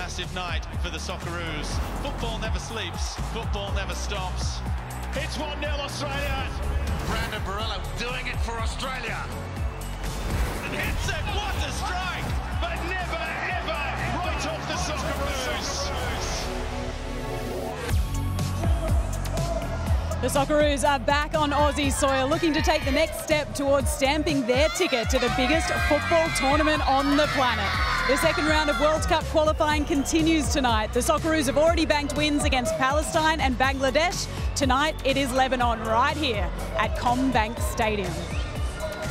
massive night for the Socceroos. Football never sleeps, football never stops. It's 1-0 Australia. Brandon Barilla doing it for Australia. And hits it, what a strike! But never, ever right off the Socceroos. The Socceroos are back on Aussie soil, looking to take the next step towards stamping their ticket to the biggest football tournament on the planet. The second round of World Cup qualifying continues tonight. The Socceroos have already banked wins against Palestine and Bangladesh. Tonight it is Lebanon right here at CommBank Stadium.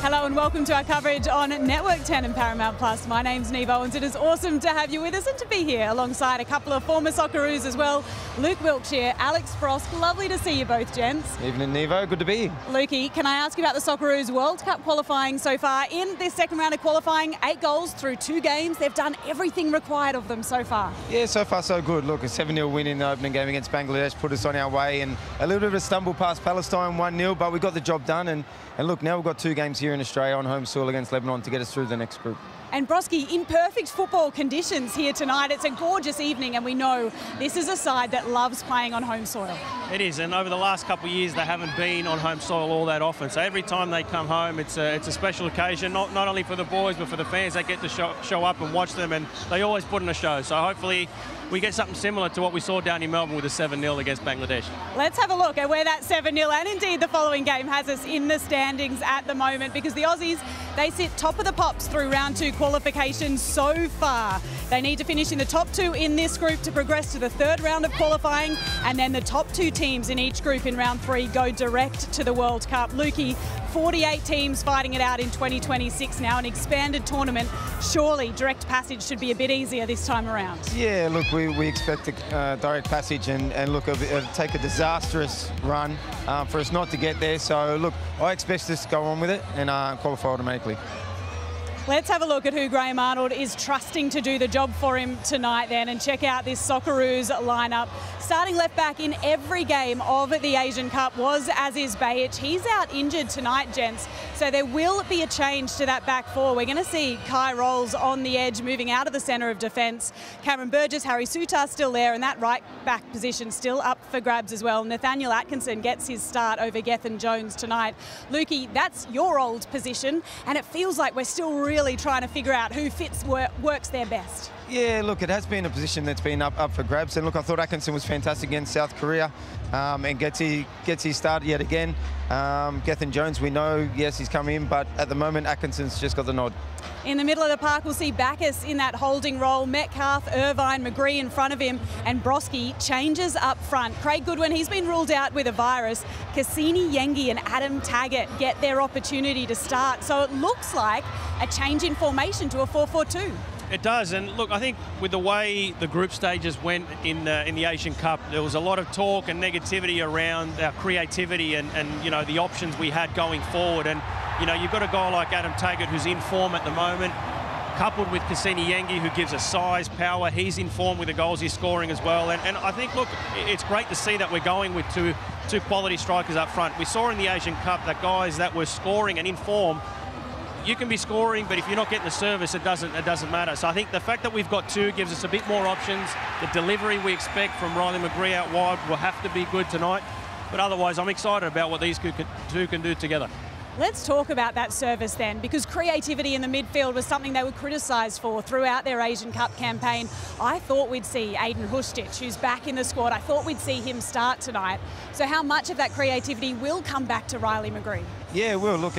Hello and welcome to our coverage on Network 10 and Paramount Plus. My name's Neve Owens. It is awesome to have you with us and to be here alongside a couple of former Socceroos as well. Luke Wilkshire, Alex Frost. Lovely to see you both, gents. Evening, Nevo. Good to be here. Lukey, can I ask you about the Socceroos World Cup qualifying so far? In this second round of qualifying, 8 goals through 2 games. They've done everything required of them so far. Yeah, so far so good. Look, a 7-0 win in the opening game against Bangladesh put us on our way, and a little bit of a stumble past Palestine 1-0, but we got the job done. And look, now we've got 2 games here in Australia on home soil against Lebanon to get us through the next group. And Broski, in perfect football conditions here tonight. It's a gorgeous evening, and we know this is a side that loves playing on home soil. It is, and over the last couple of years they haven't been on home soil all that often. So every time they come home, it's a special occasion, not only for the boys but for the fans that get to show up and watch them, and they always put on a show. So hopefully we get something similar to what we saw down in Melbourne with a 7-0 against Bangladesh. Let's have a look at where that 7-0 and indeed the following game has us in the standings at the moment, because the Aussies, they sit top of the pops through round 2 qualification so far. They need to finish in the top 2 in this group to progress to the 3rd round of qualifying, and then the top 2 teams in each group in round 3 go direct to the World Cup. Lukey, 48 teams fighting it out in 2026 now, an expanded tournament. Surely direct passage should be a bit easier this time around. Yeah, look, we expect a direct passage, and look, it'll take a disastrous run for us not to get there. So look, I expect us to go on with it and qualify automatically. Let's have a look at who Graham Arnold is trusting to do the job for him tonight then, and check out this Socceroos lineup. Starting left back in every game of the Asian Cup was Aziz Bayic. He's out injured tonight, gents, so there will be a change to that back 4. We're going to see Kai Rolls on the edge, moving out of the centre of defence. Cameron Burgess, Harry Sutar still there, and that right back position still up for grabs as well. Nathaniel Atkinson gets his start over Gethin Jones tonight. Lukey, that's your old position, and it feels like we're still really trying to figure out who works there best. Yeah, look, it has been a position that's been up for grabs, and look, I thought Atkinson was fantastic against South Korea, and gets his start yet again. Gethin Jones, we know, yes, he's come in, but at the moment Atkinson's just got the nod. In the middle of the park, we'll see Bacchus in that holding role. Metcalf, Irvine, McGree in front of him, and Broski changes up front. Craig Goodwin, he's been ruled out with a virus. Cassini, Yengi and Adam Taggart get their opportunity to start. So it looks like a change in formation to a 4-4-2. It does, and look, I think with the way the group stages went in the Asian Cup, there was a lot of talk and negativity around our creativity and you know, the options we had going forward. And you know, you've got a guy like Adam Taggart who's in form at the moment, coupled with Cassini Yengi, who gives us size, power. He's in form with the goals he's scoring as well. And I think, look, it's great to see that we're going with two quality strikers up front. We saw in the Asian Cup that guys that were scoring and in form, you can be scoring, but if you're not getting the service, it doesn't matter. So I think the fact that we've got 2 gives us a bit more options. The delivery we expect from Riley McGree out wide will have to be good tonight. But otherwise, I'm excited about what these 2 can do together. Let's talk about that service then, because creativity in the midfield was something they were criticised for throughout their Asian Cup campaign. I thought we'd see Aiden Hustich, who's back in the squad. I thought we'd see him start tonight. So how much of that creativity will come back to Riley McGree? Yeah, well, look,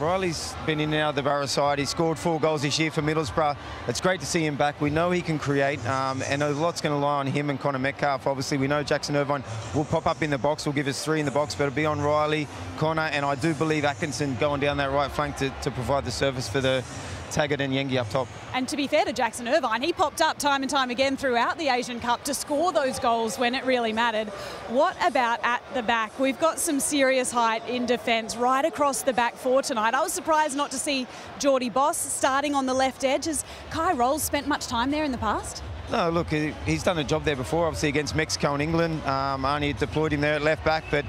Riley's been in and out of the Borough side. He scored 4 goals this year for Middlesbrough. It's great to see him back. We know he can create, and a lot's going to lie on him and Connor Metcalf. Obviously, we know Jackson Irvine will pop up in the box, will give us 3 in the box, but it'll be on Riley, Connor, and I do believe Atkinson going down that right flank to provide the service for the Taggart and Yengi up top. And to be fair to Jackson Irvine, he popped up time and time again throughout the Asian Cup to score those goals when it really mattered. What about at the back? We've got some serious height in defence right across the back 4 tonight. I was surprised not to see Geordie Boss starting on the left edge. Has Kai Rolls spent much time there in the past? No, look, he's done a job there before, obviously against Mexico and England. Arnie deployed him there at left back, but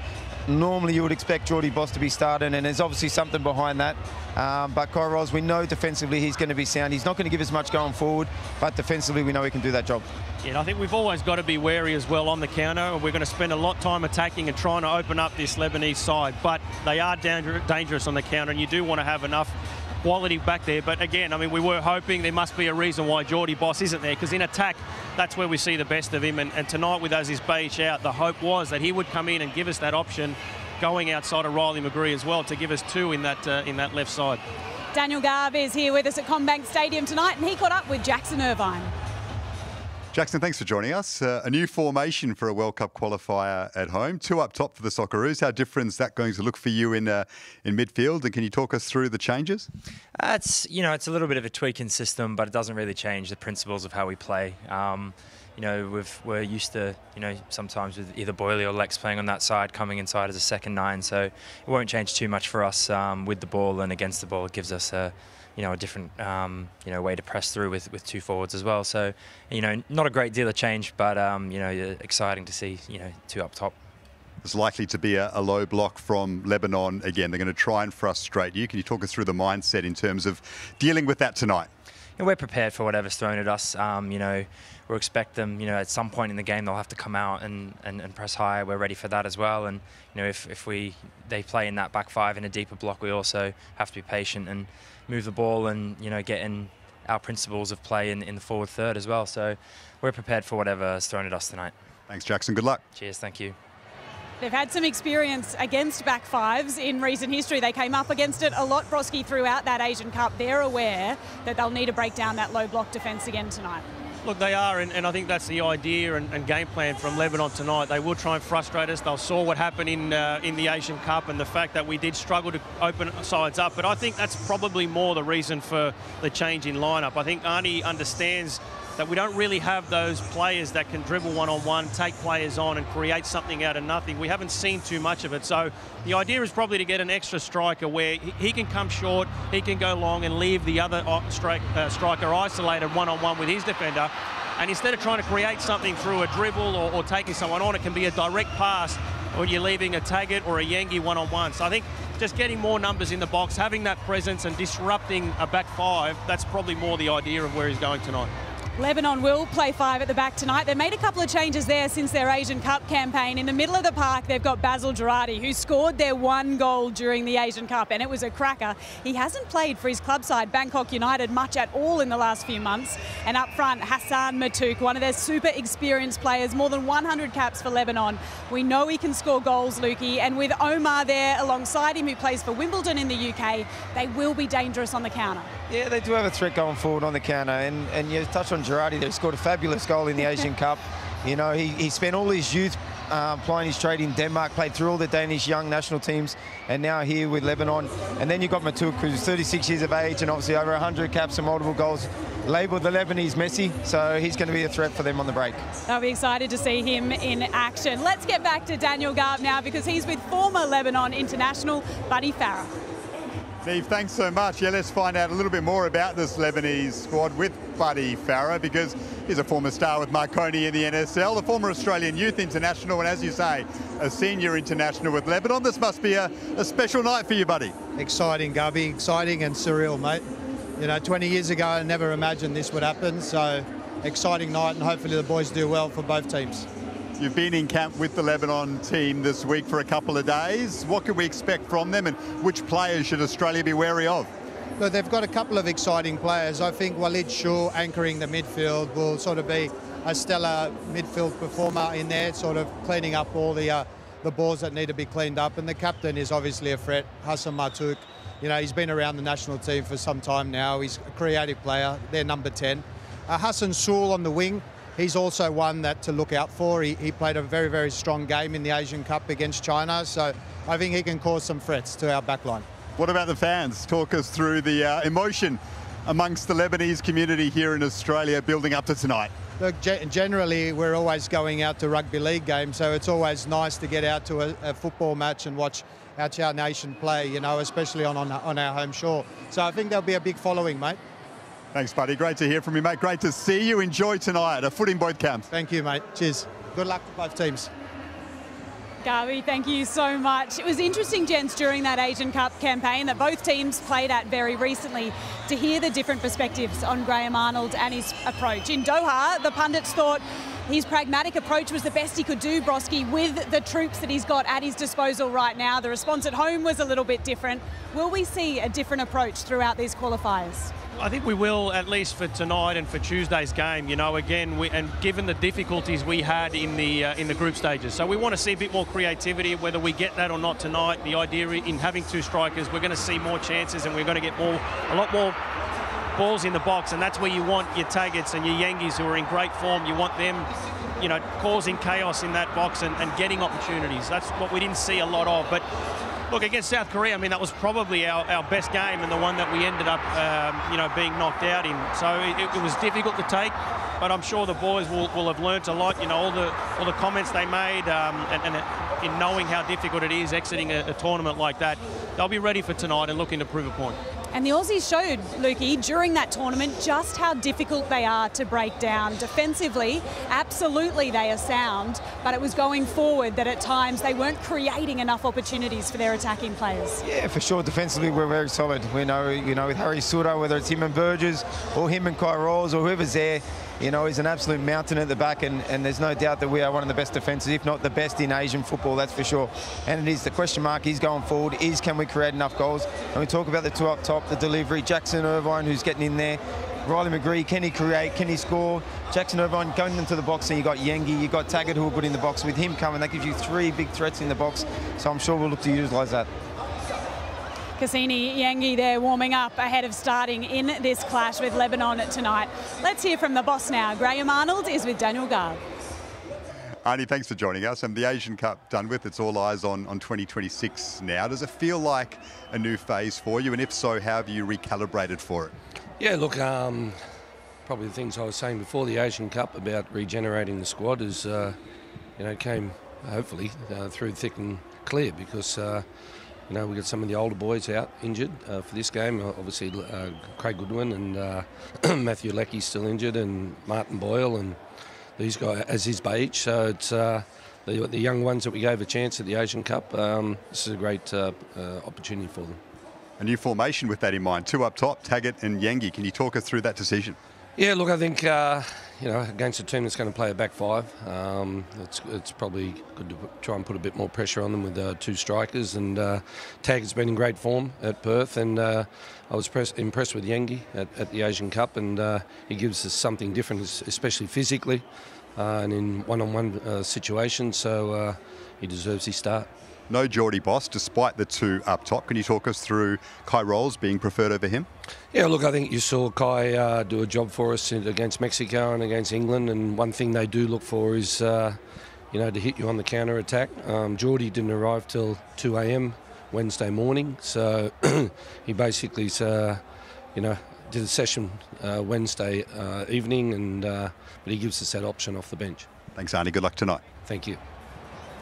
normally you would expect Geordie Boss to be starting, and there's obviously something behind that. But Kairos, we know defensively he's going to be sound. He's not going to give us much going forward, but defensively we know he can do that job. Yeah, and I think we've always got to be wary as well on the counter. We're going to spend a lot of time attacking and trying to open up this Lebanese side, but they are dangerous on the counter, and you do want to have enough quality back there. But again, I mean, we were hoping there must be a reason why Geordie Boss isn't there, because in attack, that's where we see the best of him. And tonight with Aziz Beich out, the hope was that he would come in and give us that option going outside of Riley McGree as well to give us two in that left side. Daniel Garb is here with us at CommBank Stadium tonight, and he caught up with Jackson Irvine. Jackson, thanks for joining us. A new formation for a World Cup qualifier at home. Two up top for the Socceroos. How different is that going to look for you in midfield? And can you talk us through the changes? It's a little bit of a tweak in system, but it doesn't really change the principles of how we play. We're used to, sometimes with either Boyley or Lex playing on that side, coming inside as a second nine. So it won't change too much for us with the ball and against the ball. It gives us a different, way to press through with two forwards as well. So, not a great deal of change, but, exciting to see, two up top. There's likely to be a low block from Lebanon again. They're going to try and frustrate you. Can you talk us through the mindset in terms of dealing with that tonight? We're prepared for whatever's thrown at us. We'll expect them, at some point in the game they'll have to come out and press high. We're ready for that as well. And, if they play in that back five in a deeper block, we also have to be patient and move the ball and, get in our principles of play in the forward third as well. So we're prepared for whatever is thrown at us tonight. Thanks, Jackson. Good luck. Cheers. Thank you. They've had some experience against back fives in recent history. They came up against it a lot, Broski, throughout that Asian Cup. They're aware that they'll need to break down that low block defence again tonight. Look, they are, and I think that's the idea and game plan from Lebanon tonight. They will try and frustrate us. They'll saw what happened in the Asian Cup and the fact that we did struggle to open sides up. But I think that's probably more the reason for the change in lineup. I think Arnie understands that we don't really have those players that can dribble one-on-one, take players on and create something out of nothing. We haven't seen too much of it. So the idea is probably to get an extra striker where he can come short, he can go long and leave the other striker isolated one-on-one with his defender. And instead of trying to create something through a dribble or taking someone on, it can be a direct pass or you're leaving a Taggart or a Yengi one-on-one. So I think just getting more numbers in the box, having that presence and disrupting a back five, that's probably more the idea of where he's going tonight. Lebanon will play five at the back tonight. They made a couple of changes there since their Asian Cup campaign. In the middle of the park, they've got Basil Girardi, who scored their one goal during the Asian Cup, and it was a cracker. He hasn't played for his club side, Bangkok United, much at all in the last few months. And up front, Hassan Matouk, one of their super experienced players, more than 100 caps for Lebanon. We know he can score goals, Lukey, and with Omar there alongside him, who plays for Wimbledon in the UK, they will be dangerous on the counter. Yeah, they do have a threat going forward on the counter, and you touch on Girardi there. He scored a fabulous goal in the Asian Cup. He spent all his youth playing his trade in Denmark, played through all the Danish young national teams, and now here with Lebanon. And then you've got Matouk, who's 36 years of age and obviously over 100 caps and multiple goals, labelled the Lebanese Messi, so he's going to be a threat for them on the break. I'll be excited to see him in action. Let's get back to Daniel Garb now, because he's with former Lebanon international Buddy Farah. Steve, thanks so much. Yeah, let's find out a little bit more about this Lebanese squad with Buddy Farah, because he's a former star with Marconi in the NSL, the former Australian youth international, and as you say, a senior international with Lebanon. This must be a special night for you, Buddy. Exciting, Gubby. Exciting and surreal, mate. 20 years ago, I never imagined this would happen, so exciting night, and hopefully the boys do well for both teams. You've been in camp with the Lebanon team this week for a couple of days. What can we expect from them, and which players should Australia be wary of? Look, they've got a couple of exciting players. I think Walid Shaw anchoring the midfield will sort of be a stellar midfield performer in there, sort of cleaning up all the balls that need to be cleaned up. And the captain is obviously a threat, Hassan Matouk. He's been around the national team for some time now. He's a creative player. They're number 10. Hassan Soul on the wing. He's also one that to look out for. He played a very, very strong game in the Asian Cup against China, so I think he can cause some threats to our backline. What about the fans? Talk us through the emotion amongst the Lebanese community here in Australia building up to tonight. Look, generally we're always going out to rugby league games, so it's always nice to get out to a football match and watch our nation play, especially on our home shore. So I think there'll be a big following, mate. Thanks, buddy. Great to hear from you, mate. Great to see you. Enjoy tonight. A foot in both camps. Thank you, mate. Cheers. Good luck to both teams. Garvey, thank you so much. It was interesting, gents, during that Asian Cup campaign that both teams played at very recently to hear the different perspectives on Graham Arnold and his approach. In Doha, the pundits thought his pragmatic approach was the best he could do, Broski, with the troops that he's got at his disposal right now. The response at home was a little bit different. Will we see a different approach throughout these qualifiers? I think we will, at least for tonight and for Tuesday's game. You know, again, and given the difficulties we had in the group stages, so we want to see a bit more creativity. Whether we get that or not tonight, the idea in having two strikers, we're going to see more chances, and we're going to get a lot more balls in the box, and that's where you want your Taggets and your Yankees, who are in great form. You want them, you know, causing chaos in that box and getting opportunities. That's what we didn't see a lot of. But look, against South Korea, I mean, that was probably our best game and the one that we ended up, you know, being knocked out in. So it was difficult to take, but I'm sure the boys will have learnt a lot. You know, all the comments they made, and in knowing how difficult it is exiting a tournament like that, they'll be ready for tonight and looking to prove a point. And the Aussies showed, Lukey, during that tournament just how difficult they are to break down. Defensively, absolutely they are sound, but it was going forward that at times they weren't creating enough opportunities for their attacking players. Yeah, for sure. Defensively, we're very solid. We know, you know, with Harry Suter, whether it's him and Burgess or him and Kai Rolls or whoever's there, you know, he's an absolute mountain at the back, and there's no doubt that we are one of the best defences, if not the best in Asian football, that's for sure. And it is the question mark is going forward, is can we create enough goals? And we talk about the two up top, the delivery, Jackson Irvine, who's getting in there, Riley McGree, can he create, can he score? Jackson Irvine going into the box, and you got Yengi, you got Taggart, who are good in the box. With him coming, that gives you three big threats in the box, so I'm sure we'll look to utilise that. Cassini, Yengi there warming up ahead of starting in this clash with Lebanon tonight. Let's hear from the boss now. Graham Arnold is with Daniel Garb. Arnie, thanks for joining us. And the Asian Cup done with, it's all eyes on 2026 now. Does it feel like a new phase for you? And if so, how have you recalibrated for it? Yeah, look, probably the things I was saying before the Asian Cup about regenerating the squad is, you know, came hopefully through thick and clear, because you know, we got some of the older boys out injured for this game. Obviously, Craig Goodwin and Matthew Lecky's still injured, and Martin Boyle, and these guys as his age. So it's the young ones that we gave a chance at the Asian Cup. This is a great opportunity for them. A new formation with that in mind. Two up top, Taggart and Yengi. Can you talk us through that decision? Yeah, look, I think you know, against a team that's going to play a back five, it's probably good to try and put a bit more pressure on them with two strikers. And Taggart's been in great form at Perth, and I was impressed with Yengi at the Asian Cup, and he gives us something different, especially physically and in one-on-one situations. So he deserves his start. No Geordie Boss, despite the two up top. Can you talk us through Kai Rolls being preferred over him? Yeah, look, I think you saw Kai do a job for us against Mexico and against England, and one thing they do look for is, you know, to hit you on the counter-attack. Geordie didn't arrive till 2 a.m. Wednesday morning, so he basically, you know, did a session Wednesday evening, and but he gives us that option off the bench. Thanks, Arnie. Good luck tonight. Thank you.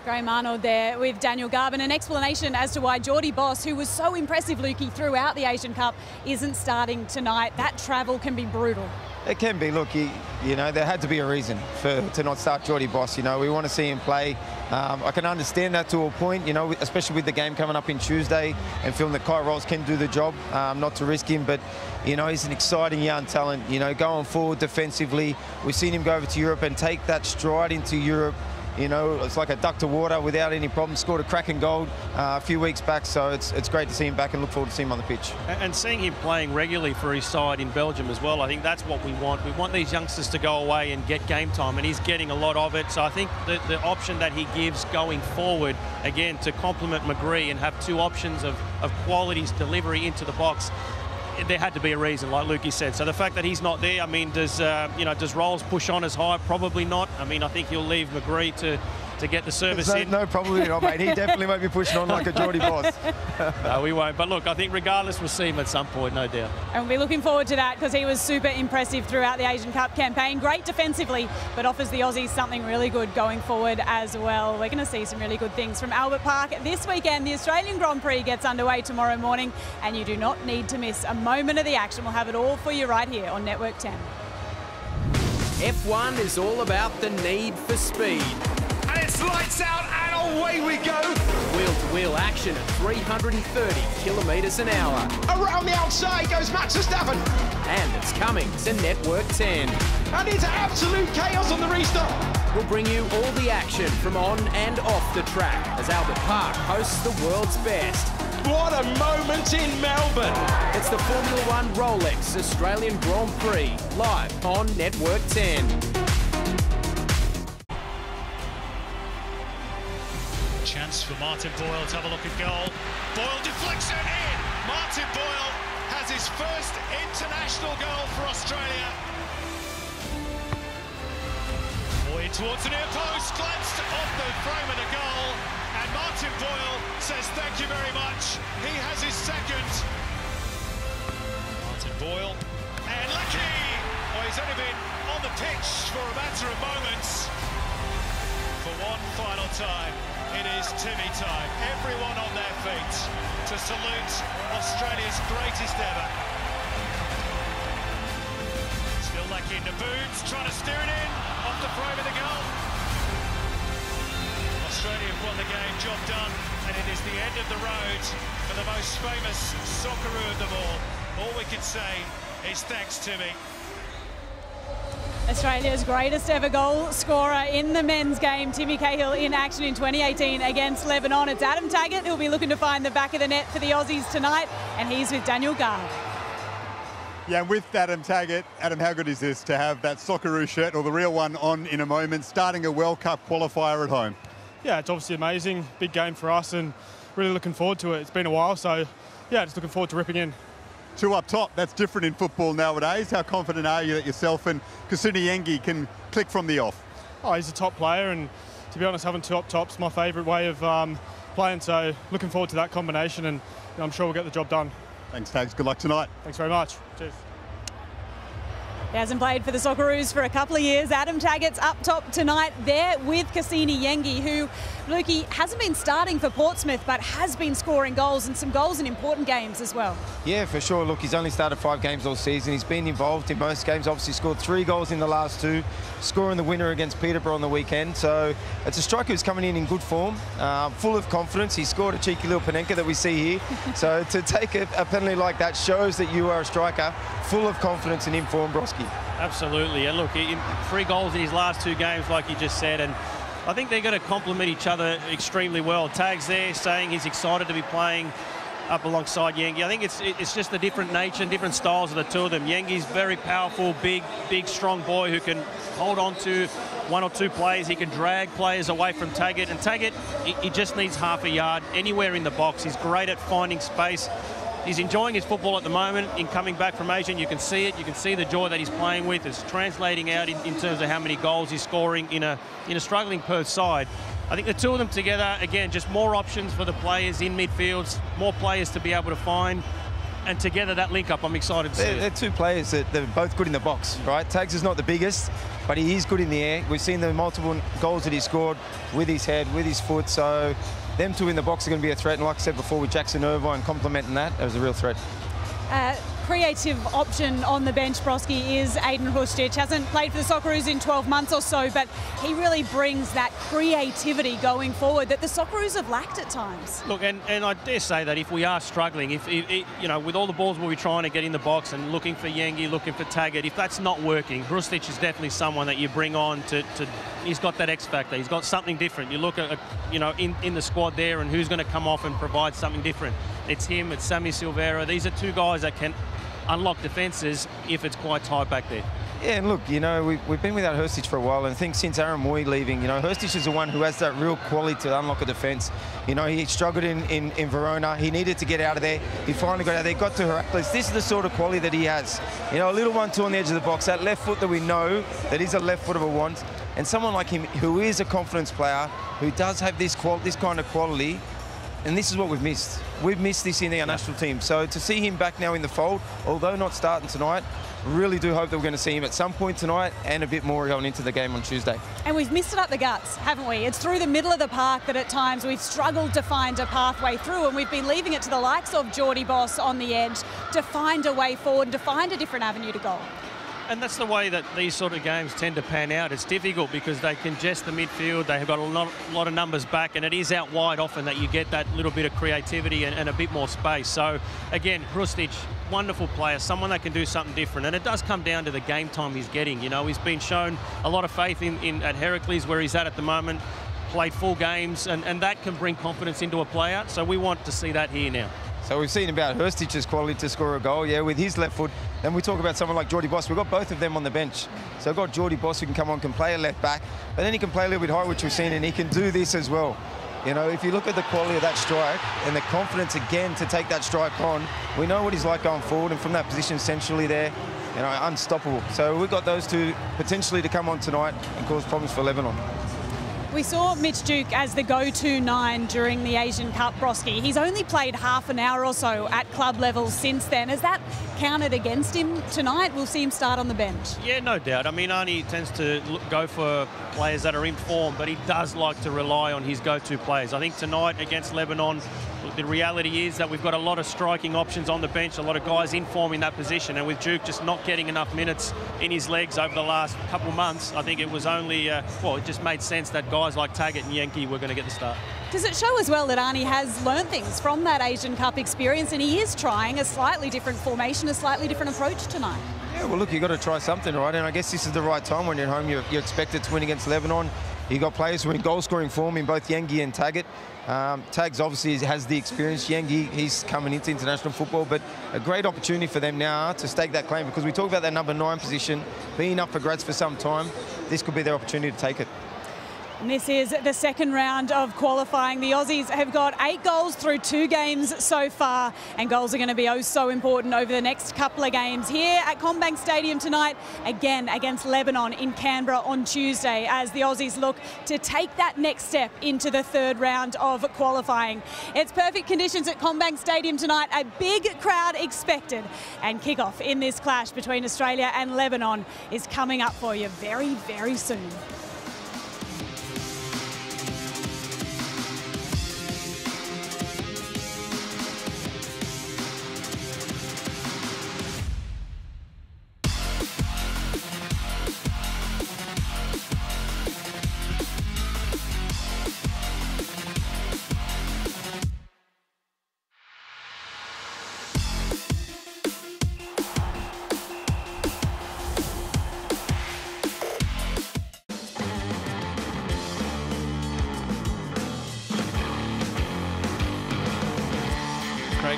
Graham Arnold there with Daniel Garb, and an explanation as to why Geordie Boss, who was so impressive, Lukey, throughout the Asian Cup, isn't starting tonight. That travel can be brutal. It can be. Look, you know, there had to be a reason to not start Geordie Boss. You know, we want to see him play. I can understand that to a point, you know, especially with the game coming up in Tuesday and feeling that Kai Rolls can do the job, not to risk him. But, you know, he's an exciting young talent, you know, going forward defensively. We've seen him go over to Europe and take that stride into Europe. You know, it's like a duck to water without any problem. Scored a cracking goal a few weeks back, so it's great to see him back and look forward to seeing him on the pitch. And seeing him playing regularly for his side in Belgium as well, I think that's what we want. We want these youngsters to go away and get game time, and he's getting a lot of it. So I think the option that he gives going forward, again, to complement McGree and have two options of qualities delivery into the box, there had to be a reason, like Lukey said. So the fact that he's not there, I mean, does Rolls push on as high? Probably not. I mean, I think he'll leave McGree to get the service in. No, probably not, mate. He definitely won't be pushing on like a Geordie Boss. No, we won't. But look, I think regardless, we'll see him at some point, no doubt. And we'll be looking forward to that, because he was super impressive throughout the Asian Cup campaign. Great defensively, but offers the Aussies something really good going forward as well. We're going to see some really good things from Albert Park this weekend. The Australian Grand Prix gets underway tomorrow morning, and you do not need to miss a moment of the action. We'll have it all for you right here on Network 10. F1 is all about the need for speed. And it's It's lights out and away we go. Wheel-to-wheel action at 330 kilometres an hour. Around the outside goes Max Verstappen. And it's coming to Network 10. And it's absolute chaos on the restart. We'll bring you all the action from on and off the track as Albert Park hosts the world's best. What a moment in Melbourne. It's the Formula One Rolex Australian Grand Prix, live on Network 10. Chance for Martin Boyle to have a look at goal. Boyle deflects it in. Martin Boyle has his first international goal for Australia. Boyd towards the near post, glanced off the frame of the goal, and Martin Boyle says thank you very much. He has his second. Martin Boyle, and lucky! Oh, he's only been on the pitch for a matter of moments. For one final time, it is Timmy time. Everyone on their feet to salute Australia's greatest ever. Still lacking the boots, trying to steer it in off the frame of the goal. Australia have won the game, job done, and it is the end of the road for the most famous Socceroo of them all. All we can say is thanks, Timmy. Australia's greatest ever goal scorer in the men's game, Timmy Cahill, in action in 2018 against Lebanon. It's Adam Taggart who'll be looking to find the back of the net for the Aussies tonight, and he's with Daniel Garb. Yeah, and with Adam Taggart, Adam, how good is this to have that Socceroo shirt, or the real one, on in a moment, starting a World Cup qualifier at home? Yeah, it's obviously amazing. Big game for us and really looking forward to it. It's been a while, so yeah, just looking forward to ripping in. Two up top, that's different in football nowadays. How confident are you that yourself and Kusuni Yengi can click from the off? Oh, he's a top player, and to be honest, having two up top's my favourite way of playing, so looking forward to that combination, and I'm sure we'll get the job done. Thanks, Tags. Good luck tonight. Thanks very much. Cheers. He hasn't played for the Socceroos for a couple of years. Adam Taggart's up top tonight there with Kusuni Yengi, who, Lukey, hasn't been starting for Portsmouth, but has been scoring goals, and some goals in important games as well. Yeah, for sure. Look, he's only started 5 games all season. He's been involved in most games. Obviously scored 3 goals in the last 2, scoring the winner against Peterborough on the weekend. So it's a striker who's coming in good form, full of confidence. He scored a cheeky little Panenka that we see here. So to take a penalty like that shows that you are a striker full of confidence and in form, Broski. Absolutely, and look, 3 goals in his last 2 games, like you just said, and I think they're going to complement each other extremely well. Tag's there saying he's excited to be playing up alongside Yengi. I think it's just the different nature and different styles of the two of them. Yengi's very powerful, big, strong boy who can hold on to 1 or 2 plays. He can drag players away from Taggart, and Taggart, he just needs half a yard anywhere in the box. He's great at finding space. He's enjoying his football at the moment in coming back from Asia, and you can see it. You can see the joy that he's playing with. It's translating out in terms of how many goals he's scoring in a struggling Perth side. I think the two of them together, again, just more options for the players in midfields, more players to be able to find. And together, that link-up, I'm excited to see. They're 2 players that they're both good in the box, right? Tags is not the biggest, but he is good in the air. We've seen the multiple goals that he scored with his head, with his foot, so them 2 in the box are going to be a threat. And like I said before, with Jackson Irvine complementing that, it was a real threat. Creative option on the bench, Broski, is Aiden Hustich. Hasn't played for the Socceroos in 12 months or so, but he really brings that creativity going forward that the Socceroos have lacked at times. Look, and I dare say that if we are struggling, if you know, with all the balls we'll be trying to get in the box and looking for Yengi, looking for Taggart, if that's not working, Hustich is definitely someone that you bring on to he's got that X factor. He's got something different. You look at, you know, in the squad there and who's going to come off and provide something different. It's him, it's Sammy Silvera. These are 2 guys that can unlock defences if it's quite tight back there. Yeah, and look, you know, we've been without Hustich for a while, and I think since Aaron Moy leaving, you know, Hustich is the one who has that real quality to unlock a defence. You know, he struggled in Verona. He needed to get out of there. He finally got out of there, got to Heracles. This is the sort of quality that he has. You know, a little 1-2 on the edge of the box, that left foot that we know that is a left foot of a want, and someone like him who is a confidence player, who does have this kind of quality. And this is what we've missed. We've missed this in our national team. So to see him back now in the fold, although not starting tonight, really do hope that we're going to see him at some point tonight and a bit more going into the game on Tuesday. And we've missed it up the guts, haven't we? It's through the middle of the park that at times we've struggled to find a pathway through, and we've been leaving it to the likes of Geordie Boss on the edge to find a way forward and to find a different avenue to goal. And that's the way that these sort of games tend to pan out. It's difficult because they congest the midfield. They have got a lot of numbers back, and it is out wide often that you get that little bit of creativity and a bit more space. So, again, Hrustic, wonderful player, someone that can do something different. And it does come down to the game time he's getting. You know, he's been shown a lot of faith at Heracles, where he's at the moment, played full games, and that can bring confidence into a player. So we want to see that here now. So we've seen about Hrustic's quality to score a goal, yeah, with his left foot. Then we talk about someone like Jordy Boss. We've got both of them on the bench. So we've got Jordy Boss who can come on, can play a left back, but then he can play a little bit high, which we've seen, and he can do this as well. You know, if you look at the quality of that strike and the confidence again to take that strike on, we know what he's like going forward, and from that position centrally there, you know, unstoppable. So we've got those two potentially to come on tonight and cause problems for Lebanon. We saw Mitch Duke as the go-to 9 during the Asian Cup, Broski. He's only played half an hour or so at club level since then. Has that counted against him tonight? We'll see him start on the bench. Yeah, no doubt. I mean, Arnie tends to go for players that are in form, but he does like to rely on his go-to players. I think tonight against Lebanon, the reality is that we've got a lot of striking options on the bench, a lot of guys in form in that position, and with Duke just not getting enough minutes in his legs over the last couple of months, I think it was only, well, it just made sense that guys like Taggart and Yankee were going to get the start. Does it show as well that Arnie has learned things from that Asian Cup experience, and he is trying a slightly different formation, a slightly different approach tonight? Yeah, well, look, you've got to try something, right? And I guess this is the right time when you're at home. You're expected to win against Lebanon. You've got players who are in goal-scoring form in both Yankee and Taggart. Tags obviously has the experience. Yankee, he's coming into international football, but a great opportunity for them now to stake that claim, because we talk about that number 9 position being up for grabs for some time. This could be their opportunity to take it. And this is the second round of qualifying. The Aussies have got 8 goals through 2 games so far, and goals are going to be oh so important over the next couple of games. Here at CommBank Stadium tonight, again against Lebanon in Canberra on Tuesday, as the Aussies look to take that next step into the third round of qualifying. It's perfect conditions at CommBank Stadium tonight, a big crowd expected, and kickoff in this clash between Australia and Lebanon is coming up for you very, very soon.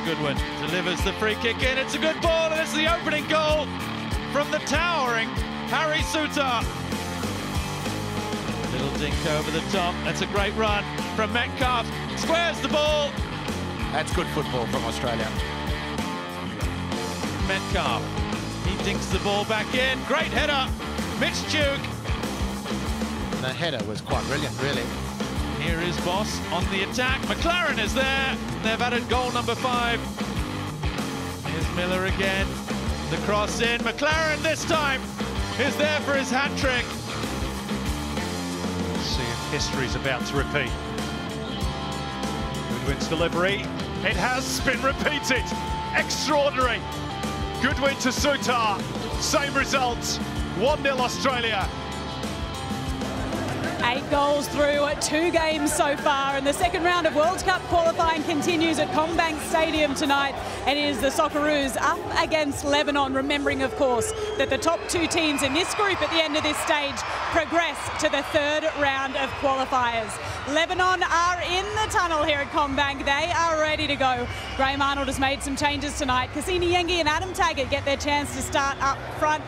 Goodwin delivers the free kick in. It's a good ball, and it's the opening goal from the towering Harry Souttar. Little dink over the top. That's a great run from Metcalf. Squares the ball. That's good football from Australia. Metcalf. He dinks the ball back in. Great header. Mitch Duke. The header was quite brilliant, really. Here is Boss on the attack. McLaren is there. They've added goal number 5. Here's Miller again. The cross in. McLaren this time is there for his hat-trick. See if history's about to repeat. Goodwin's delivery. It has been repeated. Extraordinary. Goodwin to Souttar. Same result. 1-0 Australia. 8 goals through 2 games so far, and the second round of World Cup qualifying continues at CommBank Stadium tonight. It is the Socceroos up against Lebanon, remembering, of course, that the top 2 teams in this group at the end of this stage progress to the third round of qualifiers. Lebanon are in the tunnel here at CommBank. They are ready to go. Graham Arnold has made some changes tonight. Cassini Yengi and Adam Taggart get their chance to start up front.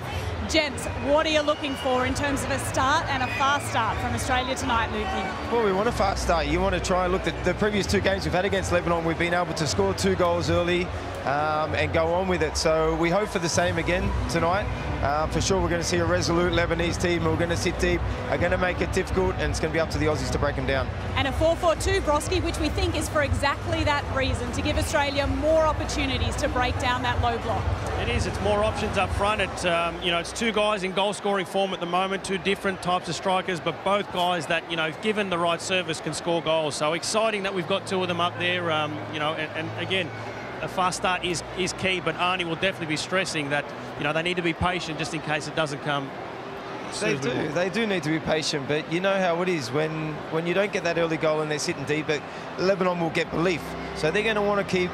Gents, what are you looking for in terms of a start and a fast start from Australia tonight, Lukey? Well, we want a fast start. You want to try and look at the previous 2 games we've had against Lebanon. We've been able to score 2 goals early and go on with it. So we hope for the same again tonight. For sure, we're going to see a resolute Lebanese team. We're going to sit deep, are going to make it difficult, and it's going to be up to the Aussies to break them down. And a 4-4-2, Broski, which we think is for exactly that reason, to give Australia more opportunities to break down that low block. It is. It's more options up front. It's, you know, it's 2 guys in goal-scoring form at the moment, 2 different types of strikers, but both guys that, you know, given the right service, can score goals. So exciting that we've got 2 of them up there, you know, and again, a fast start is key, but Arnie will definitely be stressing that, you know, they need to be patient just in case it doesn't come. They do need to be patient, but you know how it is when you don't get that early goal and they're sitting deep, but Lebanon will get belief. So they're going to want to keep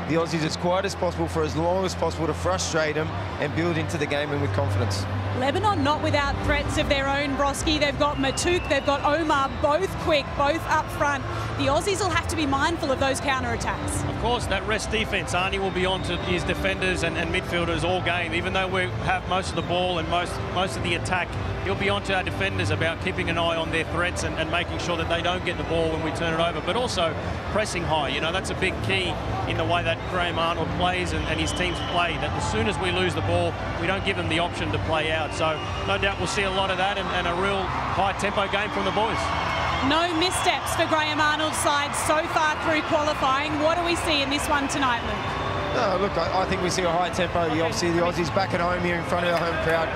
the Aussies as quiet as possible for as long as possible to frustrate them and build into the game and with confidence. Lebanon not without threats of their own, Broski. They've got Matuk, they've got Omar, both quick, both up front. The Aussies will have to be mindful of those counter-attacks. Of course, that rest defence, Arnie will be on to his defenders and midfielders all game. Even though we have most of the ball and most of the attack, he'll be on to our defenders about keeping an eye on their threats and making sure that they don't get the ball when we turn it over, but also pressing high. You know, that's a big key in the way that Graham Arnold plays and his teams play, that as soon as we lose the ball, we don't give them the option to play out. So no doubt we'll see a lot of that and a real high-tempo game from the boys. No missteps for Graham Arnold's side so far through qualifying. What do we see in this one tonight, Luke? No, look, I think we see a high tempo. Obviously, the Aussies back at home here in front of our home crowd.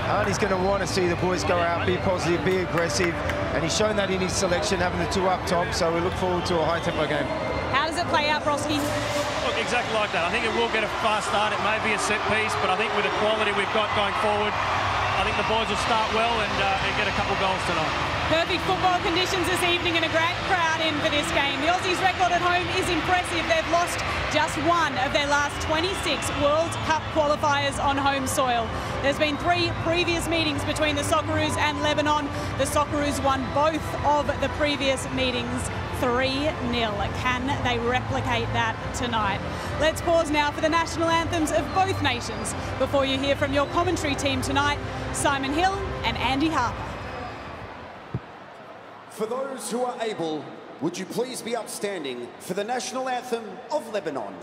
Arnie's going to want to see the boys go out, be positive, be aggressive, and he's shown that in his selection, having the two up top, so we look forward to a high-tempo game. How does it play out, Broski? Look, exactly like that. I think it will get a fast start. It may be a set piece, but I think with the quality we've got going forward, I think the boys will start well and get a couple goals tonight. Perfect football conditions this evening and a great crowd in for this game. The Aussies' record at home is impressive. They've lost just one of their last 26 World Cup qualifiers on home soil. There's been 3 previous meetings between the Socceroos and Lebanon. The Socceroos won both of the previous meetings 3-0. Can they replicate that tonight? Let's pause now for the national anthems of both nations before you hear from your commentary team tonight, Simon Hill and Andy Harper. For those who are able, would you please be upstanding for the national anthem of Lebanon?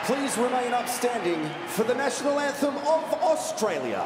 Please remain upstanding for the national anthem of Australia.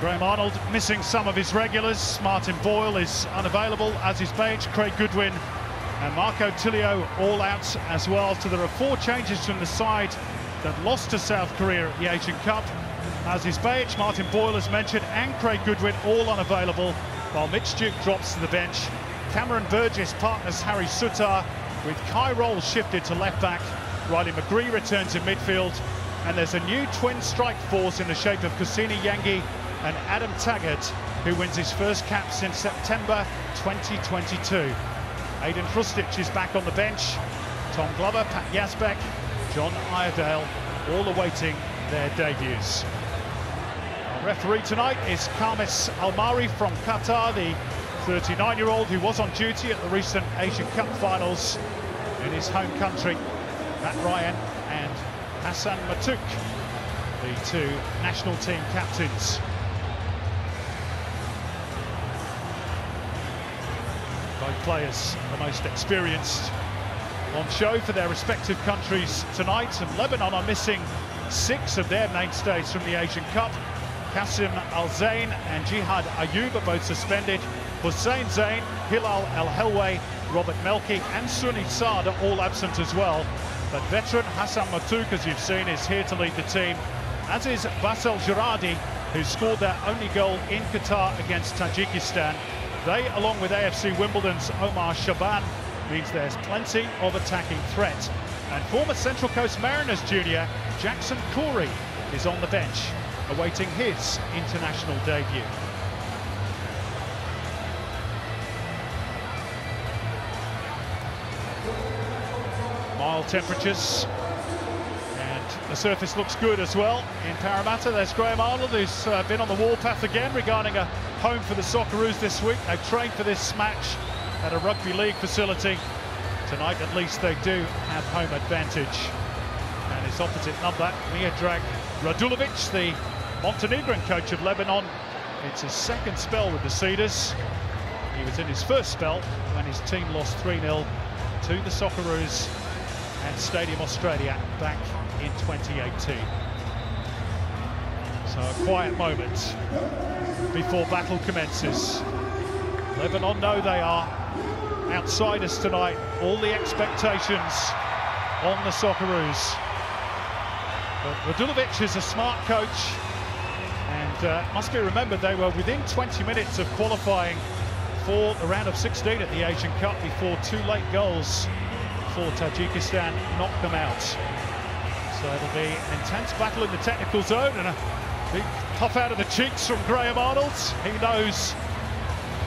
Graham Arnold missing some of his regulars. Martin Boyle is unavailable, as is Baich, Craig Goodwin and Marco Tilio all out as well. So there are 4 changes from the side that lost to South Korea at the Asian Cup. As is Baich, Martin Boyle as mentioned, and Craig Goodwin all unavailable, while Mitch Duke drops to the bench. Cameron Burgess partners Harry Sutar, with Kai Roll shifted to left back. Riley McGree returns in midfield, and there's a new twin strike force in the shape of Kusini Yangi and Adam Taggart, who wins his first cap since September 2022. Aidan Hrustic is back on the bench. Tom Glover, Pat Yazbek, John Iredale, all awaiting their debuts. Our referee tonight is Kamis Almari from Qatar, the 39-year-old who was on duty at the recent Asian Cup finals in his home country. Matt Ryan and Hassan Matuk, the two national team captains. Both players the most experienced on show for their respective countries tonight, and Lebanon are missing 6 of their mainstays from the Asian Cup. Qasim Al-Zain and Jihad Ayoub are both suspended. Hussein Zain, Hilal El-Helway, Robert Melki and Sunny Saad are all absent as well. But veteran Hassan Matuk, as you've seen, is here to lead the team, as is Basel Girardi, who scored their only goal in Qatar against Tajikistan. They, along with AFC Wimbledon's Omar Shaban, means there's plenty of attacking threat. And former Central Coast Mariners junior Jackson Corey is on the bench, awaiting his international debut. Mild temperatures, and the surface looks good as well in Parramatta. There's Graham Arnold, who's been on the warpath again regarding a home for the Socceroos this week. They've trained for this match at a rugby league facility. Tonight at least they do have home advantage. And his opposite number, Miodrag Radulovic, the Montenegrin coach of Lebanon. It's his second spell with the Cedars. He was in his first spell when his team lost 3-0 to the Socceroos at Stadium Australia back in 2018. So a quiet moment before battle commences. Lebanon know they are outsiders tonight. All the expectations on the Socceroos. But Radulovic is a smart coach, and must be remembered they were within 20 minutes of qualifying for the round of 16 at the Asian Cup before 2 late goals for Tajikistan knocked them out. So it'll be an intense battle in the technical zone, and a big puff out of the cheeks from Graham Arnold. He knows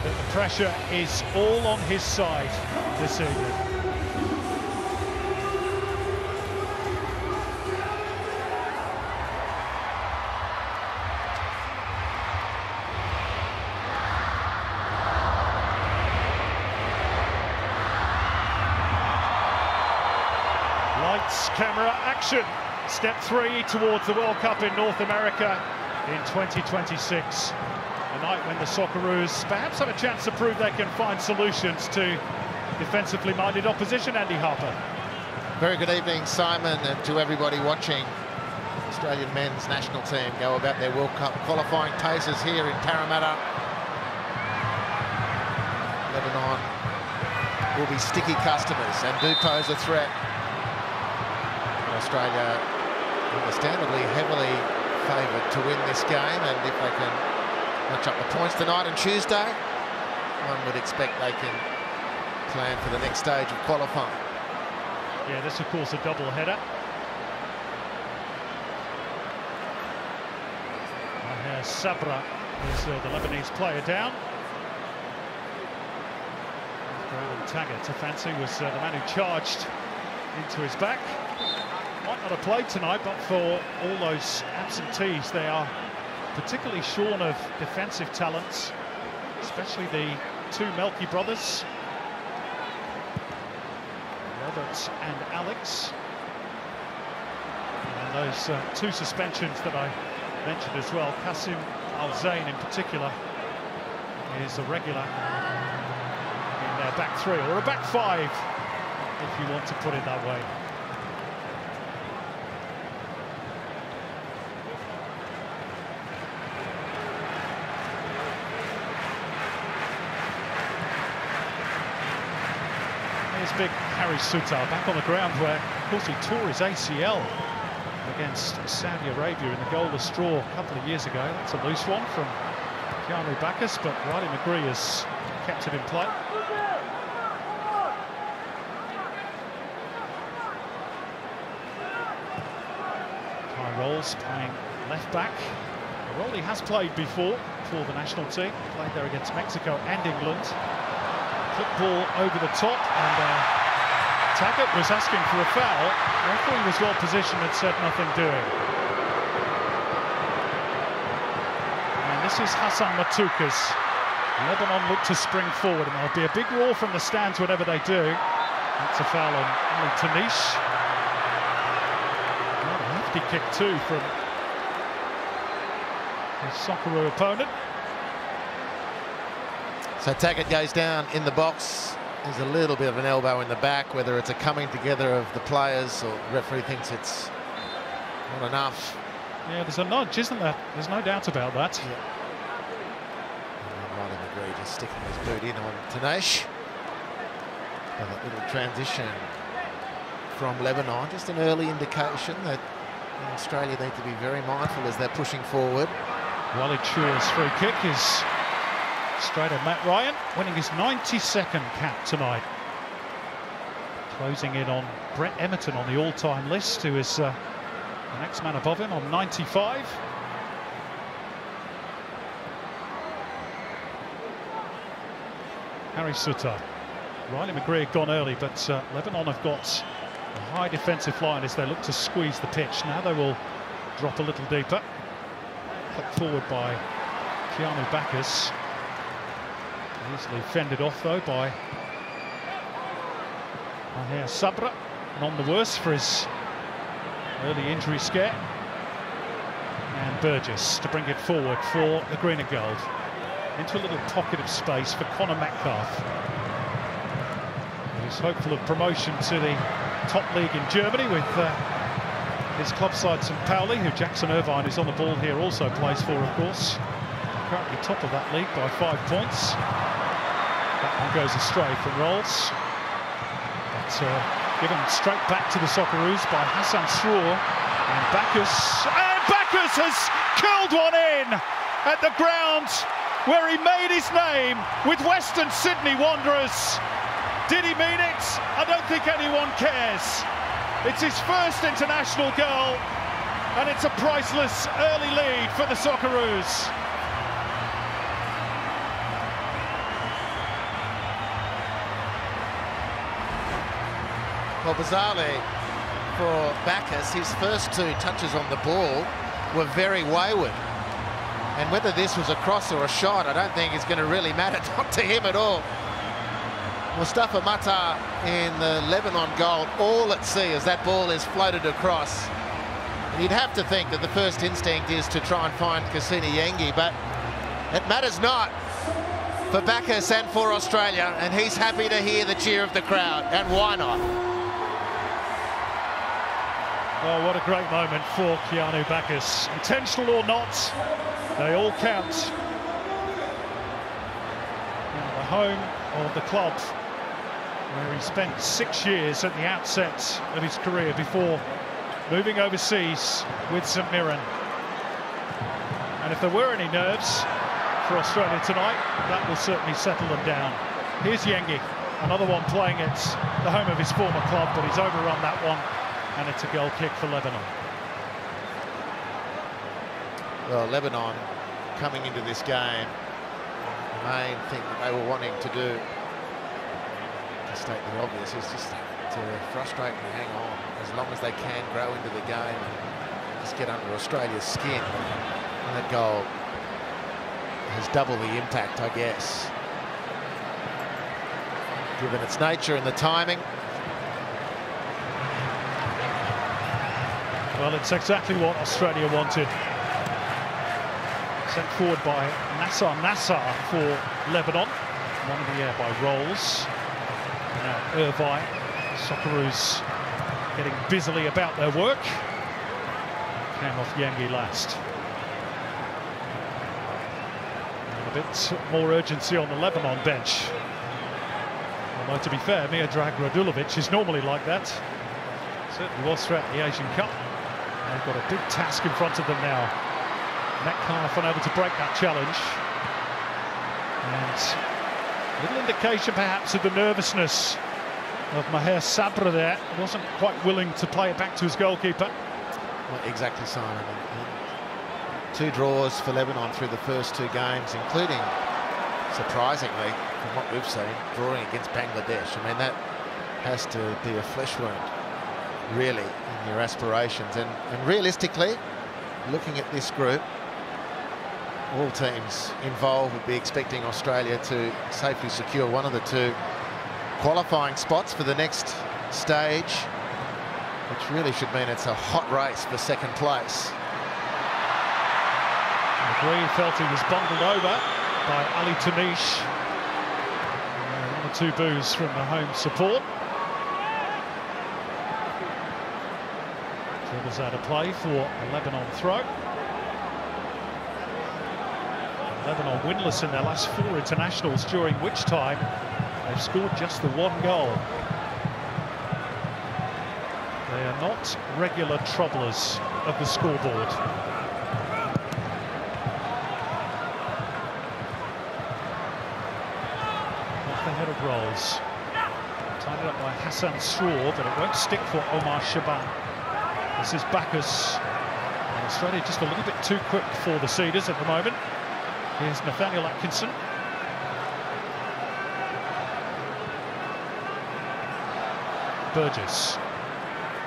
that the pressure is all on his side this evening. Lights, camera, action. Step 3 towards the World Cup in North America in 2026. A night when the Socceroos perhaps have a chance to prove they can find solutions to defensively minded opposition. Andy Harper. Very good evening, Simon, and to everybody watching. Australian men's national team go about their World Cup qualifying paces here in Parramatta. Lebanon will be sticky customers and do pose a threat. Australia understandably heavily favoured to win this game, and if they can match up the points tonight and Tuesday, one would expect they can plan for the next stage of qualifying. Yeah, this of course a double header. Maher Sabra is the Lebanese player down. Brandon Taggart, to fancy, was the man who charged into his back. Might not have played tonight, but for all those absentees, they are particularly shorn of defensive talents, especially the 2 Melki brothers, Robert and Alex. And those 2 suspensions that I mentioned as well, Qasim Al-Zain in particular, is a regular in their back 3, or a back 5, if you want to put it that way. Here's big Harry Sutar back on the ground, where, of course, he tore his ACL against Saudi Arabia in the goalless straw a couple of years ago. That's a loose one from Keanu Bacchus, but Riley McGree has kept it in play. Ty Rolls playing left back, a role he has played before for the national team. Played there against Mexico and England. clip ball over the top, and Taggart was asking for a foul. The referee was well positioned and said nothing doing. And this is Hassan Matukas. Lebanon look to spring forward, and there'll be a big roar from the stands whenever they do. That's a foul on Ali Tanish. A hefty kick too from his Socceroo opponent. So Taggart goes down in the box. There's a little bit of an elbow in the back, whether it's a coming together of the players or the referee thinks it's not enough. Yeah, there's a nudge, isn't there? There's no doubt about that. Yeah. Riley McGree just sticking his boot in on Tanash. That little transition from Lebanon, just an early indication that Australia need to be very mindful as they're pushing forward. Walid Shaw's free kick is straight at Matt Ryan, winning his 92nd cap tonight. Closing in on Brett Emerton on the all-time list, who is the next man above him on 95. Harry Sutter. Riley McGree had gone early, but Lebanon have got a high defensive line as they look to squeeze the pitch. Now they will drop a little deeper. Put forward by Keanu Bacchus. Easily fended off though by Maher Sabra. None the worse for his early injury scare. And Burgess to bring it forward for the green and gold. Into a little pocket of space for Conor Metcalf. He's hopeful of promotion to the top league in Germany with his club side St. Pauli, who Jackson Irvine, who's on the ball here, also plays for, of course. Currently top of that league by 5 points. That one goes astray from Rolls. But given straight back to the Socceroos by Hassan Sroor and Bacchus. And Bacchus has curled one in at the ground where he made his name with Western Sydney Wanderers. Did he mean it? I don't think anyone cares. It's his first international goal, and it's a priceless early lead for the Socceroos. Well, bizarrely for Bacchus, his first 2 touches on the ball were very wayward. And whether this was a cross or a shot, I don't think it's going to really matter, not to him at all. Mustafa Matar in the Lebanon goal, all at sea as that ball is floated across. You'd have to think that the first instinct is to try and find Cassini Yengi, but it matters not for Bacchus and for Australia, and he's happy to hear the cheer of the crowd, and why not? Oh, what a great moment for Keanu Bacchus. Intentional or not, they all count. And the home of the club, where he spent 6 years at the outset of his career before moving overseas with St Mirren. And if there were any nerves for Australia tonight, that will certainly settle them down. Here's Yengi, another one playing at the home of his former club, but he's overrun that one, and it's a goal kick for Lebanon. Well, Lebanon coming into this game, the main thing that they were wanting to do, to state the obvious, is just to frustrate and hang on as long as they can, grow into the game and just get under Australia's skin. And that goal has double the impact, I guess, given its nature and the timing. Well, it's exactly what Australia wanted. Sent forward by Nassar for Lebanon. One in the air by Rolls. Now Irvine, Socceroos getting busily about their work. Came off Yengi last. And a bit more urgency on the Lebanon bench. Although, to be fair, Miodrag Radulovic is normally like that. Certainly was throughout the Asian Cup. They've got a big task in front of them now. Metcalf unable to break that challenge. And a little indication perhaps of the nervousness of Maher Sabra there. Wasn't quite willing to play it back to his goalkeeper. Well, exactly, Simon. 2 draws for Lebanon through the first 2 games, including, surprisingly, from what we've seen, drawing against Bangladesh. I mean, that has to be a flesh wound, really, in your aspirations. And realistically, looking at this group, all teams involved would be expecting Australia to safely secure one of the two qualifying spots for the next stage, which really should mean it's a hot race for second place. McGree felt he was bundled over by Ali Tamish. One or two boos from the home support. Dribbles out of play for a Lebanon throw. Lebanon winless in their last 4 internationals, during which time they've scored just the 1 goal. They are not regular troublers of the scoreboard. Off the head of Rolls. Tied up by Hassan Straw, but it won't stick for Omar Shaban. This is Bacchus. And Australia just a little bit too quick for the Cedars at the moment. Here's Nathaniel Atkinson. Burgess,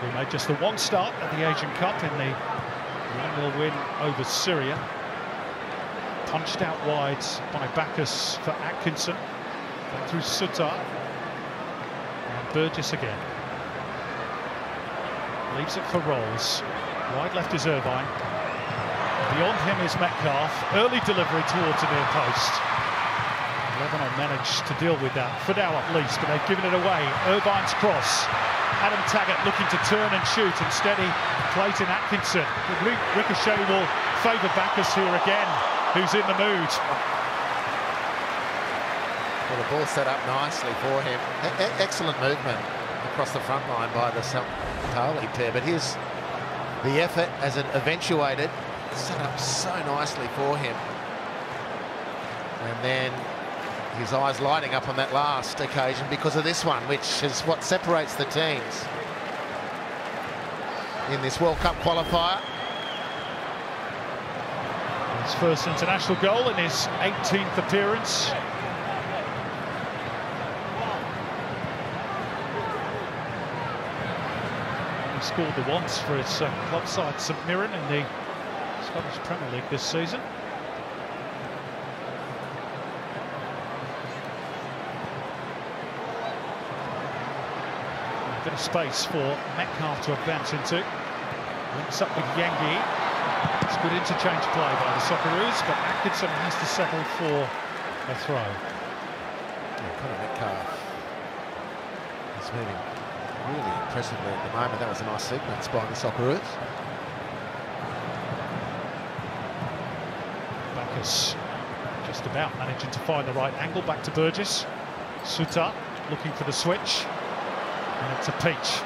who made just the 1 start at the Asian Cup in the 1-0 win over Syria. Punched out wide by Bacchus for Atkinson. Back through Sutar. And Burgess again. Leaves it for Rolls. Wide left is Irvine. Beyond him is Metcalf. Early delivery towards the near post. Lebanon managed to deal with that, for now at least, but they've given it away. Irvine's cross. Adam Taggart looking to turn and shoot. Instead he plays in Atkinson. The ricochet will favour Bacchus here again, who's in the mood. Well, the ball set up nicely for him. Excellent movement across the front line by the Tali pair, but here's the effort as it eventuated. Set up so nicely for him. And then his eyes lighting up on that last occasion because of this one, which is what separates the teams in this World Cup qualifier. His first international goal in his 18th appearance. He scored the once for his club side St Mirren in the Scottish Premier League this season. A bit of space for Metcalf to advance into. Links up with Yangi. It's good interchange play by the Socceroos, but Atkinson has to settle for a throw. Yeah, Conor Metcalf is moving really impressively at the moment. That was a nice sequence by the Socceroos. Just about managing to find the right angle. Back to Burgess. Sutar looking for the switch. And it's a peach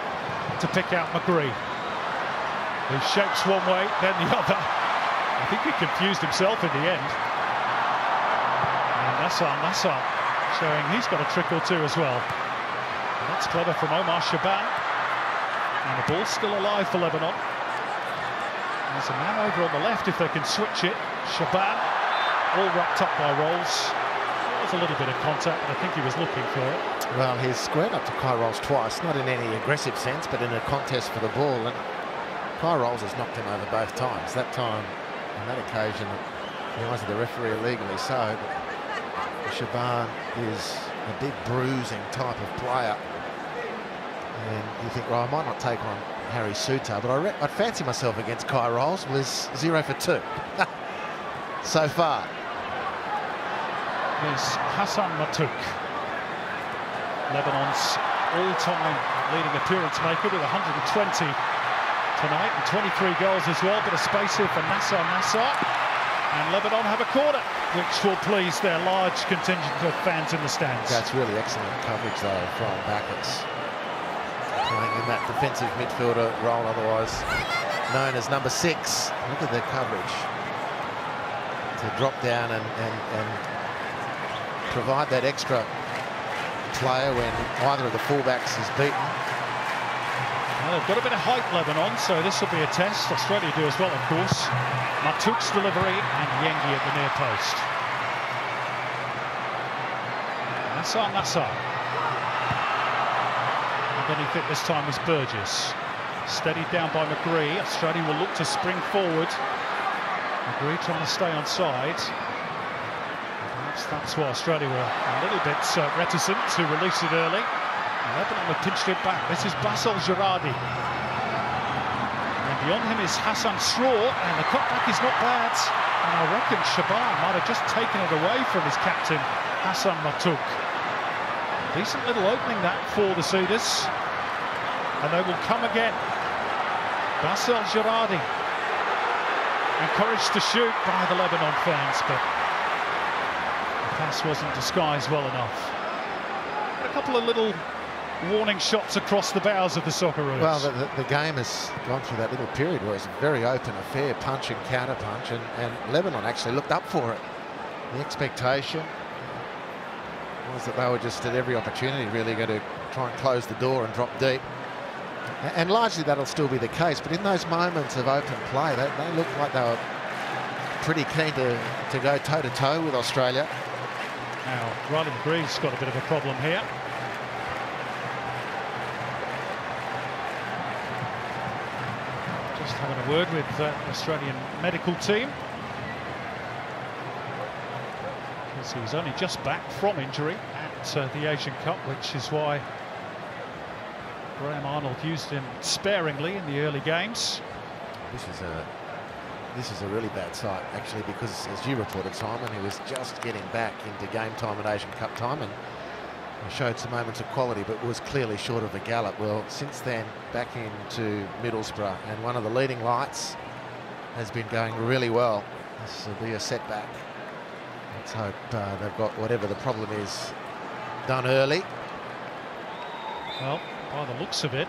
to pick out McGree, who shapes one way, then the other. I think he confused himself in the end. And Nassar showing he's got a trick or two as well. And that's clever from Omar Shaban. And the ball's still alive for Lebanon. There's a man over on the left if they can switch it. Shaban, all wrapped up by Rolls. There was a little bit of contact, but I think he was looking for it. Well, he's squared up to Kai Rolls twice, not in any aggressive sense, but in a contest for the ball. And Kai Rolls has knocked him over both times. That time, on that occasion, in the eyes of the referee, illegally so. But Shaban is a big bruising type of player. And you think, well, I might not take on Harry Sutar, but I'd fancy myself against Kai Rolls. Well, he's 0 for 2 so far. Is Hassan Matouk, Lebanon's all-time leading appearance maker with 120 tonight and 23 goals as well. Bit of space here for Nassar. And Lebanon have a corner, which will please their large contingent of fans in the stands. That's really excellent coverage, though, from Bacchus. Playing in that defensive midfielder role, otherwise known as number 6. Look at the coverage. To drop down and provide that extra player when either of the fullbacks is beaten. Well, they've got a bit of height, Lebanon, so this will be a test. Australia do as well, of course. Matouk's delivery and Yengi at the near post. Hassan Nasser. Underneath it this time was Burgess. Steadied down by McGree. Australia will look to spring forward. McGree trying to stay on side. Perhaps that's why Australia were a little bit reticent to release it early. Lebanon have pinched it back. This is Bassel Girardi. And beyond him is Hassan Straw, and the cutback is not bad. And I reckon Shaban might have just taken it away from his captain, Hassan Matouk. Decent little opening that for the Sudas. And they will come again. Bassel Girardi, encouraged to shoot by the Lebanon fans, but the pass wasn't disguised well enough. A couple of little warning shots across the bows of the Socceroos. Well, the game has gone through that little period where it's a very open affair, punch and counter punch, and Lebanon actually looked up for it. The expectation was that they were just at every opportunity really going to try and close the door and drop deep. And largely that'll still be the case, but in those moments of open play, they looked like they were pretty keen to go toe-to-toe with Australia. Now, Riley McGree's got a bit of a problem here. Just having a word with the Australian medical team. Because he was only just back from injury at the Asian Cup, which is why Graham Arnold used him sparingly in the early games. This is a really bad sight, actually, because as you reported, Simon, he was just getting back into game time at Asian Cup time, and he showed some moments of quality, but was clearly short of the gallop. Well, since then, back into Middlesbrough, and one of the leading lights has been going really well. This will be a setback. Let's hope they've got whatever the problem is done early. Well, by the looks of it,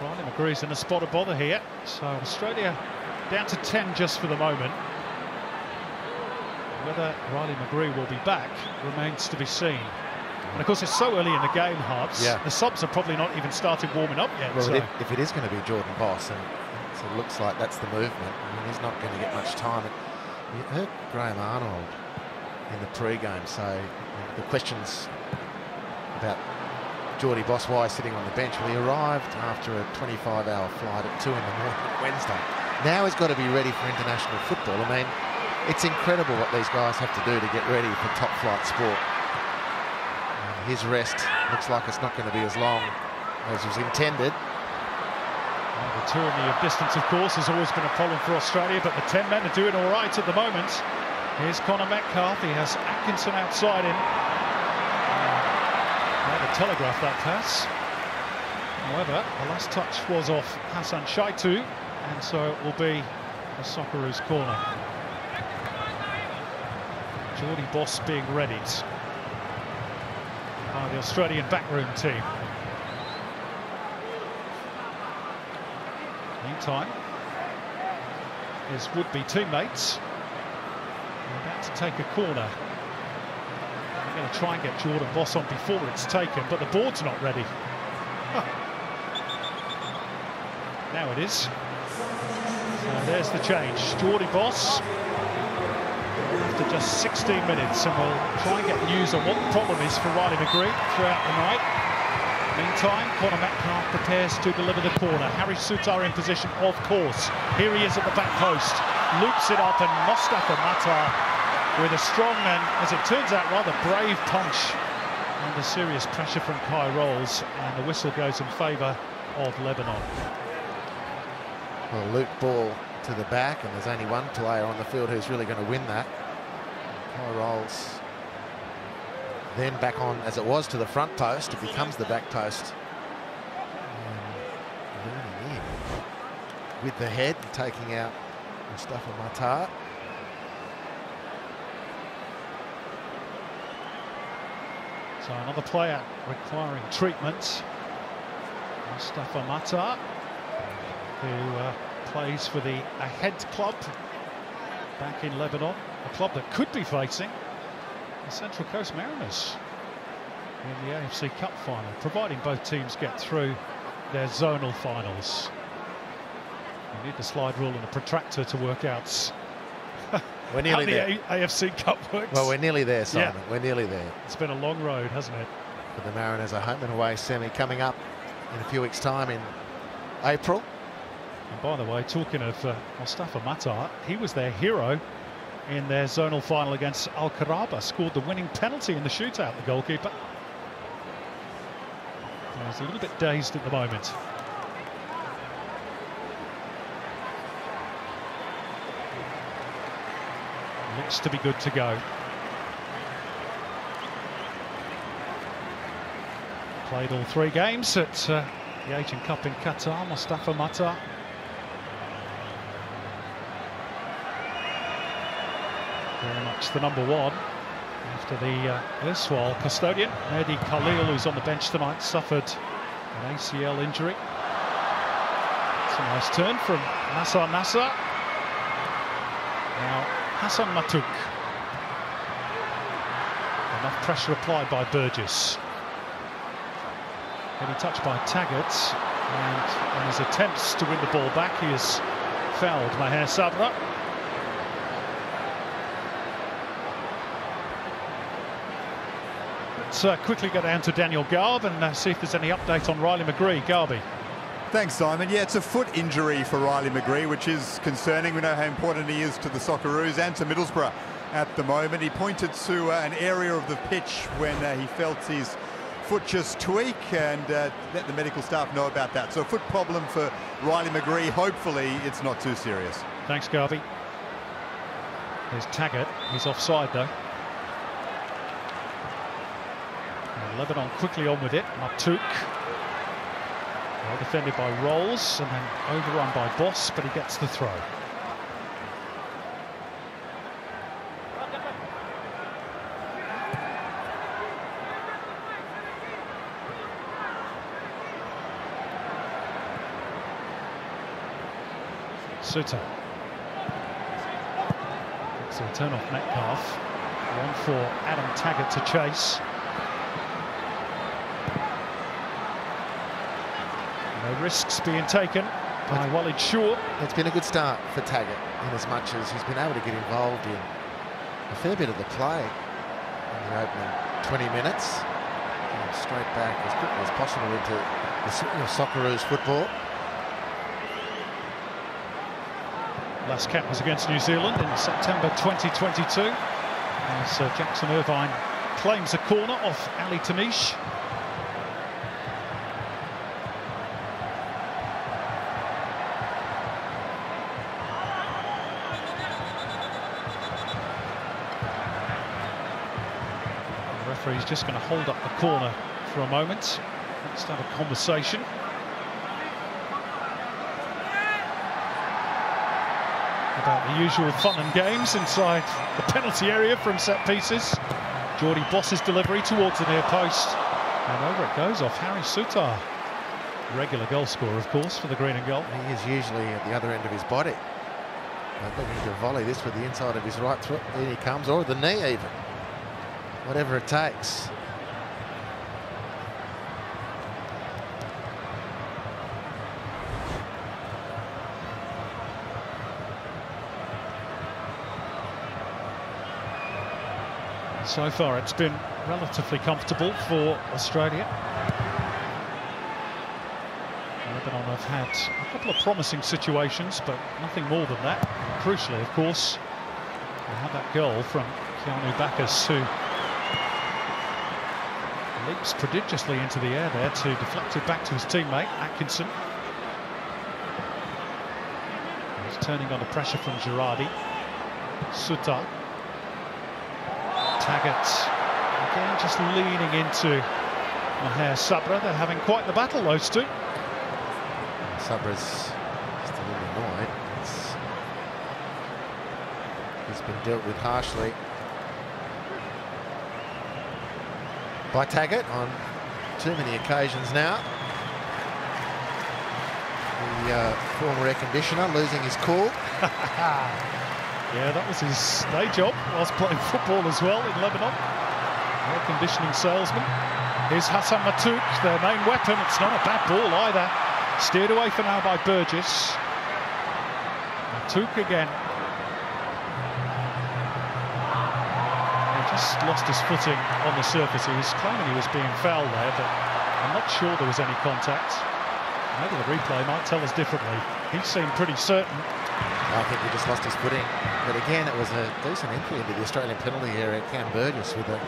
Riley McGree's in a spot of bother here. So Australia down to 10 just for the moment. Whether Riley McGree will be back remains to be seen. And of course, it's so early in the game, Hubs. Yeah. The subs have probably not even started warming up yet. Well, so. if it is going to be Jordan Boss, and it looks like that's the movement, I mean, he's not going to get much time. You heard Graham Arnold in the pre-game say the questions about Geordie Boss why sitting on the bench. Well, he arrived after a 25-hour flight at 2 in the morning Wednesday. Now he's got to be ready for international football. I mean, it's incredible what these guys have to do to get ready for top-flight sport. His rest looks like it's not going to be as long as was intended. Well, the tyranny of distance, of course, has always been a problem for Australia, but the 10 men are doing all right at the moment. Here's Connor Metcalfe. He has Atkinson outside him. To telegraph that pass. However, the last touch was off Hassan Shaitu, and so it will be a Socceroos corner. Geordie Boss being readied by the Australian backroom team. Meantime, his would-be teammates are about to take a corner. They're going to try and get Jordan Boss on before it's taken, but the board's not ready. Now it is. So there's the change. Jordan Boss after just 16 minutes, and we'll try and get news on what the problem is for Riley McGree throughout the night. Meantime, Connor Metcalfe prepares to deliver the corner. Harry Sutar in position, of course. Here he is at the back post. Loops it up, and Mostafa Matar with a strong and, as it turns out, rather brave punch under serious pressure from Kai Rolls, and the whistle goes in favour of Lebanon. Well, loop ball to the back, and there's only one player on the field who's really going to win that. Kai Rolls then back on, as it was, to the front post. It becomes the back post. And leaning in with the head and taking out Mustafa Matar. So another player requiring treatment. Mustafa Matar, who plays for the Ahed club back in Lebanon, a club that could be facing the Central Coast Mariners in the AFC Cup final, providing both teams get through their zonal finals. You need the slide rule and a protractor to work out We're nearly there. AFC Cup works. Well, we're nearly there, Simon. Yeah. We're nearly there. It's been a long road, hasn't it? But the Mariners are home and away semi coming up in a few weeks' time in April. And by the way, talking of Mustafa Matar, he was their hero in their zonal final against Al Qaraba, scored the winning penalty in the shootout, the goalkeeper. He's a little bit dazed at the moment. Looks to be good to go. Played all 3 games at the Asian Cup in Qatar, Mustafa Matar. Very much the number 1 after the erstwhile custodian. Mehdi Khalil, who's on the bench tonight, suffered an ACL injury. It's a nice turn from Nasser Nasser. Now Hassan Matuk. Enough pressure applied by Burgess. Getting touched by Taggart, and in his attempts to win the ball back, he has fouled Maher Sabra. Let's quickly go down to Daniel Garb and see if there's any update on Riley McGree. Garby. Thanks, Simon. Yeah, it's a foot injury for Riley McGree, which is concerning. We know how important he is to the Socceroos and to Middlesbrough at the moment. He pointed to an area of the pitch when he felt his foot just tweak, and let the medical staff know about that. So a foot problem for Riley McGree. Hopefully it's not too serious. Thanks, Garby. There's Taggart. He's offside, though. And Lebanon quickly on with it. Matuk. Well defended by Rolls, and then overrun by Boss, but he gets the throw. Suter. It's a turn off Metcalf. One for Adam Taggart to chase. No risks being taken by Walid Shaw. It's been a good start for Taggart, in as much as he's been able to get involved in a fair bit of the play in the opening 20 minutes. Straight back as quickly as possible into the Socceroos football. Last cap was against New Zealand in September 2022. As Jackson Irvine claims a corner off Ali Tamish. The referee's just going to hold up the corner for a moment. Let's have a conversation. About the usual fun and games inside the penalty area from set pieces. Geordie Boss's delivery towards the near post, and over it goes off Harry Sutar. Regular goal scorer, of course, for the green and gold. He is usually at the other end of his body. Looking to volley this with the inside of his right foot. In he comes, or the knee even. Whatever it takes. So far it's been relatively comfortable for Australia. Lebanon have had a couple of promising situations, but nothing more than that. And crucially, of course, we had that goal from Keanu Bacchus, who leaps prodigiously into the air there to deflect it back to his teammate, Atkinson. He's turning under pressure from Girardi. Suter. Taggart again just leaning into Maher Sabra. They're having quite the battle, those two. Sabra's just a little annoyed. He's been dealt with harshly by Taggart on too many occasions now. The former air conditioner losing his cool. Yeah, that was his day job whilst playing football as well in Lebanon. Air conditioning salesman. Here's Hassan Matuk, their main weapon. It's not a bad ball either. Steered away for now by Burgess. Matuk again. Just lost his footing on the surface. He was claiming he was being fouled there, but I'm not sure there was any contact. Maybe the replay might tell us differently. He seemed pretty certain. I think he just lost his footing. But again, it was a decent entry into the Australian penalty area. Cam Burgess with a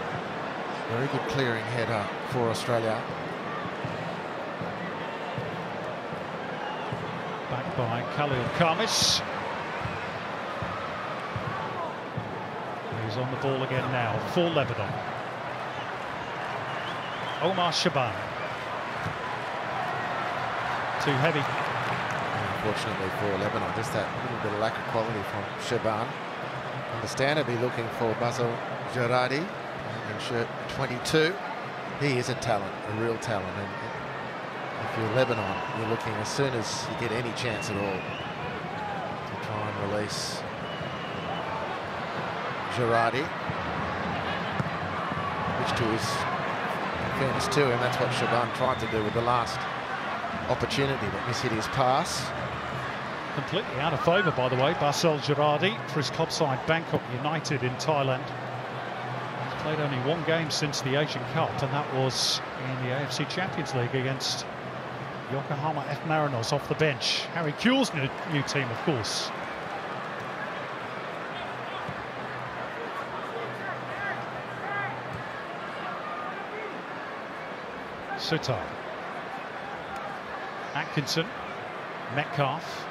very good clearing header for Australia. Back by Khalil Khamis. He's on the ball again now for Lebanon. Omar Shaban. Too heavy. Unfortunately for Lebanon, just that little bit of lack of quality from Shaban. Understandably looking for Basel Gerardi in shirt 22. He is a talent, a real talent. And if you're Lebanon, you're looking as soon as you get any chance at all to try and release Gerardi, which to his fairness to him, that's what Shaban tried to do with the last opportunity, but mishit his pass. Completely out of favour, by the way, Basel Gerardi for his club side Bangkok United in Thailand. He's played only one game since the Asian Cup, and that was in the AFC Champions League against Yokohama F. Marinos off the bench. Harry Kewell's new team, of course. Sutar. Atkinson. Metcalf.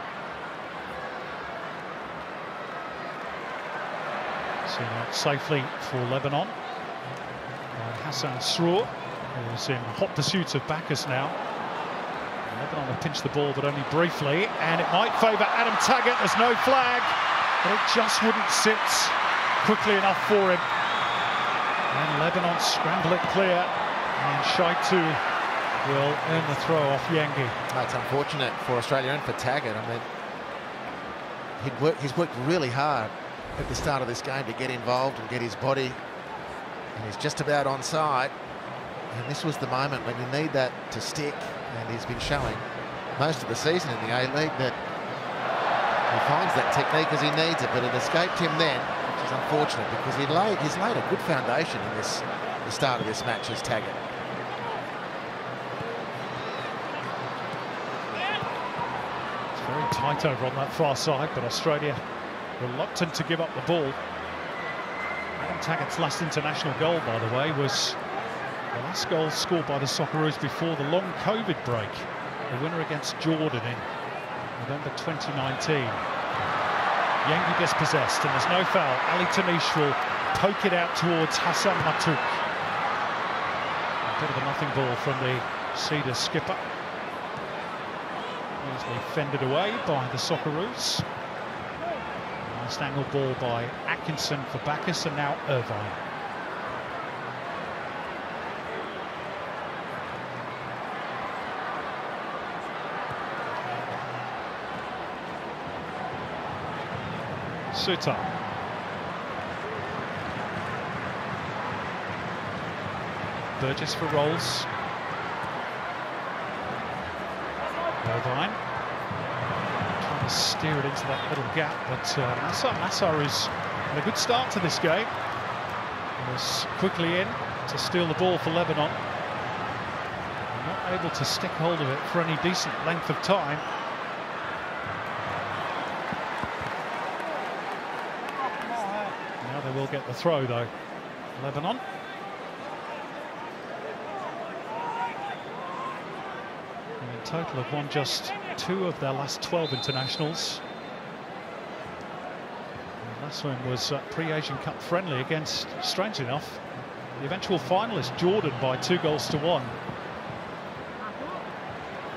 Seen out safely for Lebanon. Hassan Srour, who's in hot pursuit of Bacchus now. Lebanon have pinched the ball, but only briefly, and it might favour Adam Taggart. There's no flag, but it just wouldn't sit quickly enough for him. And Lebanon scramble it clear, and Shaitu will earn the throw off Yangi. That's unfortunate for Australia and for Taggart. I mean, he's worked really hard at the start of this game to get involved and get his body, and he's just about onside. And this was the moment when you need that to stick, and he's been showing most of the season in the A-League that he finds that technique as he needs it, but it escaped him then, which is unfortunate because he's laid a good foundation in the start of this match as Taggart. It's very tight over on that far side, but Australia reluctant to give up the ball. Adam Taggart's last international goal, by the way, was the last goal scored by the Socceroos before the long COVID break. The winner against Jordan in November 2019. Yangi dispossessed, and there's no foul. Ali Tanish will poke it out towards Hassan Matuk. A bit of a nothing ball from the Cedars skipper. Easily fended away by the Socceroos. Nice angle ball by Atkinson for Bacchus, and now Irvine. Sutar. Burgess for Rolls. Irvine. Trying to steer it into that little gap, but Nassar is had a good start to this game. He was quickly in to steal the ball for Lebanon. Not able to stick hold of it for any decent length of time. Now they will get the throw, though, Lebanon. And in total have won just 2 of their last 12 internationals. The last one was pre-Asian Cup friendly against, strangely enough, the eventual finalist Jordan by 2-1.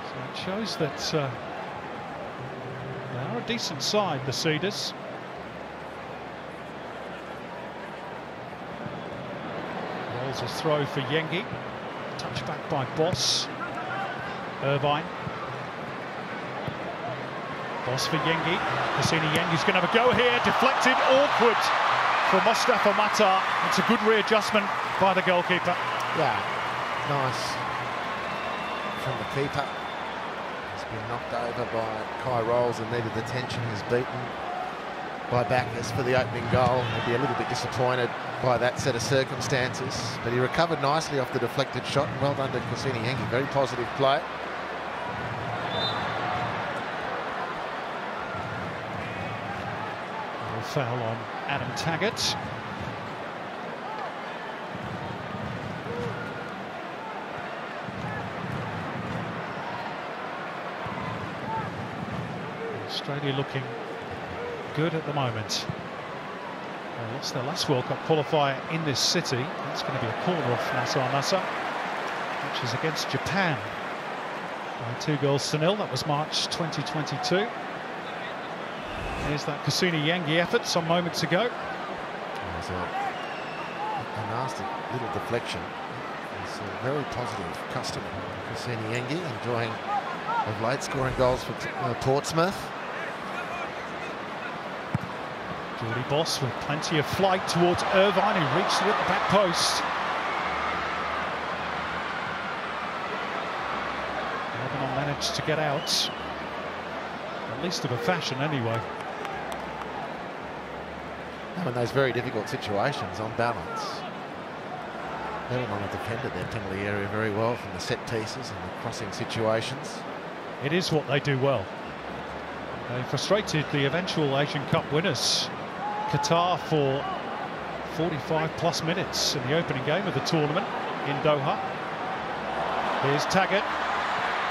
So it shows that they are a decent side, the Cedars. Rolls a throw for Yengi. Touchback by Boss. Irvine. Boss for Yengi. Cassini Yengi's going to have a go here. Deflected, awkward for Mostafa Matar. It's a good readjustment by the goalkeeper. Yeah, nice from the keeper. He's been knocked over by Kai Rolls and needed the tension. He's beaten. by backers for the opening goal. He'll be a little bit disappointed by that set of circumstances, but he recovered nicely off the deflected shot, and well done to Kusini Yengi. Very positive play. Foul on Adam Taggart. Australia looking good at the moment. They lost their last World Cup qualifier in this city. That's going to be a corner off Nasa, which is against Japan by 2-0. That was March 2022. Here's that Kusini Yengi effort some moments ago. There's a nasty little deflection. He's a very positive customer, Kusini Yengi, enjoying of late scoring goals for Portsmouth. Geordie Boss with plenty of flight towards Irvine, who reached it at the back post. Lebanon managed to get out, at least of a fashion anyway. In those very difficult situations, on balance, Lebanon have defended their penalty area very well from the set pieces and the crossing situations. It is what they do well. They frustrated the eventual Asian Cup winners, Qatar, for 45+ minutes in the opening game of the tournament in Doha. Here's Taggart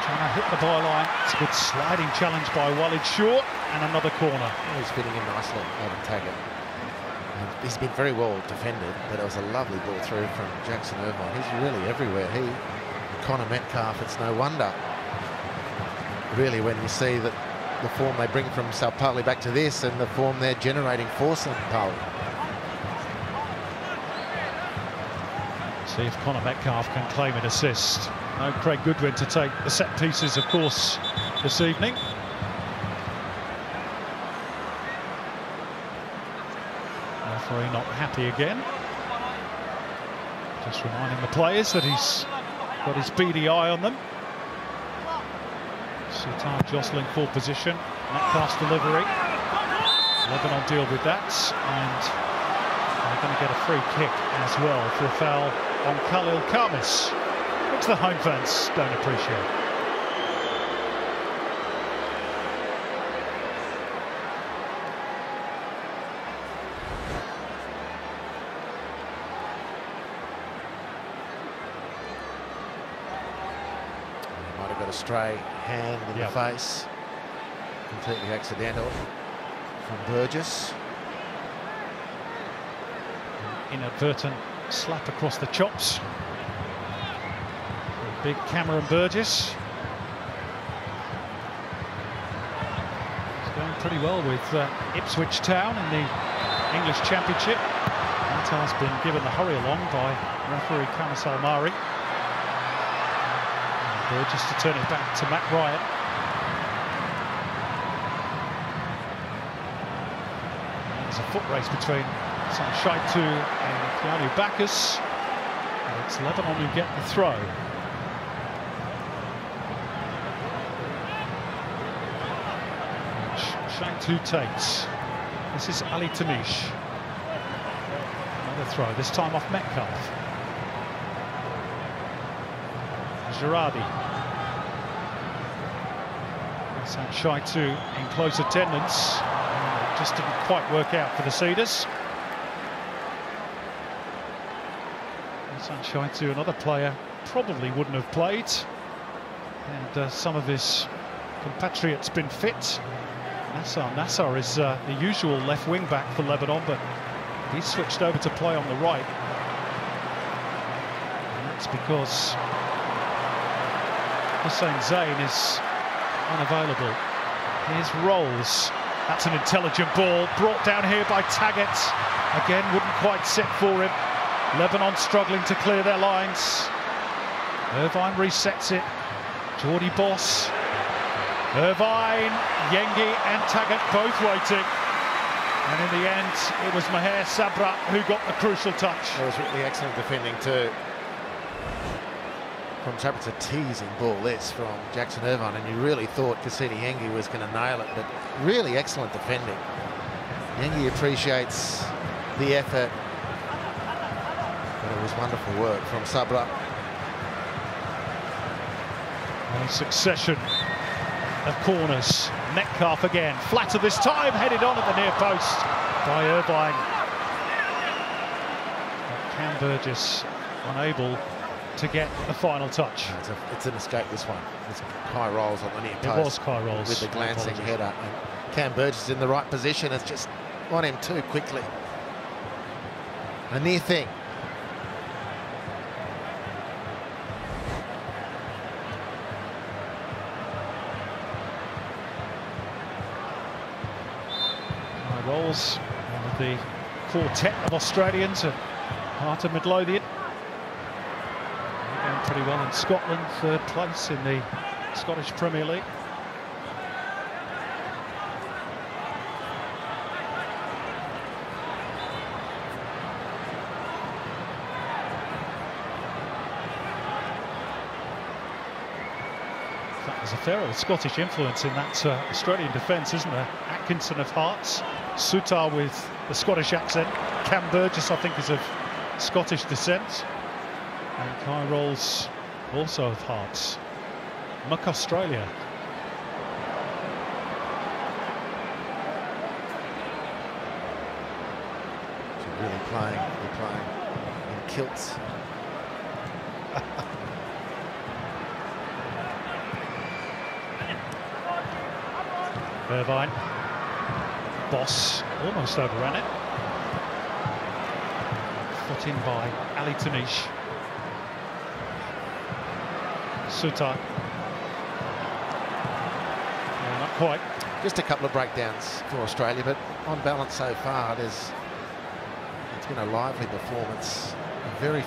trying to hit the byline. It's a good sliding challenge by Walid Shaw, and another corner. He's fitting in nicely, Adam Taggart. He's been very well defended, but it was a lovely ball through from Jackson Irvine. He's really everywhere. He, Connor Metcalf, it's no wonder, really, when you see that the form they bring from Sao Paulo back to this and the form they're generating for Sao Paulo. See if Connor Metcalf can claim an assist. No Craig Goodwin to take the set pieces, of course, this evening. Referee not happy again. Just reminding the players that he's got his beady eye on them. Sitar jostling for position. Metcalf's delivery. Lebanon deal with that, and they're going to get a free kick as well for a foul on Khalil Khamis, which the home fans don't appreciate. A stray hand in the face, completely accidental from Burgess. An inadvertent slap across the chops. Big Cameron Burgess. He's going pretty well with Ipswich Town in the English Championship. That has been given the hurry along by referee Kamis Almari. Burgess to turn it back to Matt Ryan. There's a foot race between Sam Shaitu and Keanu Bacchus. And it's Lebanon who get the throw. Shaitu takes. This is Ali Tanish. Another throw, this time off Metcalf. Girardi. Sam Shaitu in close attendance. It just didn't quite work out for the Cedars. Sam Shaitu, another player, probably wouldn't have played. And some of his compatriots been fit. Nassar is the usual left wing back for Lebanon, but he's switched over to play on the right. And that's because Hussein Zain is unavailable. Here's Rolls. That's an intelligent ball brought down here by Taggart. Again, wouldn't quite sit for him. Lebanon struggling to clear their lines. Irvine resets it. Geordie Boss. Irvine, Yengi and Taggart both waiting. And in the end, it was Maher Sabra who got the crucial touch. It was really excellent defending too. From Sabra, it's a teasing ball this from Jackson Irvine, and you really thought Kusini Yengi was going to nail it, but really excellent defending. Yengi appreciates the effort, but it was wonderful work from Sabra. A succession of corners. Metcalf again, flatter this time, headed on at the near post by Irvine. Cam Burgess unable to get the final touch. It's an escape, this one. It's Kai Rolls on the near post. It was Kai Rolls. With the glancing header. And Cam Burgess is in the right position. It's just on him too quickly. A near thing. Rolls, one of the quartet of Australians at heart of Midlothian. They're going pretty well in Scotland, third place in the Scottish Premier League. There's a fair old Scottish influence in that Australian defence, isn't there? Atkinson of Hearts, Sutar with the Scottish accent, Cam Burgess I think is of Scottish descent, and Kai Rolls also of Hearts. Muck Australia. So really playing in kilts. Irvine, Boss almost overran it. Foot in by Ali Tanish. Sutar. No, not quite. Just a couple of breakdowns for Australia, but on balance so far, it's been a lively performance. A very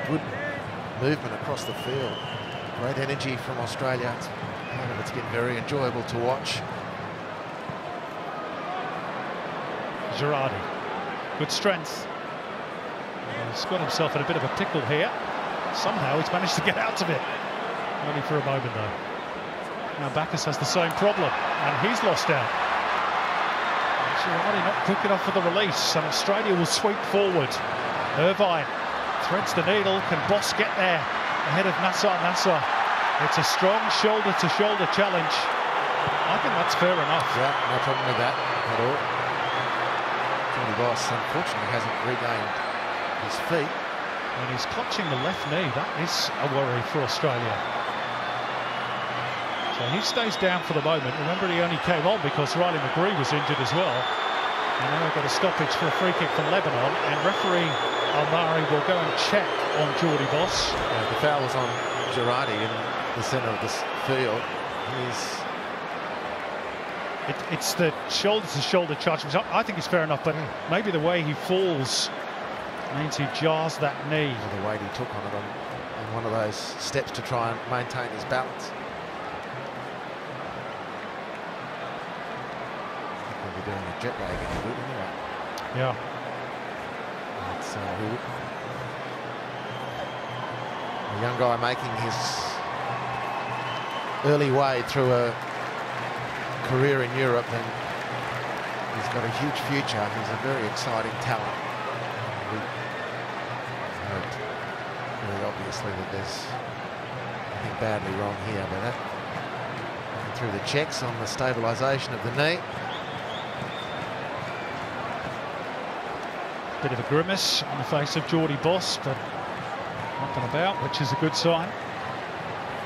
good movement across the field. Great energy from Australia. It's been very enjoyable to watch. Girardi, good strength. He's got himself in a bit of a pickle here. Somehow he's managed to get out of it. Only for a moment though. Now Bacchus has the same problem, and he's lost out. Girardi not quick enough for the release, and Australia will sweep forward. Irvine threads the needle. Can Boss get there ahead of Nassar? It's a strong shoulder-to-shoulder challenge. I think that's fair enough. Yeah, no problem with that at all. Johnny Boss, unfortunately, hasn't regained his feet. And he's clutching the left knee. That is a worry for Australia. So he stays down for the moment. Remember, he only came on because Riley McGree was injured as well. And now we've got a stoppage for a free kick from Lebanon. And referee Almari will go and check on Geordie Boss. Yeah, the foul was on Girardi in the centre of the field. It's the shoulder-to-shoulder charge, which I think is fair enough, but maybe the way he falls means he jars that knee. Or the weight he took on it on one of those steps to try and maintain his balance. I think we'll be doing a jet lag in a bit anyway. Yeah. A young guy making his early way through a career in Europe, and he's got a huge future. He's a very exciting talent. We heard very obviously that there's nothing badly wrong here, but through the checks on the stabilisation of the knee. Bit of a grimace on the face of Geordie Boss, but up and about, which is a good sign.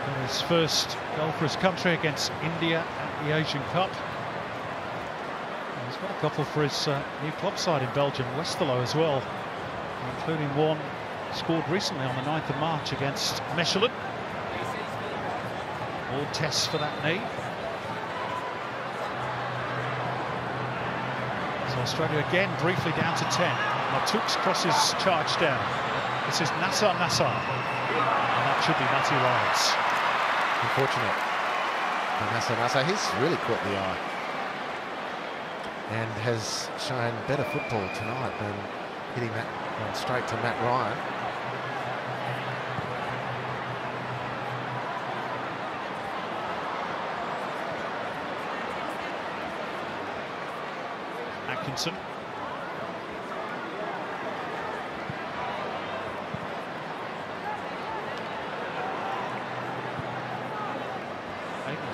Got his first goal for his country against India at the Asian Cup. And he's got a couple for his new club side in Belgium, Westerlo as well, including one scored recently on the 9th of March against Mechelen. All tests for that knee. So Australia again briefly down to 10. Matouk's crosses charged down. This is Nassar, and that should be Matty Lyons. Unfortunate for Nassar. He's really caught the eye and has shown better football tonight than hitting that one straight to Matt Ryan. Atkinson.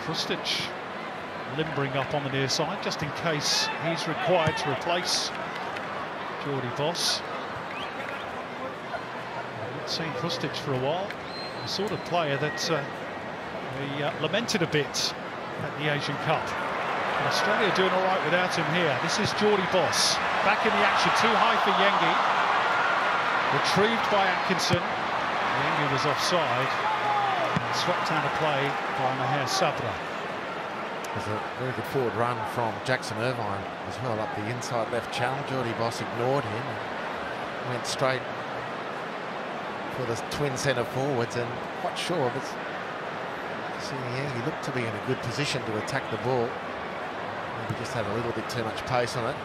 Krustic limbering up on the near side just in case he's required to replace Jordy Boss. I've not seen Krustic for a while. The sort of player that we lamented a bit at the Asian Cup. And Australia doing all right without him here. This is Jordy Boss back in the action, too high for Yengi. Retrieved by Atkinson. Yengi was offside. Swept out of play by Maher Sabra. There's a very good forward run from Jackson Irvine as well up the inside left channel. Jordy Boss ignored him and went straight for the twin centre forwards, and quite sure, but seeing he looked to be in a good position to attack the ball. Maybe just had a little bit too much pace on it.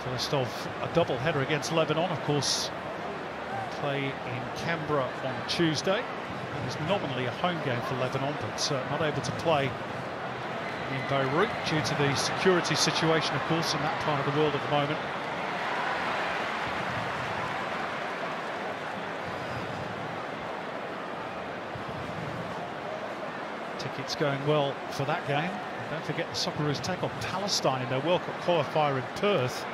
First of a double-header against Lebanon, of course. They play in Canberra on Tuesday. It is nominally a home game for Lebanon, but not able to play in Beirut due to the security situation, of course, in that part of the world at the moment. Tickets going well for that game. And don't forget the Socceroos take on Palestine in their World Cup qualifier in Perth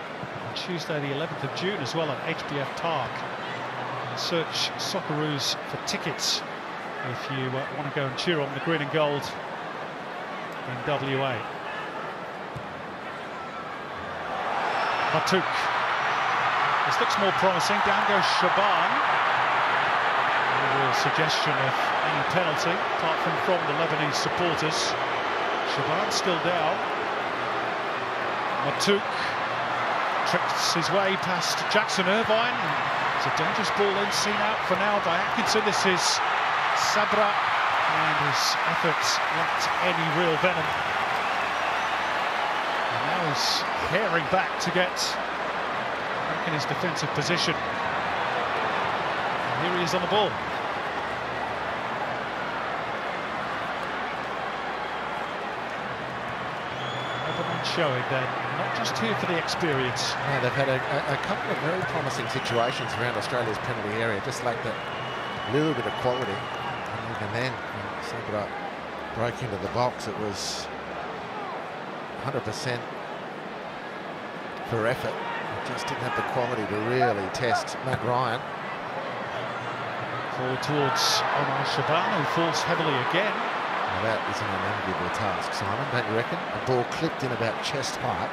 on Tuesday the 11th of June as well at HBF Park. Search Socceroos for tickets if you want to go and cheer on the green and gold in WA. Matuk. This looks more promising. Down goes Shaban. No real suggestion of any penalty, apart from the Lebanese supporters. Shaban still down. Matuk tricks his way past Jackson Irvine. It's a dangerous ball then seen out for now by Atkinson. This is Sabra, and his efforts lacked any real venom. And now he's herring back to get back in his defensive position. And here he is on the ball. Showing they're not just here for the experience. Yeah, they've had a couple of very promising situations around Australia's penalty area, just like that little bit of quality. And even then, when Sabra broke into the box, it was 100% for effort. It just didn't have the quality to really test Matt Ryan. Forward towards Omar Shaban, who falls heavily again. Now that is an unenviable task, Simon, don't you reckon? A ball clipped in about chest height,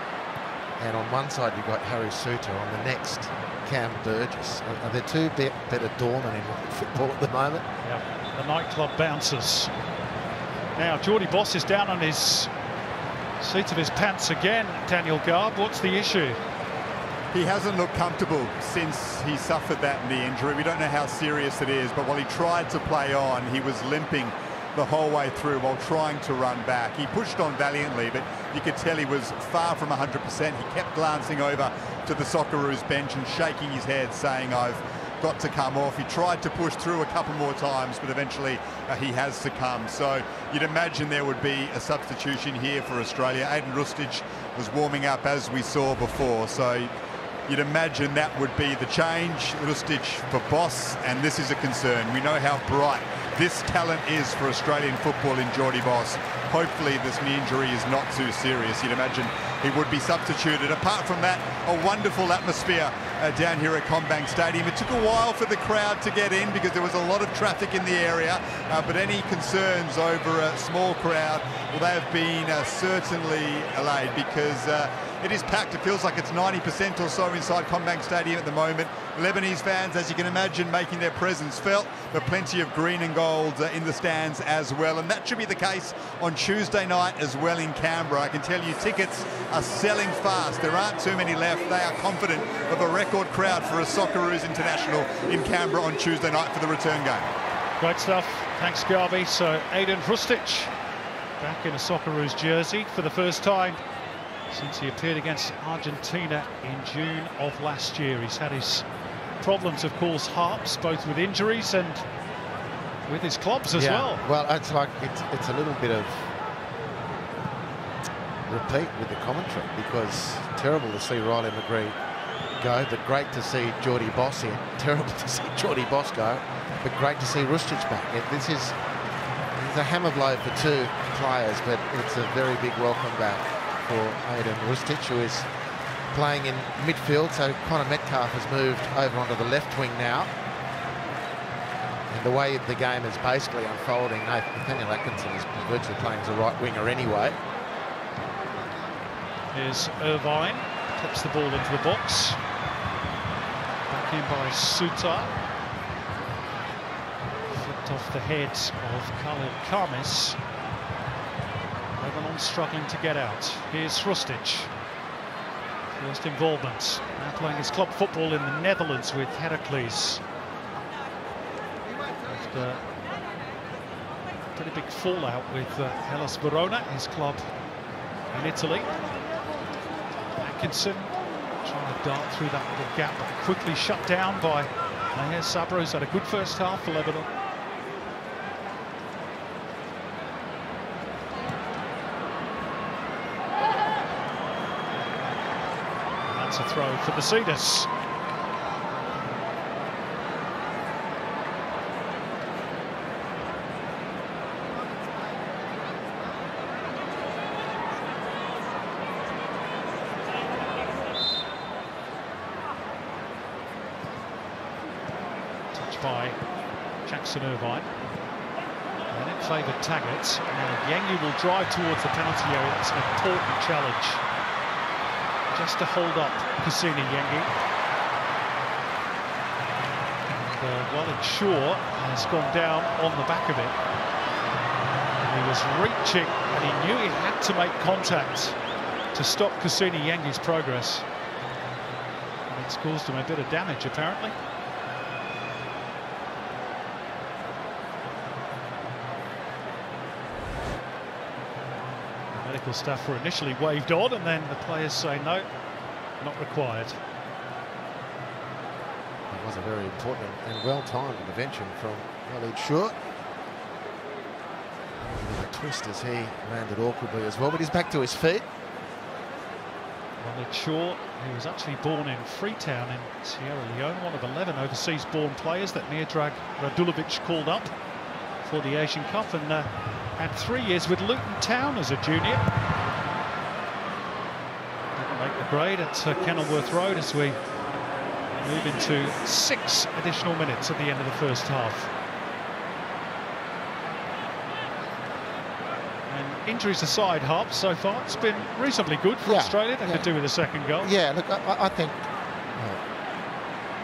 and on one side you've got Harry Suter, on the next Cam Burgess. Are there two better doormen in football at the moment? Yeah, the nightclub bouncers. Now Jordy Boss is down on his seat of his pants again. Daniel Garb, what's the issue? He hasn't looked comfortable since he suffered that knee injury. We don't know how serious it is, but while he tried to play on, he was limping the whole way through while trying to run back. He pushed on valiantly, but you could tell he was far from 100%. He kept glancing over to the Socceroos bench and shaking his head, saying, I've got to come off. He tried to push through a couple more times, but eventually he has succumbed. So you'd imagine there would be a substitution here for Australia. Aiden Rustic was warming up as we saw before, so you'd imagine that would be the change. Rustic for Boss, and this is a concern. We know how bright this talent is for Australian football in Jordy Boss. Hopefully this knee injury is not too serious. You'd imagine he would be substituted. Apart from that, a wonderful atmosphere down here at CommBank Stadium. It took a while for the crowd to get in because there was a lot of traffic in the area, but any concerns over a small crowd, well, they have been certainly allayed because it is packed. It feels like it's 90% or so inside CommBank Stadium at the moment. Lebanese fans, as you can imagine, making their presence felt, but plenty of green and gold in the stands as well. And that should be the case on Tuesday night as well in Canberra. I can tell you tickets are selling fast. There aren't too many left. They are confident of a record crowd for a Socceroos International in Canberra on Tuesday night for the return game. Great stuff. Thanks, Garby. So Aiden Rustic back in a Socceroos jersey for the first time since he appeared against Argentina in June of last year. He's had his problems, of course, Harps, both with injuries and with his clubs as well. Well, it's like it's a little bit of repeat with the commentary, because terrible to see Riley McGree go, but great to see Geordie Boss in. Terrible to see Geordie Boss go, but great to see Rustic back. This is a hammer blow for two players, but it's a very big welcome back for Aidan Rustic, who is playing in midfield. So Connor Metcalf has moved over onto the left wing now. And the way the game is basically unfolding, Nathaniel Atkinson is virtually playing as a right winger anyway. Here's Irvine, clips the ball into the box. Back in by Sutar. Flipped off the head of Khalid Khamis. Lebanon struggling to get out. Here's Rustic. First involvement. Now playing his club football in the Netherlands with Heracles. After a pretty big fallout with Hellas Verona, his club in Italy. Atkinson trying to dart through that little gap, but quickly shut down by Maher Sabra, who's had a good first half for Lebanon. And that's a throw for the Cedars. By Jackson Irvine, and it favoured Taggart. And Yengi will drive towards the penalty area. That's an important challenge, just to hold up Cassini Yengi. And Walid Shaw has gone down on the back of it. He was reaching, and he knew he had to make contact to stop Cassini Yengi's progress. And it's caused him a bit of damage, apparently. Medical staff were initially waved on, and then the players say no, not required. It was a very important and well-timed intervention from Walid Shaw. A twist as he landed awkwardly as well, but he's back to his feet. Walid Shaw, who was actually born in Freetown in Sierra Leone, one of 11 overseas-born players that Miodrag Radulovic called up for the Asian Cup, and had 3 years with Luton Town as a junior. Didn't make the grade at Kenilworth Road as we move into 6 additional minutes at the end of the first half. And injuries aside, Harps, so far it's been reasonably good for Australia. They could do with a second goal. Yeah, look, I think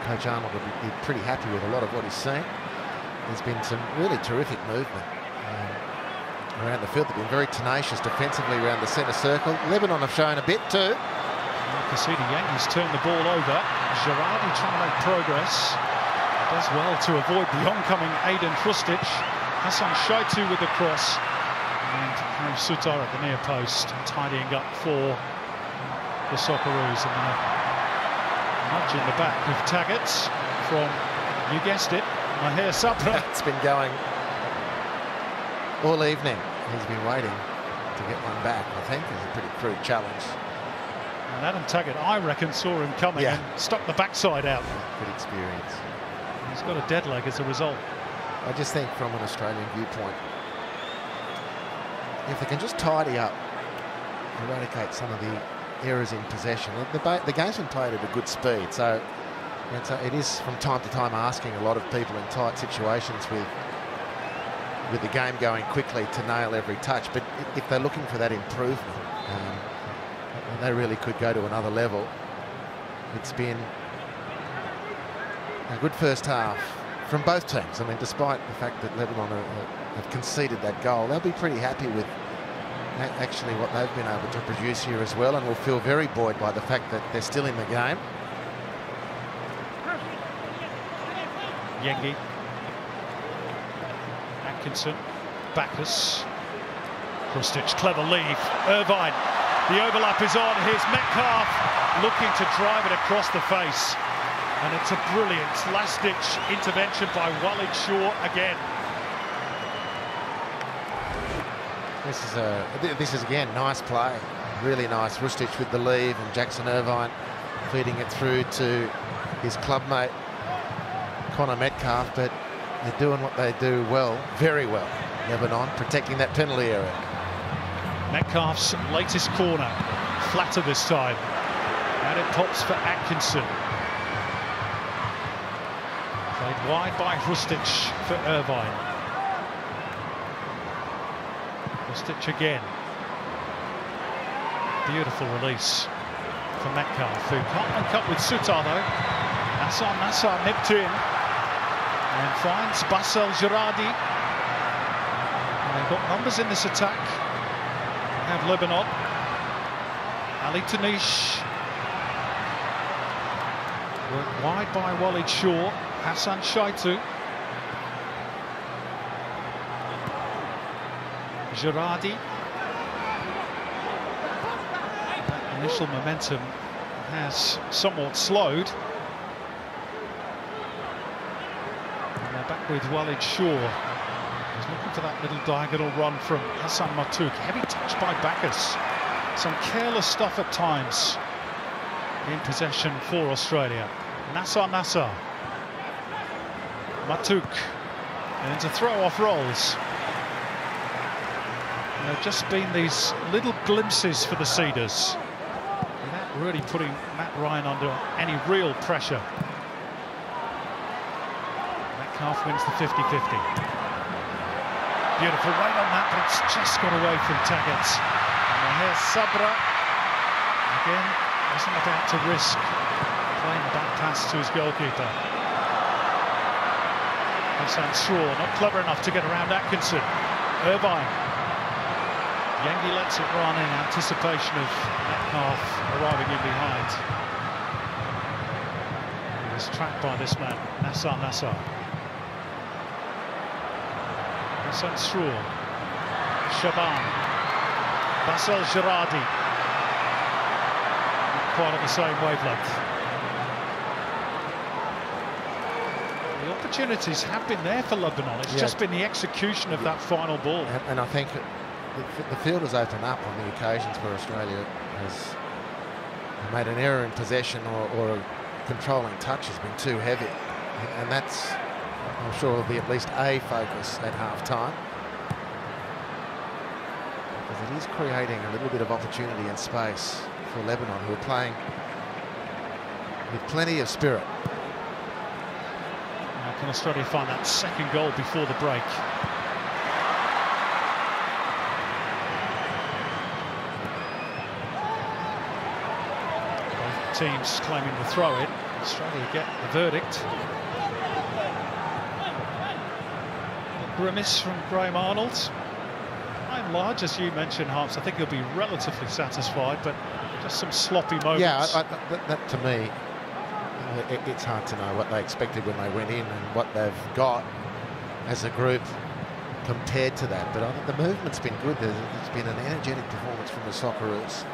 Coach Arnold will be pretty happy with a lot of what he's seen. There's been some really terrific movement around the field. They've been very tenacious defensively around the centre circle. Lebanon have shown a bit too. Cassini Yengi's turned the ball over. Girardi trying to make progress. Does well to avoid the oncoming Aidan Rustic. Hassan Shaitu with the cross. And Harry Sutar at the near post, tidying up for the Socceroos. And then a nudge in the back of Taggart from, you guessed it, Maher Sabra. It's been going all evening. He's been waiting to get one back, I think. It's a pretty crude challenge. And Adam Taggart, I reckon, saw him coming and stuck the backside out. Good experience. He's got a dead leg as a result. I just think from an Australian viewpoint, if they can just tidy up, eradicate some of the errors in possession. The game's been played at a good speed, so it is from time to time asking a lot of people in tight situations with the game going quickly to nail every touch. But if they're looking for that improvement, they really could go to another level. It's been a good first half from both teams. I mean, despite the fact that Lebanon have conceded that goal, they'll be pretty happy with actually what they've been able to produce here as well, and will feel very buoyed by the fact that they're still in the game. Yengi, Atkinson, Bacchus, Rustic, clever leave, Irvine, the overlap is on, here's Metcalf looking to drive it across the face. And it's a brilliant last-ditch intervention by Walid Shaw again. This is again nice play, really nice. Rustic with the leave and Jackson Irvine feeding it through to his clubmate Connor Metcalf, but they're doing what they do well, very well. Lebanon protecting that penalty area. Metcalf's latest corner, flatter this time, and it pops for Atkinson. Played wide by Rustic for Irvine. Rustic again. Beautiful release from Metcalf, who can't link up with Sutar though. Nassar nipped in and finds Bassel Girardi. And they've got numbers in this attack. They have Lebanon. Ali Tanish. Worked wide by Walid Shaw. Hassan Shaitu. Girardi. That initial momentum has somewhat slowed. And they're back with Walid Shaw. He's looking for that little diagonal run from Hassan Matouk. Heavy touch by Bacchus. Some careless stuff at times in possession for Australia. Nassar. Matouk. And into throw-off rolls. And there have just been these little glimpses for the Cedars, without really putting Matt Ryan under any real pressure. Metcalf wins the 50-50. Beautiful weight on that, but it's just got away from Taggart. And here's Sabra. Again, wasn't about to risk playing the back pass to his goalkeeper. Hassan Straw, not clever enough to get around Atkinson. Irvine. Yengi lets it run in anticipation of Metcalf arriving in behind. He was trapped by this man, Nassar. Hassan Straw. Shaban. Bassel Girardi. Not quite on the same wavelength. The opportunities have been there for Lebanon. It's just been the execution of that final ball. And I think the field has opened up on the occasions where Australia has made an error in possession or a controlling touch has been too heavy. And that's, I'm sure, will be at least a focus at half-time. Because it is creating a little bit of opportunity and space for Lebanon, who are playing with plenty of spirit. Now can Australia find that second goal before the break? Teams claiming to throw it. Australia get the verdict. A grimace from Graham Arnold. By and large, as you mentioned, Harps, I think he'll be relatively satisfied, but just some sloppy moments. Yeah, that to me, it's hard to know what they expected when they went in and what they've got as a group compared to that. But I think the movement's been good. There's been an energetic performance from the Socceroos.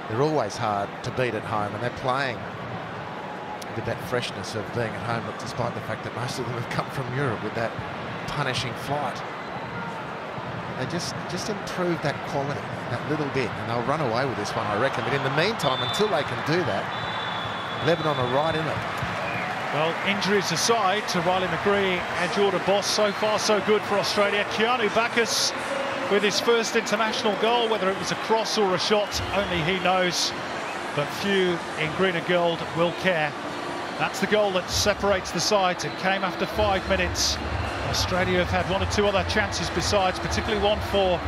They're always hard to beat at home, and they're playing with that freshness of being at home, but despite the fact that most of them have come from Europe with that punishing flight. They just improve that quality, that little bit, and they'll run away with this one, I reckon. But in the meantime, until they can do that, Lebanon are right in it. Well, injuries aside to Riley McGree and Jordan Boss, so far so good for Australia. Keanu Bacchus with his first international goal, whether it was a cross or a shot, only he knows. But few in green and gold will care. That's the goal that separates the sides. It came after 5 minutes. Australia have had one or two other chances besides, particularly one for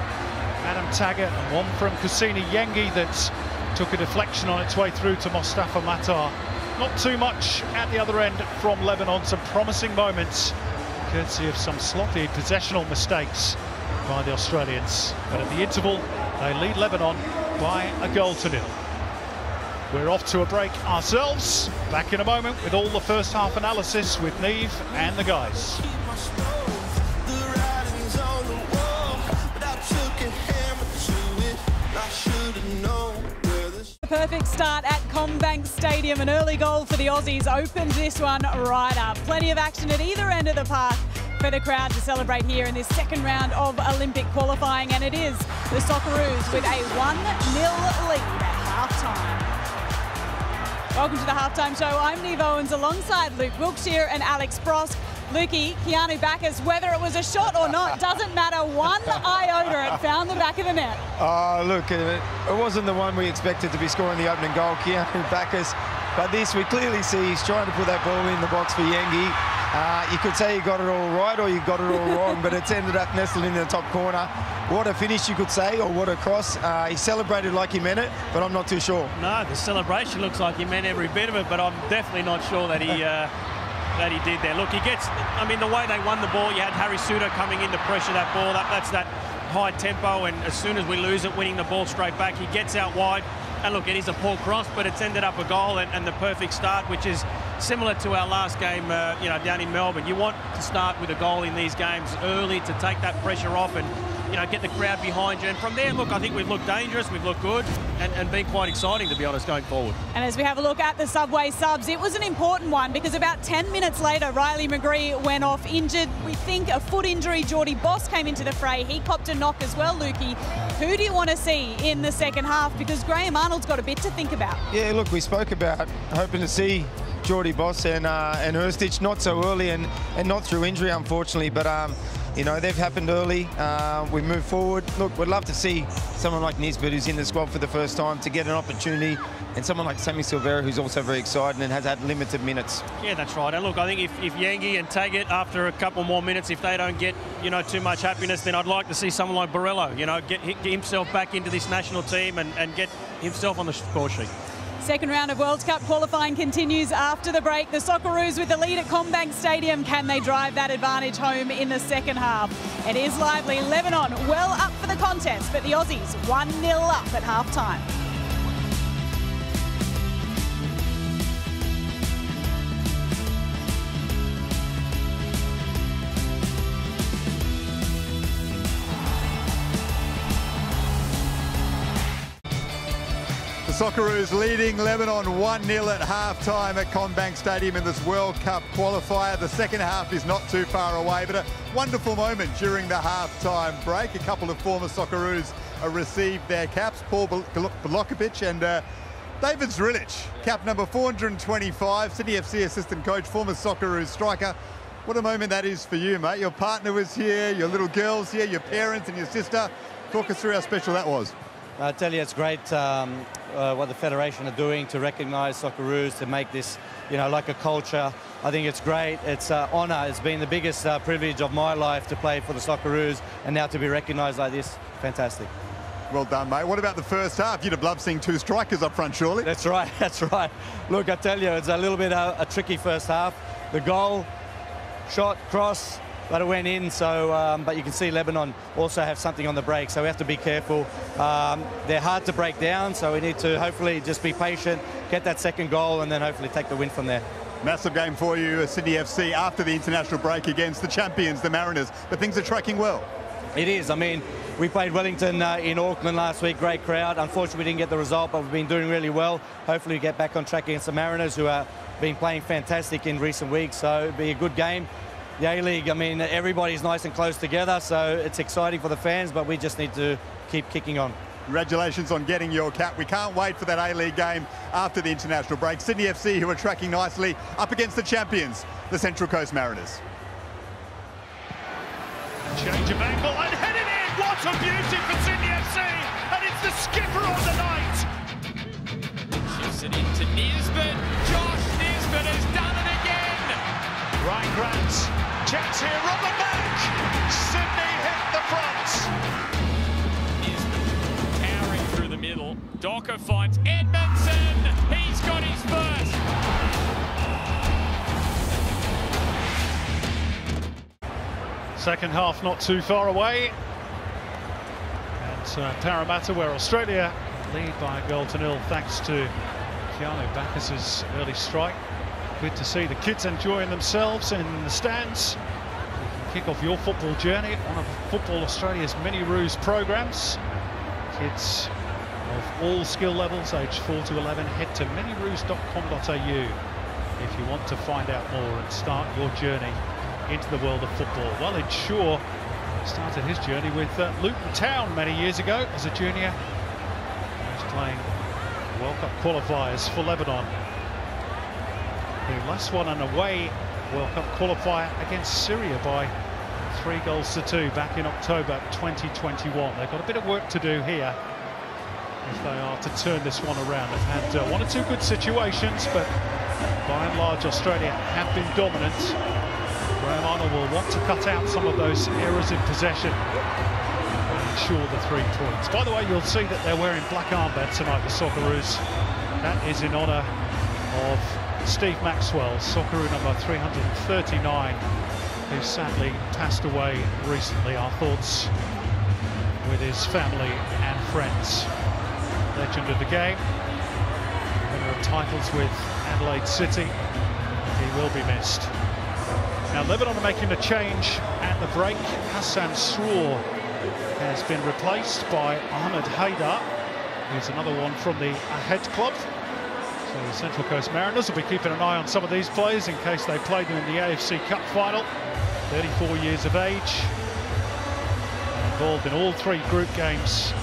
Adam Taggart and one from Kusini Yengi that took a deflection on its way through to Mostafa Matar. Not too much at the other end from Lebanon. Some promising moments, courtesy of some sloppy possessional mistakes by the Australians. But at the interval, they lead Lebanon by 1-0. We're off to a break ourselves. Back in a moment with all the first half analysis with Neve and the guys. Perfect start at CommBank Stadium. An early goal for the Aussies opened this one right up. Plenty of action at either end of the park for the crowd to celebrate here in this second round of Olympic qualifying, and it is the Socceroos with a 1-0 lead at half-time. Welcome to the Halftime Show. I'm Neve Owens alongside Luke Wilkshire and Alex Brosk. Lukey, Keanu Bacchus, whether it was a shot or not, doesn't matter one iota. It found the back of the net. Look, it wasn't the one we expected to be scoring the opening goal, Keanu Bacchus. But this, we clearly see he's trying to put that ball in the box for Yengi. You could say you got it all right or you got it all wrong, but it's ended up nestled in the top corner. What a finish, you could say, or what a cross. He celebrated like he meant it, but I'm not too sure. No, the celebration looks like he meant every bit of it, but I'm definitely not sure that he that he did there. Look, he gets, I mean, the way they won the ball, you had Harry Suter coming in to pressure that ball. That's that high tempo, and as soon as we lose it, winning the ball straight back, he gets out wide. And look, it is a poor cross, but it's ended up a goal and the perfect start, which is similar to our last game, you know, down in Melbourne. You want to start with a goal in these games early to take that pressure off and, you know, get the crowd behind you. And from there, look, I think we've looked dangerous, we've looked good, and been quite exciting, to be honest, going forward. And as we have a look at the Subway subs, it was an important one because about 10 minutes later, Riley McGree went off injured. We think a foot injury. Geordie Boss came into the fray. He copped a knock as well, Lukey. Who do you want to see in the second half? Because Graham Arnold's got a bit to think about. Yeah, look, we spoke about hoping to see Geordie Boss and Erstich, not so early and not through injury, unfortunately, but you know, they've happened early. We move forward. Look, we'd love to see someone like Nisbet, who's in the squad for the first time, to get an opportunity, and someone like Sammy Silvera, who's also very excited and has had limited minutes. Yeah, that's right. And look, I think if Yengi and Taggart, after a couple more minutes, if they don't get, you know, too much happiness, then I'd like to see someone like Borrello, you know, get himself back into this national team and get himself on the score sheet. Second round of World Cup qualifying continues after the break. The Socceroos with the lead at CommBank Stadium. Can they drive that advantage home in the second half? It is lively. Lebanon well up for the contest, but the Aussies 1-0 up at half-time. Socceroos leading Lebanon 1-0 at half-time at CommBank Stadium in this World Cup qualifier. The second half is not too far away, but a wonderful moment during the half-time break. A couple of former Socceroos received their caps, Paul Belokovic and David Zrilic, cap number 425, Sydney FC assistant coach, former Socceroos striker. What a moment that is for you, mate. Your partner was here, your little girl's here, your parents and your sister. Talk us through how special that was. I tell you, it's great what the Federation are doing to recognise Socceroos, to make this, you know, like a culture. I think it's great. It's an honour. It's been the biggest privilege of my life to play for the Socceroos, and now to be recognised like this, fantastic. Well done, mate. What about the first half? You'd have loved seeing two strikers up front, surely? That's right, that's right. Look, I tell you, it's a little bit a tricky first half. The goal, shot, cross, but it went in, so but you can see Lebanon also have something on the break, so we have to be careful. They're hard to break down, so we need to hopefully just be patient, get that second goal, and then hopefully take the win from there. Massive game for you, Sydney FC, after the international break against the champions, the Mariners, but things are tracking well. It is. I mean, we played Wellington in Auckland last week, great crowd. Unfortunately, we didn't get the result, but we've been doing really well. Hopefully we get back on track against the Mariners, who have been playing fantastic in recent weeks, so it'll be a good game. The A-League, I mean, everybody's nice and close together, so it's exciting for the fans, but we just need to keep kicking on. Congratulations on getting your cap. We can't wait for that A-League game after the international break. Sydney FC, who are tracking nicely, up against the champions, the Central Coast Mariners. Change of angle and headed in. What a beauty for Sydney FC, and it's the skipper of the night. Shifts it into Nisbet. Josh Nisbet has done it again. Ryan Grant checks here on the back. Sydney hit the front. Nisbet powering through the middle. Docker finds Edmondson. He's got his first. Second half not too far away. At Parramatta, where Australia lead by a goal to nil thanks to Keanu Bacchus's early strike. Good to see the kids enjoying themselves in the stands. You can kick off your football journey on one of Football Australia's many Roos programs. Kids of all skill levels, age 4 to 11. Head to miniroos.com.au if you want to find out more and start your journey into the world of football. Walid Shaw started his journey with Luton Town many years ago as a junior. He was playing World Cup qualifiers for Lebanon. He last won an away World Cup qualifier against Syria by 3-2 back in October 2021. They've got a bit of work to do here if they are to turn this one around. They've had 1 or 2 good situations, but by and large Australia have been dominant. Graham Arnold will want to cut out some of those errors in possession and ensure the 3 points. By the way, you'll see that they're wearing black armbands tonight, the Socceroos. That is in honour of Steve Maxwell, Socceroo number 339, who sadly passed away recently. Our thoughts with his family and friends. Legend of the game, winner of titles with Adelaide City. He will be missed. Now Lebanon are making a change at the break. Hassan Sroor has been replaced by Ahmed Haidar, who's another one from the Ahed club. So the Central Coast Mariners will be keeping an eye on some of these players in case they play them in the AFC Cup final. 34 years of age, involved in all 3 group games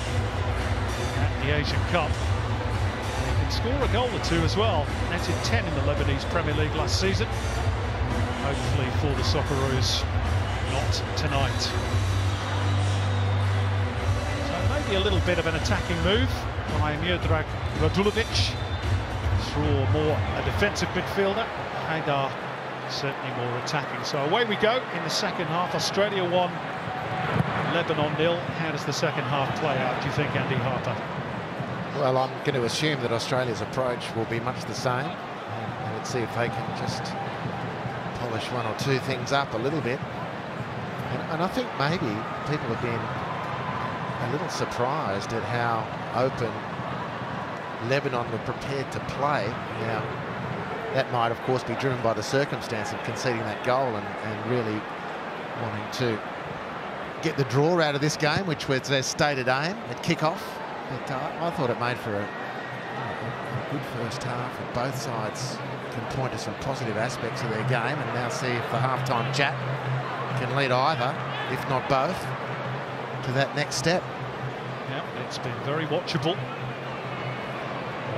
at the Asian Cup. He can score a goal or 2 as well. Netted 10 in the Lebanese Premier League last season. Hopefully for the Socceroos, not tonight. So maybe a little bit of an attacking move by Miodrag Radulovic. Sroor more a defensive midfielder. Haidar certainly more attacking. So away we go in the second half. Australia 1, Lebanon 0. How does the second half play out, do you think, Andy Harper? Well, I'm going to assume that Australia's approach will be much the same. And let's see if they can just polish 1 or 2 things up a little bit. And I think maybe people have been a little surprised at how open Lebanon were prepared to play. Now, that might, of course, be driven by the circumstance of conceding that goal and really wanting to get the draw out of this game, which was their stated aim at kick-off. But I thought it made for a good first half, and both sides can point to some positive aspects of their game, and now see if the half-time chat can lead either, if not both, to that next step. Yeah, it's been very watchable.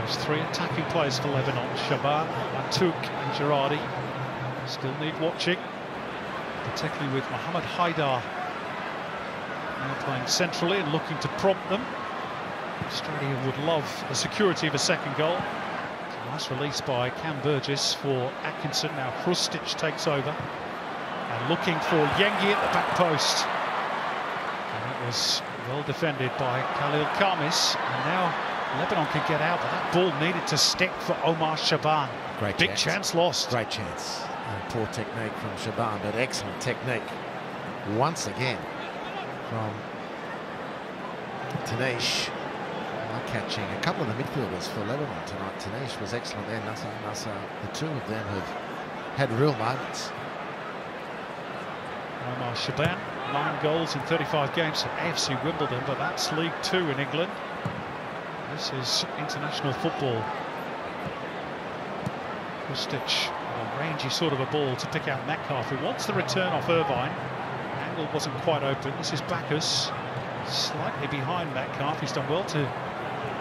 Those 3 attacking players for Lebanon, Shaban, Atouk and Girardi, still need watching, particularly with Mohamed Haidar now playing centrally and looking to prompt them. Australia would love the security of a second goal. It's a nice release by Cam Burgess for Atkinson. Now Hrustic takes over and looking for Yengi at the back post. And it was well defended by Khalil Khamis. And now Lebanon can get out, but that ball needed to stick for Omar Shaban. Great Big chance lost. Great chance. And poor technique from Shaban, but excellent technique once again from Tanish. Catching a couple of the midfielders for Lebanon tonight. Tanish was excellent there. Nasser, the 2 of them have had real moments. Omar Shaban, 9 goals in 35 games at AFC Wimbledon, but that's League 2 in England. This is international football. Hrustic, a rangy sort of a ball to pick out Metcalfe, who wants the return off Irvine. Angle wasn't quite open. This is Bacchus, slightly behind Metcalfe. He's done well to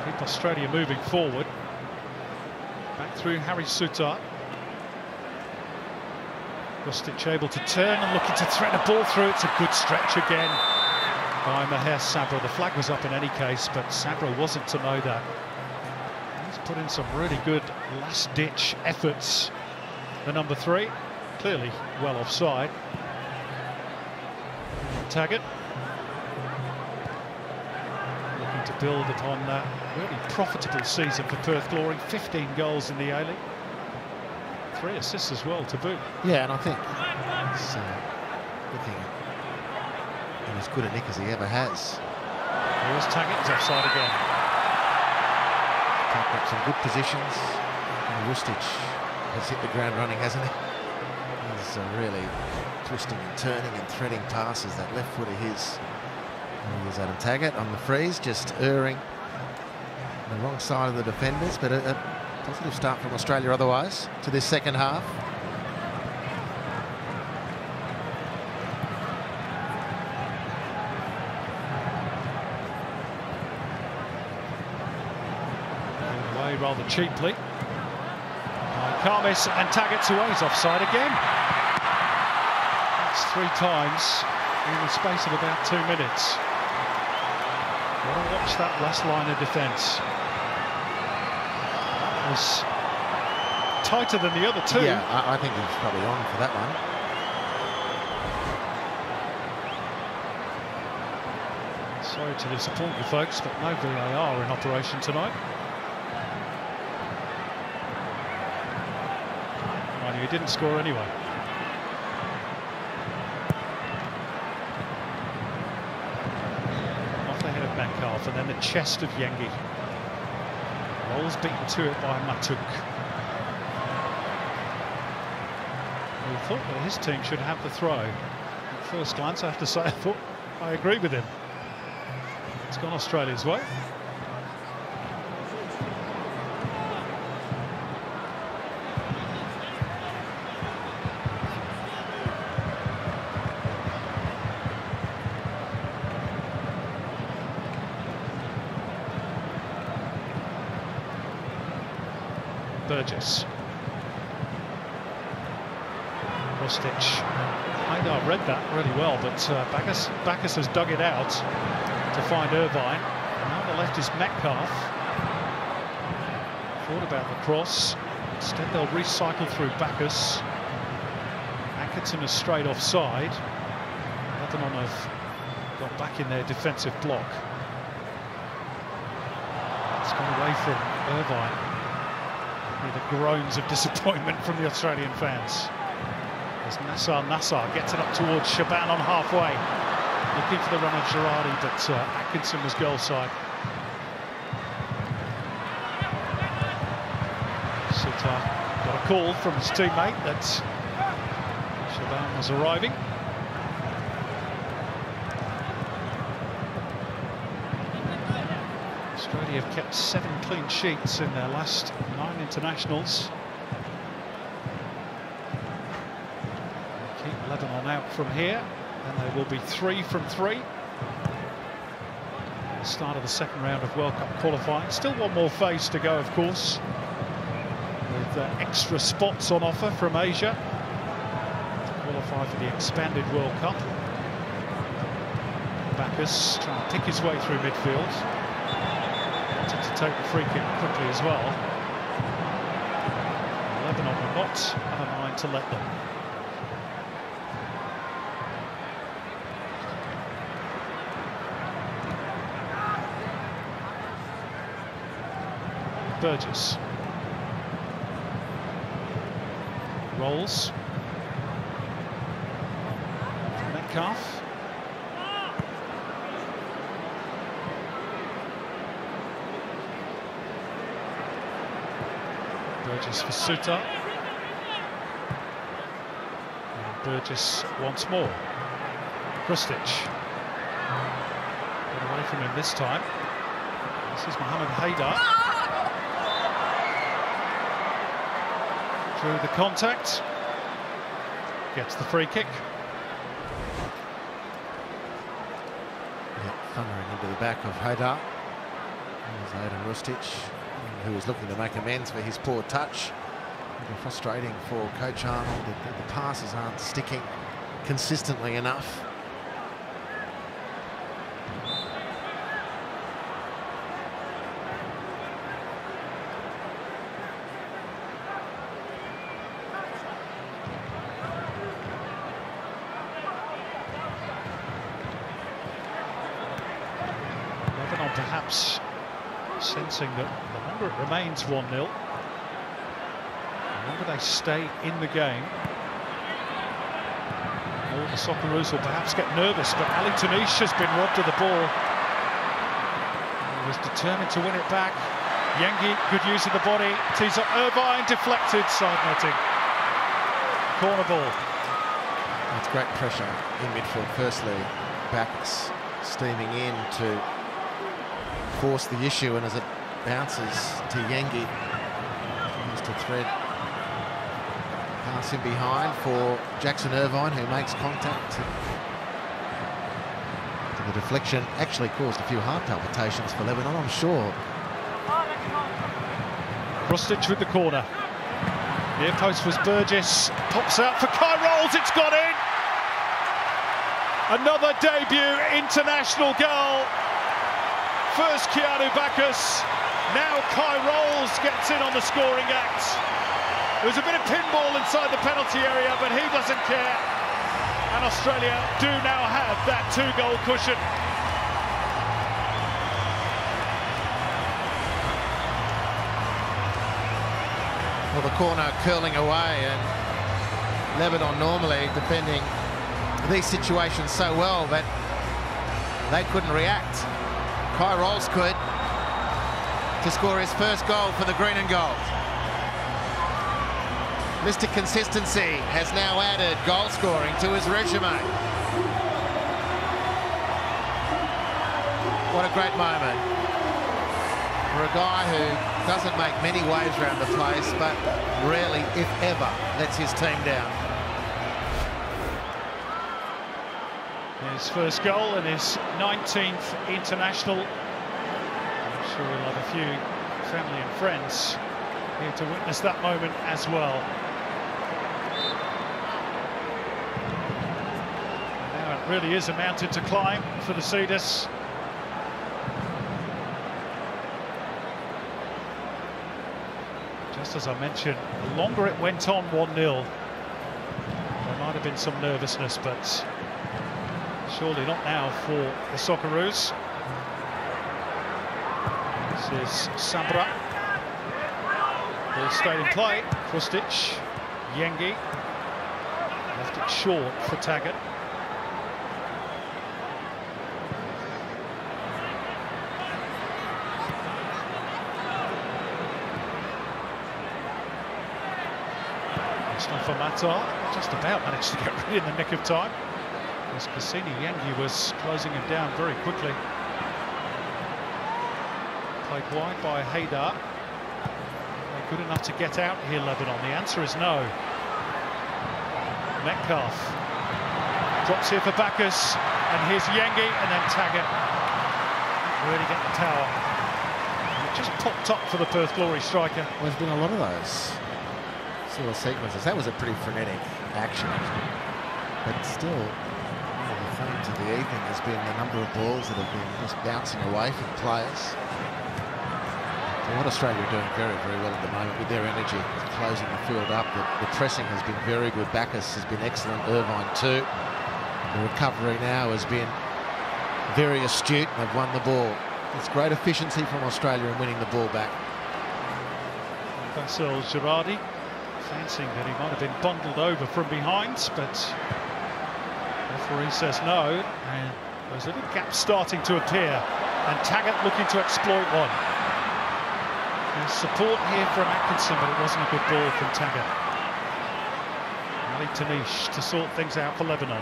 keep Australia moving forward. Back through Harry Sutar. Hrustic able to turn and looking to thread a ball through. It's a good stretch again by Maher Sabra. The flag was up in any case, but Sabra wasn't to know that. He's put in some really good last-ditch efforts. The number 3, clearly well offside. Taggart looking to build upon that really profitable season for Perth Glory. 15 goals in the A-League. 3 assists as well to boot. Yeah, and I think he's looking in as good a nick as he ever has. Here's Taggart, he's offside again. Tagged up some good positions. And Hrustic has hit the ground running, hasn't he? He's really twisting and turning and threading passes. That left foot of his. Here's Adam Taggart on the freeze, just erring The wrong side of the defenders, but a positive start from Australia otherwise to this second half. Away rather cheaply. Karmis and Taggart's away. He's offside again. That's 3 times in the space of about 2 minutes. Got to watch that last line of defence. It was tighter than the other 2. Yeah, I think he's probably on for that one. Sorry to disappoint you folks, but no VAR in operation tonight. Mind you, he didn't score anyway. Off the head of Metcalf, and then the chest of Yengi. Rolls beaten to it by Matuk. Who thought that his team should have the throw. At first glance, I have to say, I agree with him. It's gone Australia's way. Burgess. Rostic. I read that really well, but Bacchus has dug it out to find Irvine. And on the left is Metcalf. Thought about the cross. Instead they'll recycle through Bacchus. Atkinson is straight offside. Lebanon have got back in their defensive block. It's gone away from Irvine. The groans of disappointment from the Australian fans. As Nassar gets it up towards Shaban on halfway. Looking for the run of Girardi, but Atkinson was goal side. Sitar got a call from his teammate that Shaban was arriving. Australia have kept 7 clean sheets in their last 9 internationals. Keep Lebanon out from here, and they will be 3 from 3. Start of the second round of World Cup qualifying. Still one more phase to go, of course, with extra spots on offer from Asia to qualify for the expanded World Cup. Bacchus trying to pick his way through midfield. Wanted to take the free kick quickly as well. Lebanon will not have a mind to let them. Burgess. Rolls. Metcalf. Burgess for Suter. And Burgess once more. Krustic. Got away from him this time. This is Mohamed Haidar. Through the contact. Gets the free kick. Yeah, thundering into the back of Haidar. There's Aidan Rustic, who was looking to make amends for his poor touch. Frustrating for Coach Arnold. The passes aren't sticking consistently enough. Lebanon perhaps sensing that the longer it remains 1-0, the longer they stay in the game, the more the Socceroos will perhaps get nervous. But Ali Tanish has been robbed of the ball. He was determined to win it back. Yengi, good use of the body. Tees up Irvine, deflected, side netting. Corner ball. That's great pressure in midfield. Firstly, Bacchus steaming in to force the issue, and as it bounces to Yengi. Tries to thread pass in behind for Jackson Irvine, who makes contact. The deflection actually caused a few heart palpitations for Lebanon, I'm sure. Krustic with the corner. Near post was Burgess. Pops out for Kai Rolls. It's got in. Another debut international goal. First Keanu Bacchus. Now Kai Rolls gets in on the scoring act. There was a bit of pinball inside the penalty area, but he doesn't care. And Australia do now have that 2-goal cushion. Well, the corner curling away, and Lebanon normally defending these situations so well that they couldn't react. Kai Rolls could, to score his first goal for the green and gold. Mr. Consistency has now added goal scoring to his resume. What a great moment for a guy who doesn't make many waves around the place, but rarely, if ever, lets his team down. His first goal and his 19th international. I'm sure we'll have a few family and friends here to witness that moment as well. Now it really is a mountain to climb for the Cedars. Just as I mentioned, the longer it went on 1-0, there might have been some nervousness, but surely not now for the Socceroos. This is Sabra. Ball stayed in play. Krustic, Yengi. Left it short for Taggart. For Matar, just about managed to get rid in the nick of time, as Cassini Yengi was closing him down very quickly. Played wide by Haydar. They're good enough to get out here, Lebanon. The answer is no. Metcalf drops here for Bacchus, and here's Yengi, and then Taggart really get the tower. And it just popped up for the Perth Glory striker. Well, there's been a lot of those sort of sequences. That was a pretty frenetic action, but still, the theme to the evening has been the number of balls that have been just bouncing away from players. So what Australia are doing very, very well at the moment with their energy, closing the field up. The pressing has been very good. Bacchus has been excellent. Irvine too. The recovery now has been very astute. They've won the ball. It's great efficiency from Australia in winning the ball back. Basil Girardi fancying that he might have been bundled over from behind, but the referee says no, and there's little gaps starting to appear, and Taggart looking to exploit one. There's support here from Atkinson, but it wasn't a good ball from Taggart. Ali Tanish to sort things out for Lebanon.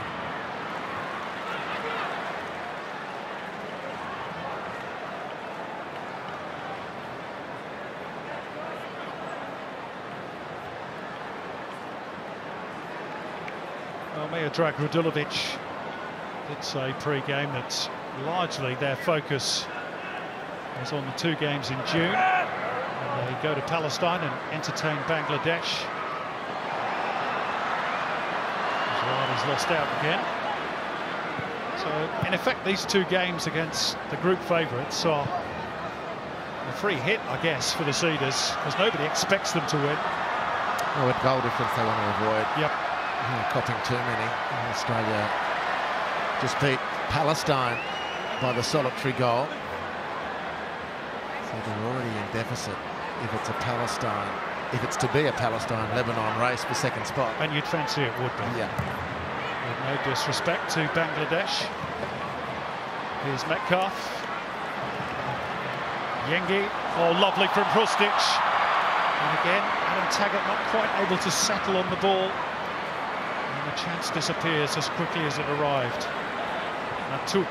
Miodrag Radulovic did say pre-game that largely their focus was on the 2 games in June. And they go to Palestine and entertain Bangladesh. Israel lost out again. So, in effect, these 2 games against the group favourites are a free hit, I guess, for the Cedars, because nobody expects them to win. Well, with goal difference they want to avoid. Yep. Copping too many. Australia just beat Palestine by the solitary goal. So they're already in deficit if it's a Palestine, if it's to be a Palestine-Lebanon race for second spot. And you'd fancy it would be. Yeah. With no disrespect to Bangladesh. Here's Metcalf. Yengi. Oh, lovely from Krustic. And again, Adam Taggart not quite able to settle on the ball. And the chance disappears as quickly as it arrived. Natuk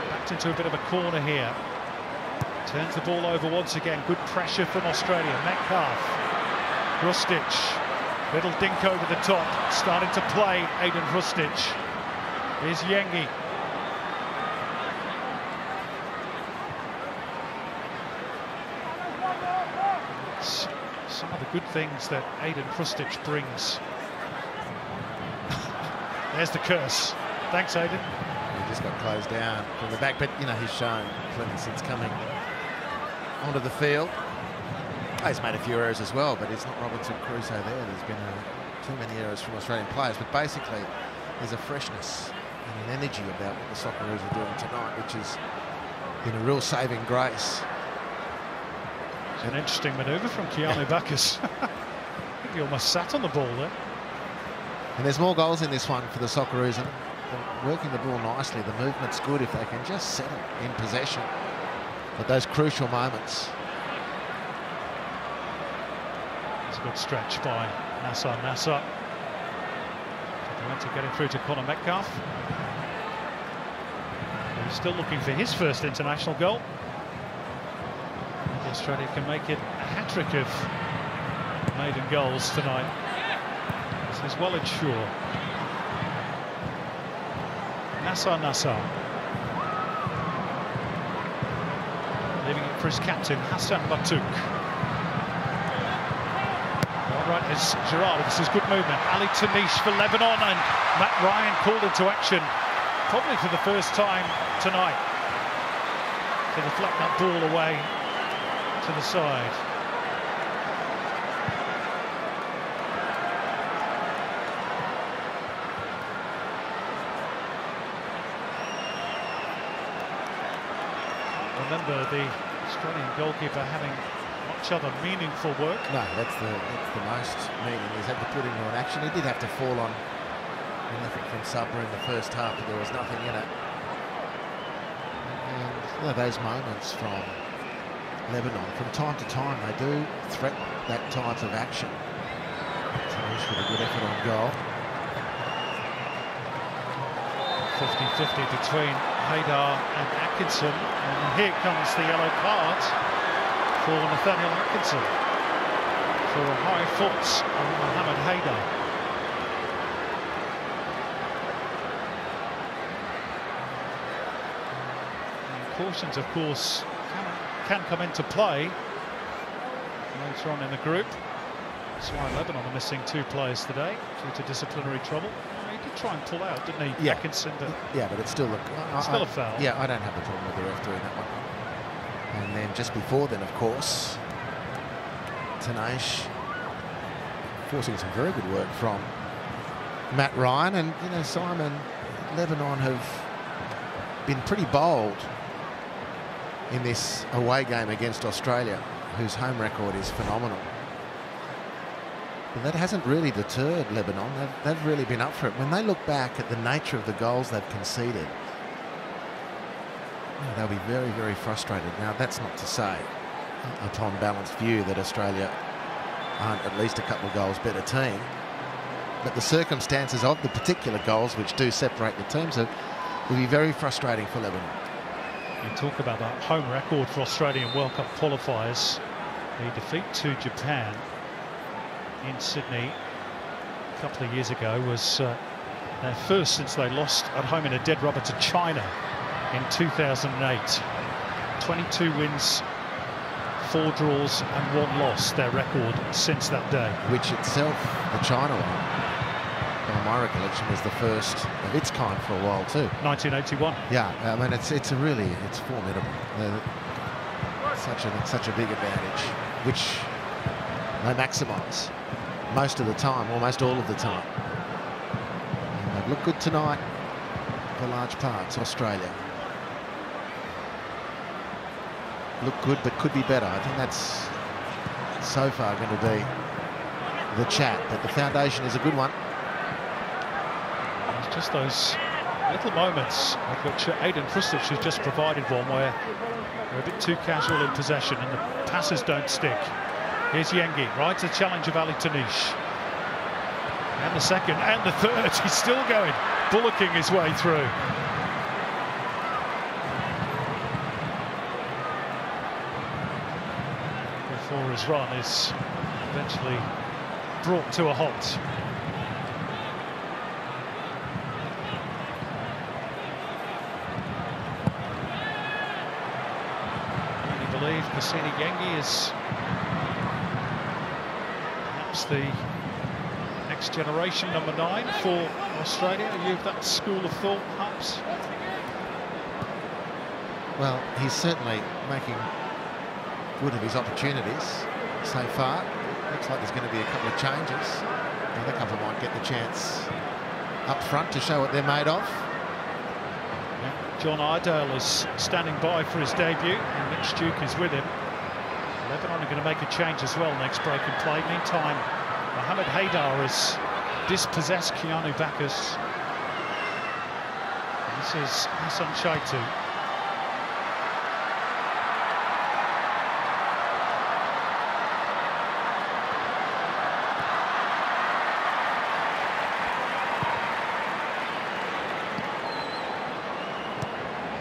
backed into a bit of a corner here. Turns the ball over once again. Good pressure from Australia. Metcalf. Rustic. Little dink over the top. Starting to play Aiden Rustic. Here's Yengi. Some of the good things that Aiden Rustic brings. There's the curse. Thanks, Aiden. He just got closed down from the back, but you know, he's shown plenty since coming onto the field. He's made a few errors as well, but it's not Robinson Crusoe there. There's been too many errors from Australian players, but basically there's a freshness and an energy about what the Socceroos are doing tonight, which is in a real saving grace. It's an interesting manoeuvre from Keanu Bacchus. I think he almost sat on the ball there. And there's more goals in this one for the Socceroos, and they're working the ball nicely. The movement's good if they can just settle in possession at those crucial moments. It's a good stretch by Nassar. To get it through to Connor Metcalf. He's still looking for his first international goal. Australia can make it a hat-trick of maiden goals tonight. This is well and sure. Nassar. Leaving it for his captain, Hassan Batouk. Right, it's Gerard. This is good movement. Ali Tanish for Lebanon, and Matt Ryan called into action, probably for the first time tonight, to deflect that ball away to the side. Remember the Australian goalkeeper having much other meaningful work. No, that's the most meaning. He's had to put into an action. He did have to fall on anything from Sabra in the first half, but there was nothing in it. And you know, those moments from Lebanon, from time to time, they do threaten that type of action. Tanish with a good effort on goal. 50-50 between Haydar and Atkinson, and here comes the yellow card for Nathaniel Atkinson for a high foot on Mohamed Haydar. And cautions, of course, can come into play later on in the group. That's why Lebanon are missing 2 players today due to disciplinary trouble. He did try and pull out, didn't he, Atkinson? But yeah, but it's still still a foul. Yeah, I don't have a problem with the ref doing that one. And then just before then, of course, Tanish forcing some very good work from Matt Ryan. And, you know, Simon, Lebanon have been pretty bold in this away game against Australia, whose home record is phenomenal. But that hasn't really deterred Lebanon. They've really been up for it. When they look back at the nature of the goals they've conceded, they'll be very, very frustrated. Now, that's not to say, upon balanced view, that Australia aren't at least a couple of goals better team. But the circumstances of the particular goals, which do separate the teams, will be very frustrating for Lebanon. You talk about that home record for Australian World Cup qualifiers. The defeat to Japan in Sydney a couple of years ago was their first since they lost at home in a dead rubber to China in 2008. 22 wins, 4 draws and 1 loss, their record since that day. Which itself, the China one, by my recollection, was the first of its kind for a while too. 1981. Yeah, I mean, it's formidable. Such a big advantage, which they maximise most of the time, almost all of the time. And they've looked good tonight for large parts, Australia. Look good, but could be better. I think that's so far going to be the chat, but the foundation is a good one. It's just those little moments, of which Aiden Rustic has just provided one, where they're a bit too casual in possession and the passes don't stick. Here's Yengi, rides the challenge of Ali Tanish. And the second, and the third, he's still going, bullocking his way through. before his run is eventually brought to a halt. I believe Kusini Yengi is perhaps the next generation number 9 for Australia. Are you of that school of thought, perhaps? Well, he's certainly making good of his opportunities so far. Looks like there's going to be a couple of changes. Another couple might get the chance up front to show what they're made of. Yeah, John Iredale is standing by for his debut, and Mitch Duke is with him. Lebanon are going to make a change as well next break in play. Meantime, Mohamed Haydar has dispossessed Keanu Bacchus. This is Hassan Shaitu.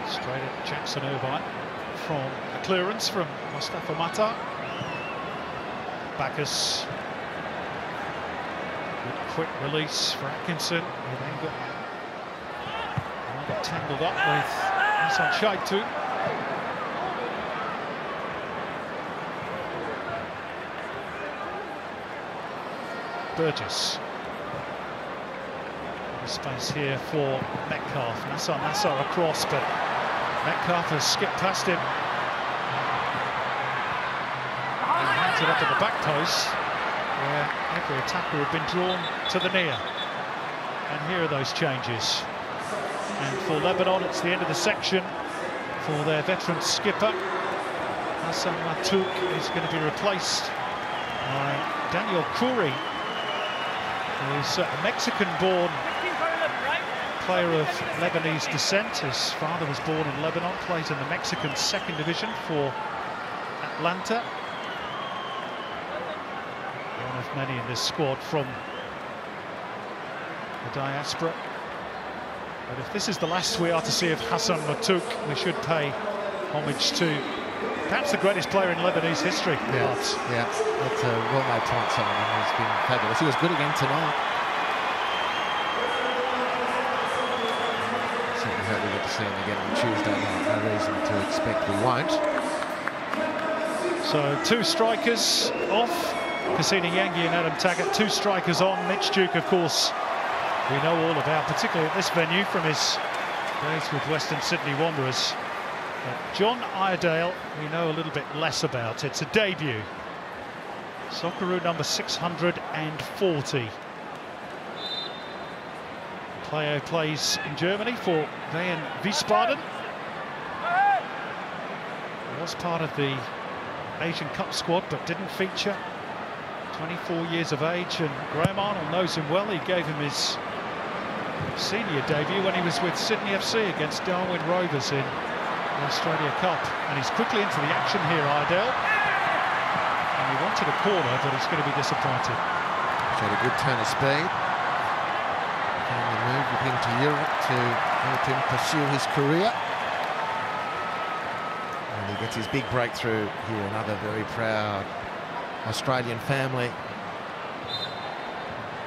Straight at Jackson Irvine from a clearance from Mustafa Mata. Bacchus. Good quick release for Atkinson. He then got tangled up with Hassan Shaitu. Burgess. Space here for Metcalf. Nassar across, but Metcalf has skipped past him. And hands it up at the back post, where every attacker had been drawn to the near. And here are those changes. And for Lebanon, it's the end of the section for their veteran skipper. Hassan Matouk is going to be replaced by Daniel Khoury, who's a Mexican-born player of Lebanese descent. His father was born in Lebanon, plays in the Mexican 2nd division for Atlanta. One of many in this squad from the diaspora. But if this is the last we are to see of Hassan Matouk, we should pay homage to perhaps the greatest player in Lebanese history. Yeah, that's a well-made point, Simon. He's been fabulous. He was good again tonight. Certainly hope we get to see him again on Tuesday night. No reason to expect we won't. So 2 strikers off, Kusini Yengi and Adam Taggart. 2 strikers on. Mitch Duke, of course, we know all about, particularly at this venue from his days with Western Sydney Wanderers. John Iredale, we know a little bit less about. It's a debut. Socceroo number 640. Player plays in Germany for Wien Wiesbaden. Was part of the Asian Cup squad, but didn't feature. 24 years of age, and Graham Arnold knows him well. He gave him his senior debut when he was with Sydney FC against Darwin Rovers in the Australia Cup. And he's quickly into the action here, Iredale. And he wanted a corner, but he's going to be disappointed. Showed a good turn of speed. And the move with him to Europe to help him pursue his career. And he gets his big breakthrough here. Another very proud Australian family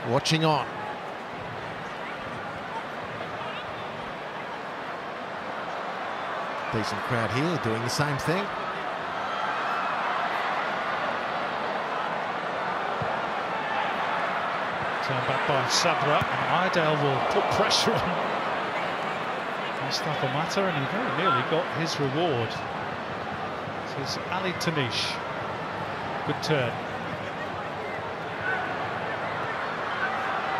watching on. Decent crowd here doing the same thing. Turned back by Sabra, and Iredale will put pressure on Mustafa Mata, and he very nearly got his reward. This is Ali Tanish. Good turn.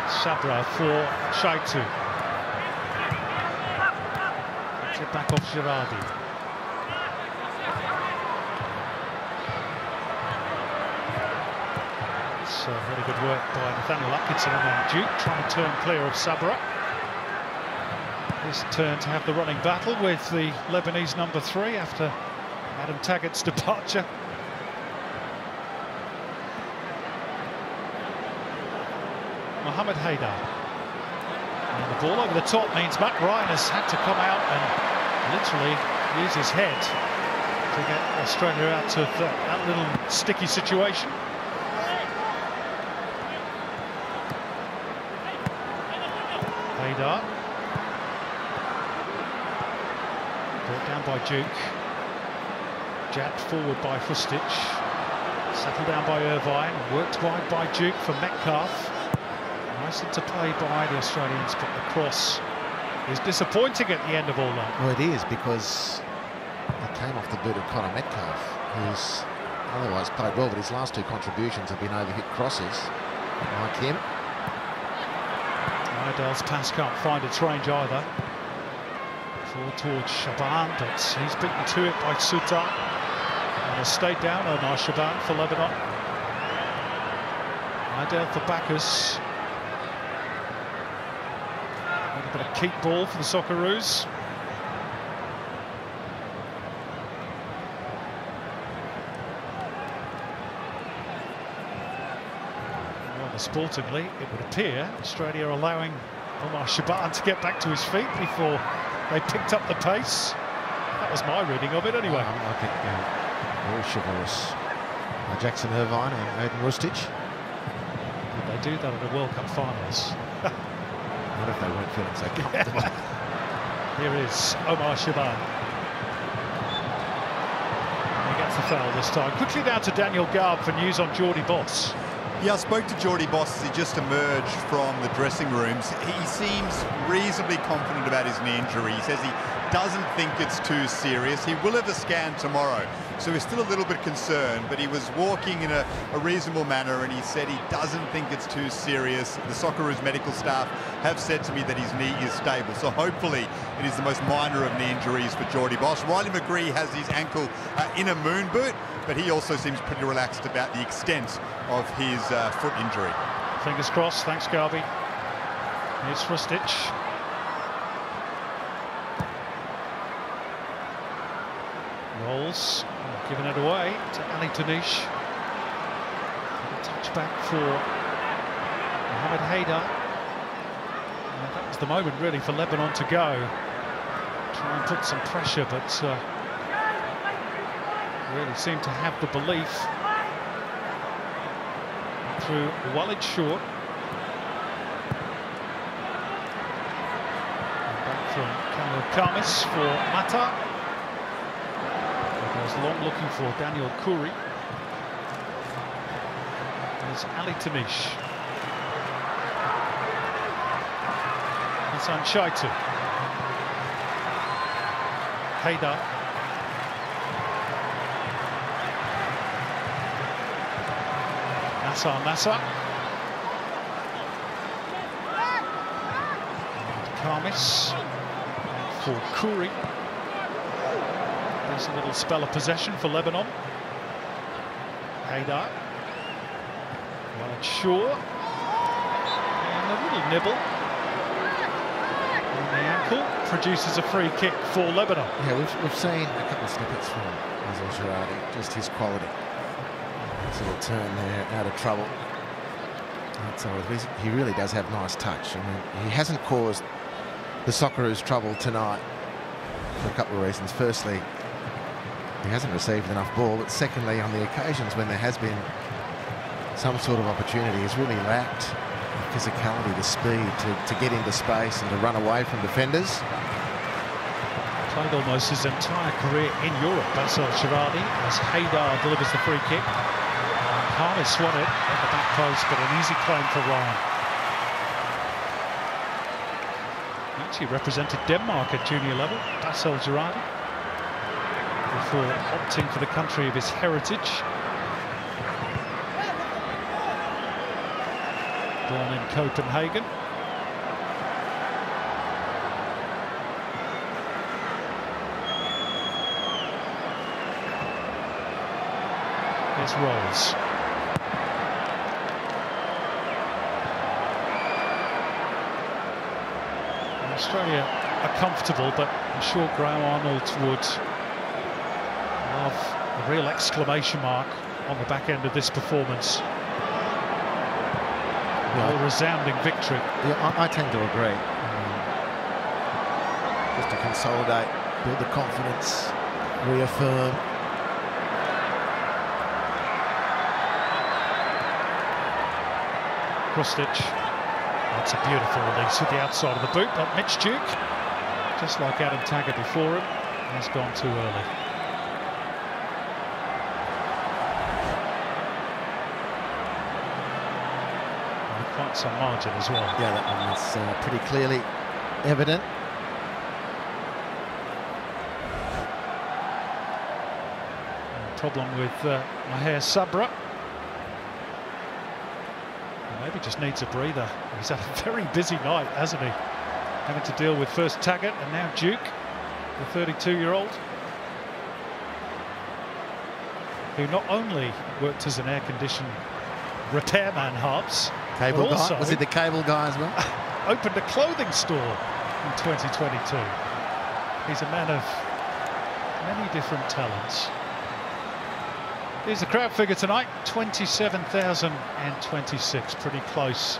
Sabra for Shaitu. Gets it back off Girardi. So really good work by Nathaniel Atkinson, and then Duke trying to turn clear of Sabra. His turn to have the running battle with the Lebanese number 3 after Adam Taggart's departure. Mohamed Haydar. And the ball over the top means Matt Ryan has had to come out and literally use his head to to get Australia out of that little sticky situation. Haydar. Brought down by Duke. Jabbed forward by Fustic. Settled down by Irvine. Worked wide by Duke for Metcalf. Nice interplay by the Australians, but the cross is disappointing at the end of all that. Well, it is, because it came off the boot of Connor Metcalf, who's otherwise played well, but his last two contributions have been overhit crosses, like him. Iredale's pass can't find its range either. Forward towards Shaban, but he's beaten to it by Suta. And has stayed down Omar Shaban for Lebanon. Iredale for Bacchus. A bit of keep ball for the Socceroos. Rather sportingly, it would appear Australia allowing Omar Shaban to get back to his feet before they picked up the pace. That was my reading of it anyway. I think very chivalrous. Jackson Irvine and Aiden Rustic. Did they do that at the World Cup finals? What if they weren't feeling so comfortable? Here is Omar Shaban. He gets the foul this time. Quickly down to Daniel Garb for news on Geordie Boss. Yeah, I spoke to Geordie Boss as he just emerged from the dressing rooms. He seems reasonably confident about his knee injury. He says he doesn't think it's too serious. He will have a scan tomorrow, so he's still a little bit concerned, but he was walking in a reasonable manner, and he said he doesn't think it's too serious. The Socceroos medical staff have said to me that his knee is stable, so hopefully it is the most minor of knee injuries for Geordie Boss. Riley McGree has his ankle in a moon boot, but he also seems pretty relaxed about the extent of his foot injury. Fingers crossed. Thanks, Garby. Here's Fustic. Rolls, giving it away to Ali Tanish. Touch back for Mohamed Haydar. That was the moment really for Lebanon to go. Try and put some pressure, but really seemed to have the belief. Through Walid short. And back from Kamil Kamis for Mata. Goes long looking for Daniel Kuri. There's Ali Tanish. Hassan Shaitu. Haydar. Nasser. Kamis for Kuri. There's a little spell of possession for Lebanon. Haydar. Walid Shaw. And a little nibble. And the ankle produces a free kick for Lebanon. Yeah, we've seen a couple of snippets from Azil Girardi, just his quality. This little turn there, out of trouble. So he really does have nice touch. I mean, he hasn't caused the Socceroos trouble tonight for a couple of reasons. Firstly, he hasn't received enough ball, but secondly, on the occasions when there has been some sort of opportunity, he's really lacked the physicality, the speed to get into space and to run away from defenders. Played almost his entire career in Europe, Bassel Girardi, as Haydar delivers the free kick. Kamis won it at the back post, but an easy claim for Ryan. Actually represented Denmark at junior level, Bassel Girardi, before opting for the country of his heritage. Born in Copenhagen. Here's Rolls. Australia are comfortable, but I'm sure Graham Arnold would have a real exclamation mark on the back end of this performance. A resounding victory. Yeah, I tend to agree. Just to consolidate, build the confidence, reaffirm cross-stitch. That's a beautiful release with the outside of the boot, but Mitch Duke, just like Adam Taggart before him, has gone too early. And quite some margin as well. Yeah, that one was pretty clearly evident. Problem with Maher Sabra. Maybe just needs a breather. He's had a very busy night, hasn't he? Having to deal with first Taggart and now Duke, the 32-year-old, who not only worked as an air-conditioned repairman, Harps, Cable guy? Was he the cable guy as well? Opened a clothing store in 2022. He's a man of many different talents. Here's the crowd figure tonight, 27,026, pretty close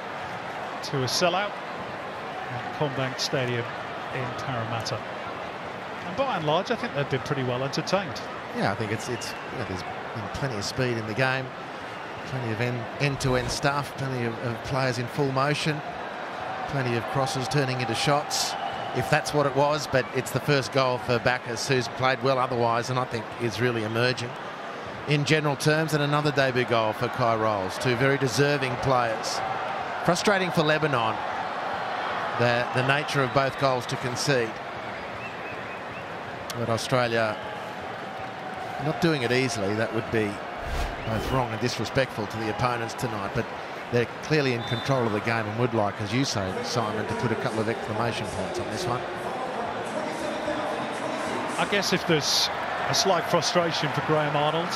to a sellout at CommBank Stadium in Parramatta. And by and large, I think they've been pretty well entertained. Yeah, I think it's there's been plenty of speed in the game, plenty of end-to-end stuff, plenty of players in full motion, plenty of crosses turning into shots, if that's what it was. But it's the first goal for Bacchus, who's played well otherwise, and I think is really emerging in general terms, and another debut goal for Kai Rolls. Two very deserving players. Frustrating for Lebanon, the nature of both goals to concede. But Australia not doing it easily. That would be both wrong and disrespectful to the opponents tonight, but they're clearly in control of the game and would like, as you say, Simon, to put a couple of exclamation points on this one. I guess if there's a slight frustration for Graham Arnold,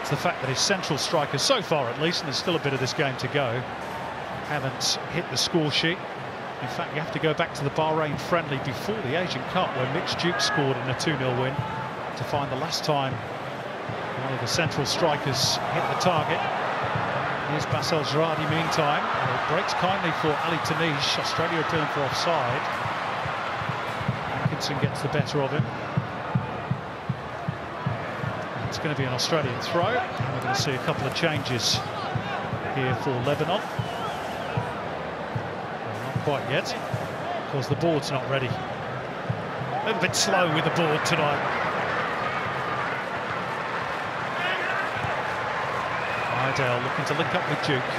it's the fact that his central strikers, so far at least, and there's still a bit of this game to go, haven't hit the score sheet. In fact, you have to go back to the Bahrain friendly before the Asian Cup, where Mitch Duke scored in a 2-0 win, to find the last time one of the central strikers hit the target. Here's Bassel Girardi meantime, and it breaks kindly for Ali Tanish. Australia appealing for offside. Atkinson gets the better of him. It's going to be an Australian throw, and we're going to see a couple of changes here for Lebanon. Well, not quite yet, because the board's not ready. A little bit slow with the board tonight. Idale looking to link up with Duke.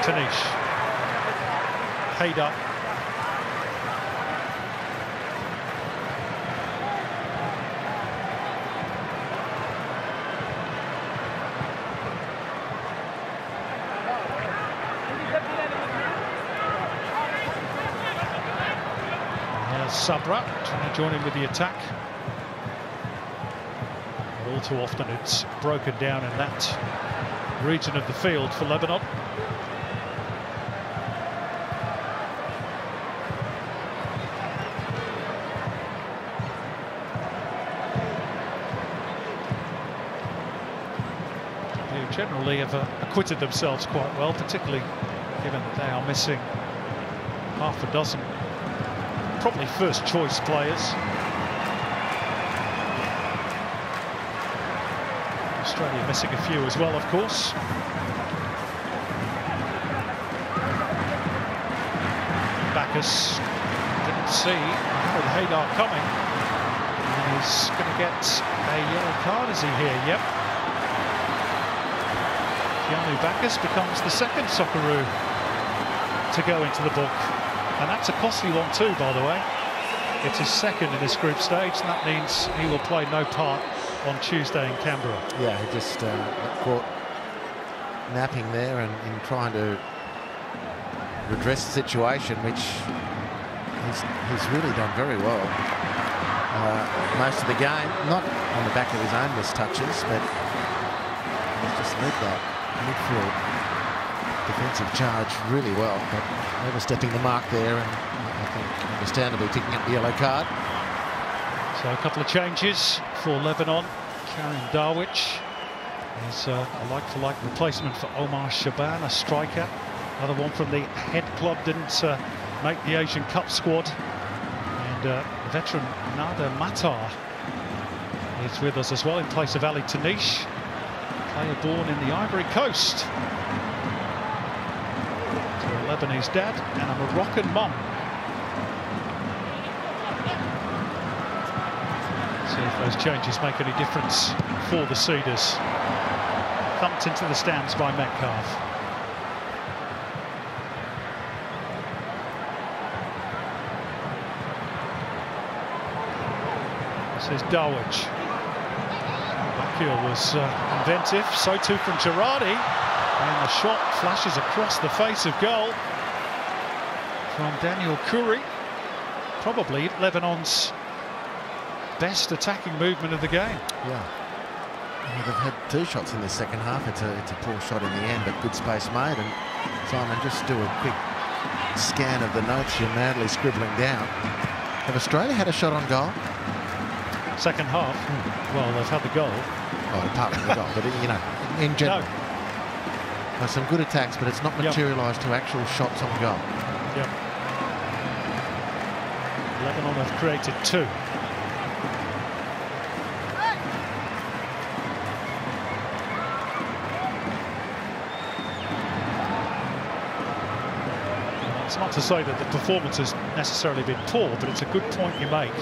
Tanish. Haydar. Sabra trying to join in with the attack. But all too often it's broken down in that region of the field for Lebanon. Who generally have acquitted themselves quite well, particularly given that they are missing half a dozen probably first choice players. Australia missing a few as well, of course. Bacchus didn't see Haydar coming. And he's going to get a yellow card, is he here? Yep. Keanu Bacchus becomes the second Socceroo to go into the book. And that's a costly one too, by the way. It's his second in this group stage, and that means he will play no part on Tuesday in Canberra. Yeah, he just got caught napping there and in trying to redress the situation, which he's really done very well. Most of the game, not on the back of his own missed touches, but he's just led that midfield defensive charge really well, but overstepping the mark there, and I think understandably picking up the yellow card. So a couple of changes for Lebanon. Karim Darwich is a like-for-like replacement for Omar Shaban, a striker. Another one from the head club, didn't make the Asian Cup squad. And veteran Nader Matar is with us as well in place of Ali Tanish. player born in the Ivory Coast. To a Lebanese dad and a Moroccan mum. See if those changes make any difference for the Cedars. Thumped into the stands by Metcalf. This is Darwich. Bakil was inventive, so too from Girardi. And the shot flashes across the face of goal from Daniel Kouri. Probably Lebanon's best attacking movement of the game. Yeah. They've had 2 shots in the second half. It's a poor shot in the end, but good space made. And Simon, just do a quick scan of the notes you're madly scribbling down. Have Australia had a shot on goal? Second half? Well, they've had the goal. Oh, apart from the goal, but you know, in general. No. There's some good attacks, but it's not materialised to actual shots on goal. Yep. Lebanon have created 2. It's not to say that the performance has necessarily been poor, but it's a good point you make.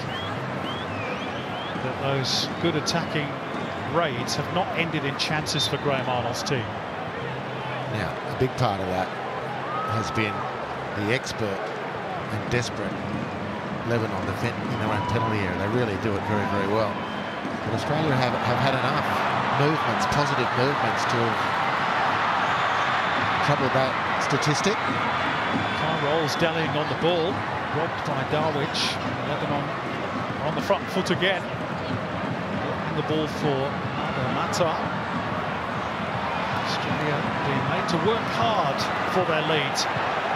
That those good attacking raids have not ended in chances for Graham Arnold's team. Now, a big part of that has been the expert and desperate Lebanon defending in their own penalty area. They really do it very, very well. But Australia have had enough movements, positive movements, to have troubled that statistic. Car rolls dallying on the ball, robbed by Darwich. Lebanon on the front foot again. The ball for Mata. Australia being made to work hard for their lead.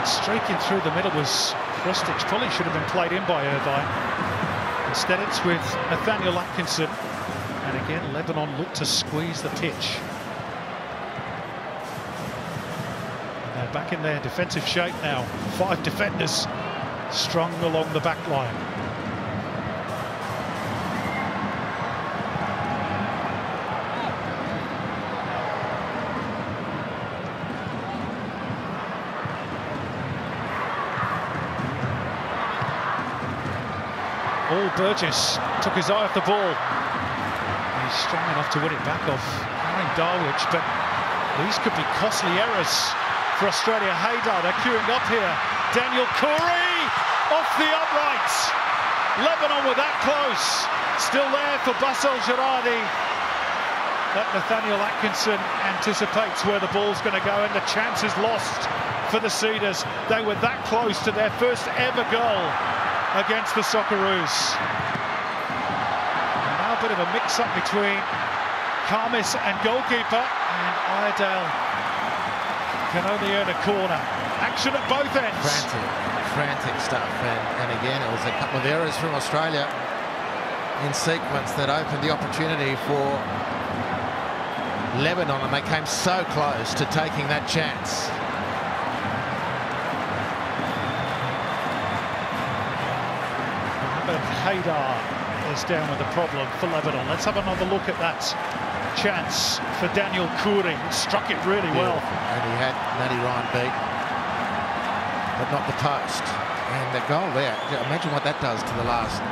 Streaking through the middle was Rustic. Probably should have been played in by Irvine. Instead it's with Nathaniel Atkinson. And again, Lebanon looked to squeeze the pitch. And they're back in their defensive shape now. 5 defenders strung along the back line. Burgess took his eye off the ball. He's strong enough to win it back off Aaron Darwich, but these could be costly errors for Australia. Haydar, they're queuing up here. Daniel Kouri off the uprights. Lebanon were that close. Still there for Bassel Girardi. But Nathaniel Atkinson anticipates where the ball's going to go, and the chance is lost for the Cedars. They were that close to their first ever goal against the Socceroos. And now a bit of a mix-up between Khamis and goalkeeper, and Iredale can only earn a corner. Action at both ends. Frantic stuff, and again it was a couple of errors from Australia in sequence that opened the opportunity for Lebanon, and they came so close to taking that chance. Haydar is down with the problem for Lebanon. Let's have another look at that chance for Daniel Kouri. Struck it really well. And he had Matty Ryan beat, but not the post. And the goal there, imagine what that does to the last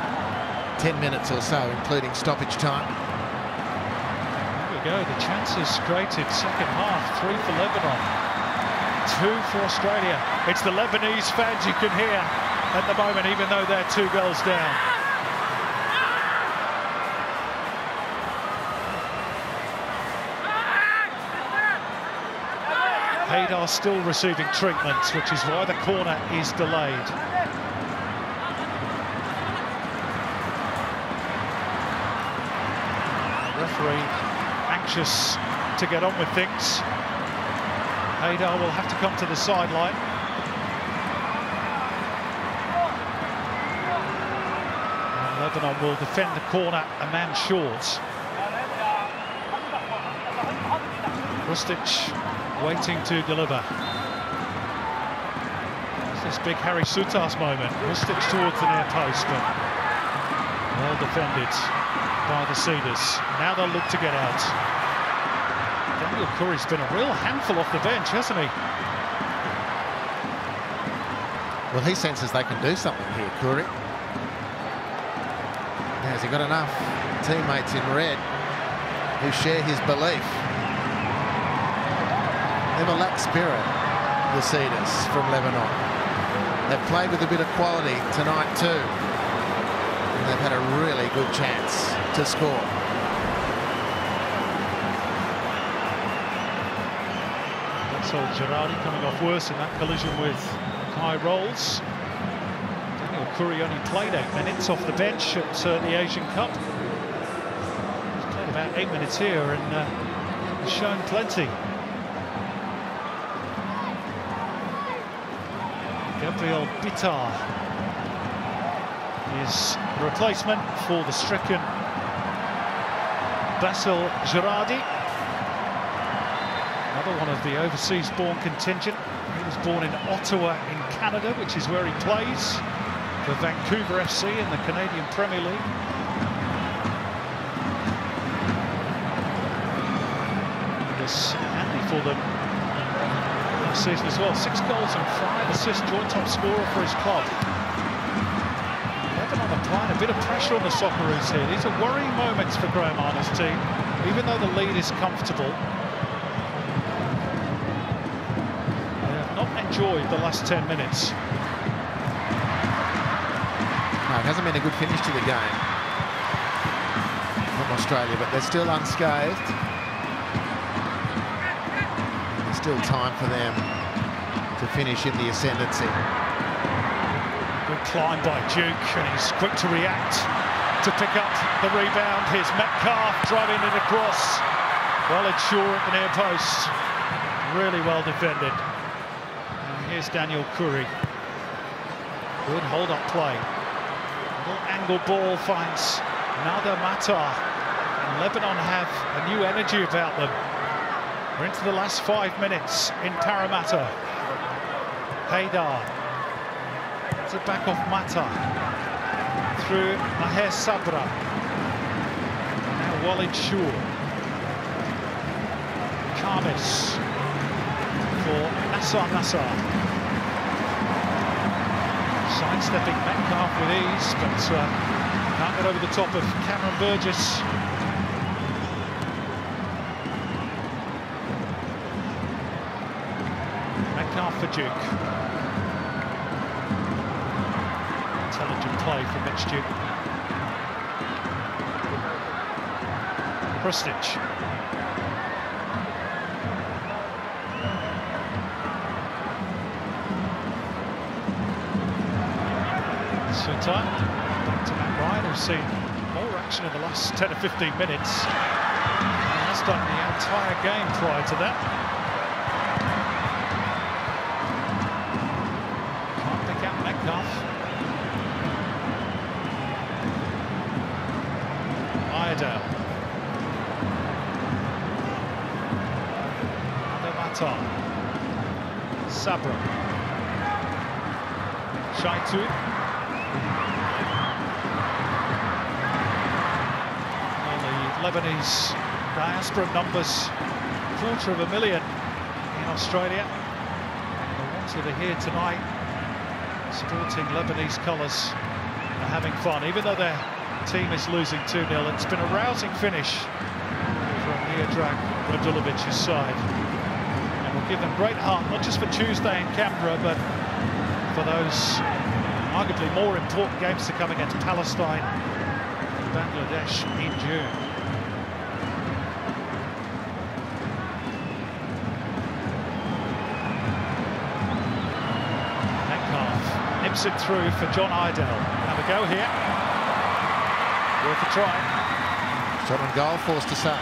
10 minutes or so, including stoppage time. There we go, the chances created second half. 3 for Lebanon, 2 for Australia. It's the Lebanese fans you can hear at the moment, even though they're 2 goals down. Haydar still receiving treatment, which is why the corner is delayed. The referee anxious to get on with things. Haydar will have to come to the sideline. And Lebanon will defend the corner a man short. Rustic waiting to deliver. It's this big Harry Sutas moment. Rustic towards the near post, but well defended by the Cedars. Now they'll look to get out. Daniel Curry's been a real handful off the bench, hasn't he? Well, he senses they can do something here, Curry. Now, has he got enough teammates in red who share his belief? Never lack spirit, the Cedars from Lebanon. They've played with a bit of quality tonight too. And they've had a really good chance to score. That's old Girardi coming off worse in that collision with Kai Rolls. Daniel Curry only played 8 minutes off the bench at the Asian Cup. He's played about 8 minutes here and has shown plenty. Gabriel Bitar is the replacement for the stricken Basil Girardi. Another one of the overseas-born contingent. He was born in Ottawa in Canada, which is where he plays for Vancouver FC in the Canadian Premier League. It was handy for them last season as well. 6 goals and 5 assists, joint top scorer for his club. Lebanon applying a bit of pressure on the Socceroos here. These are worrying moments for Graham Arnold's team, even though the lead is comfortable. They have not enjoyed the last 10 minutes. No, it hasn't been a good finish to the game from Australia, but they're still unscathed. There's still time for them to finish in the ascendancy. Good climb by Duke, and he's quick to react to pick up the rebound. Here's Metcalf driving it across. Well, it's Shaw at the near post. Really well defended. And here's Daniel Curry. Good hold-up play. Little angle ball finds Nader Matar. And Lebanon have a new energy about them. We're into the last 5 minutes in Parramatta. Haydar. It's a back off Mata. Through Maher Sabra. Now Walid Shaw. Khamis for Nassar. Sidestepping Metcalf with ease, but can't get over the top of Cameron Burgess. Metcalf for Duke. Intelligent play from Mitch Duke. Krustic. Time back to Matt Ryan, who's seen more action in the last 10 or 15 minutes. He has done the entire game prior to that. Can't pick out Metcalf. Iredale. Matar. Sabra. Shaitu. Lebanese diaspora numbers 250,000 in Australia. And the ones that are here tonight sporting Lebanese colours are having fun, even though their team is losing 2-0. It's been a rousing finish from Miodrag Radulevic's side. And will give them great heart, not just for Tuesday in Canberra, but for those arguably more important games to come against Palestine and Bangladesh in June. Nips it through for John Iredale. Have a go here. Worth a try. Shot on goal, forced to save.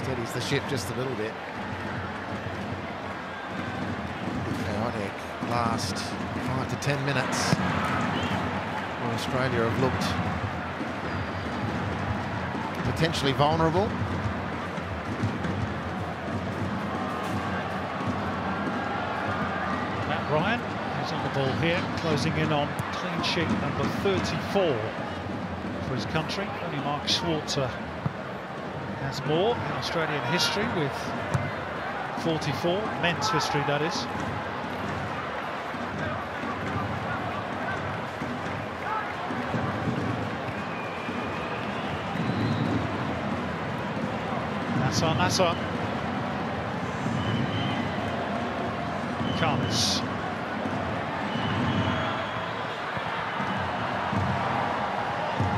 Steadies the ship just a little bit. Chaotic last 5 to 10 minutes. Well, Australia have looked potentially vulnerable. Ryan, who's on the ball here, closing in on clean sheet number 34 for his country. Only Mark Schwarzer There's more in Australian history with 44, men's history that is. Nassar. Comes.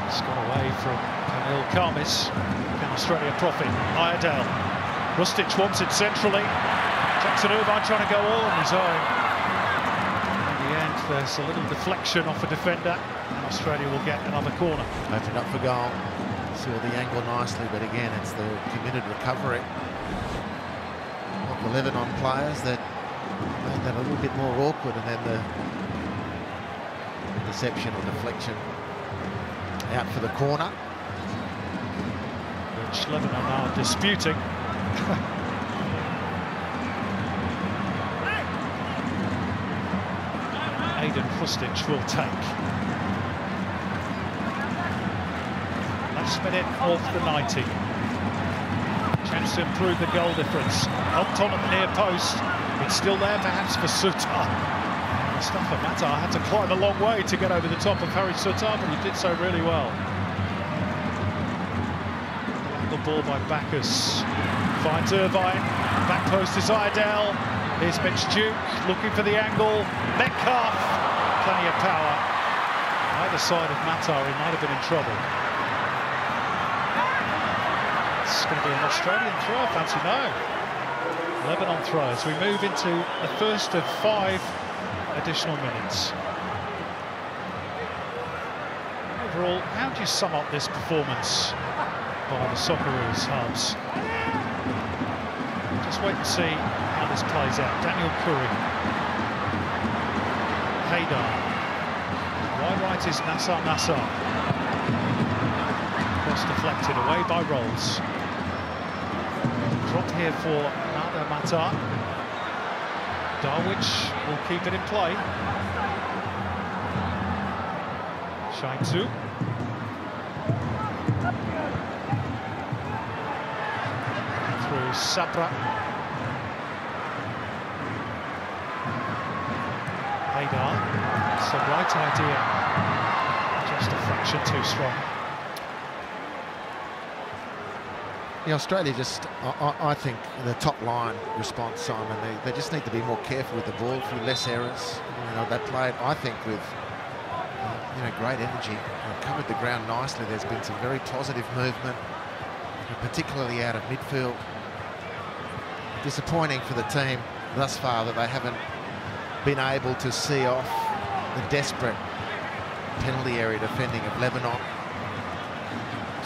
It's got away from Kamil Karmis. Can Australia profit? Iredale. Rustic wants it centrally. Jackson Irvine trying to go all on his own. In the end, there's a little deflection off a defender, and Australia will get another corner. Opened up for goal. Saw the angle nicely, but again, it's the committed recovery of the Lebanon players that made that a little bit more awkward, and then the deception or deflection out for the corner. Which Lebanon are disputing. Aidan Krustic will take. Last minute of the 90. Chance to improve the goal difference. Knocked on at the near post. It's still there perhaps for Sutar. Mustafa Matar had to climb a long way to get over the top of Harry Sutar, but he did so really well. The ball by Bacchus. Finds Irvine. Back post is Iredale. Here's Mitch Duke looking for the angle. Metcalf. Plenty of power. Either side of Matar, he might have been in trouble. It's going to be an Australian throw, fancy no. Lebanon throw as we move into the first of 5 additional minutes. Overall, how do you sum up this performance by the Socceroos hubs? Just wait and see how this plays out. Daniel Curry. Haydar. Wide right is Nassar. Cross deflected away by Rolls. Drop here for Nada Matar. Darwich will keep it in play. Shaintu. Through Sabra. Haydar. It's the right idea. Just a fraction too strong. Yeah, Australia just, I think, the top line response, Simon, they just need to be more careful with the ball, through less errors. You know, they played, I think, with great energy. They've covered the ground nicely. There's been some very positive movement, particularly out of midfield. Disappointing for the team thus far that they haven't been able to see off the desperate penalty area defending of Lebanon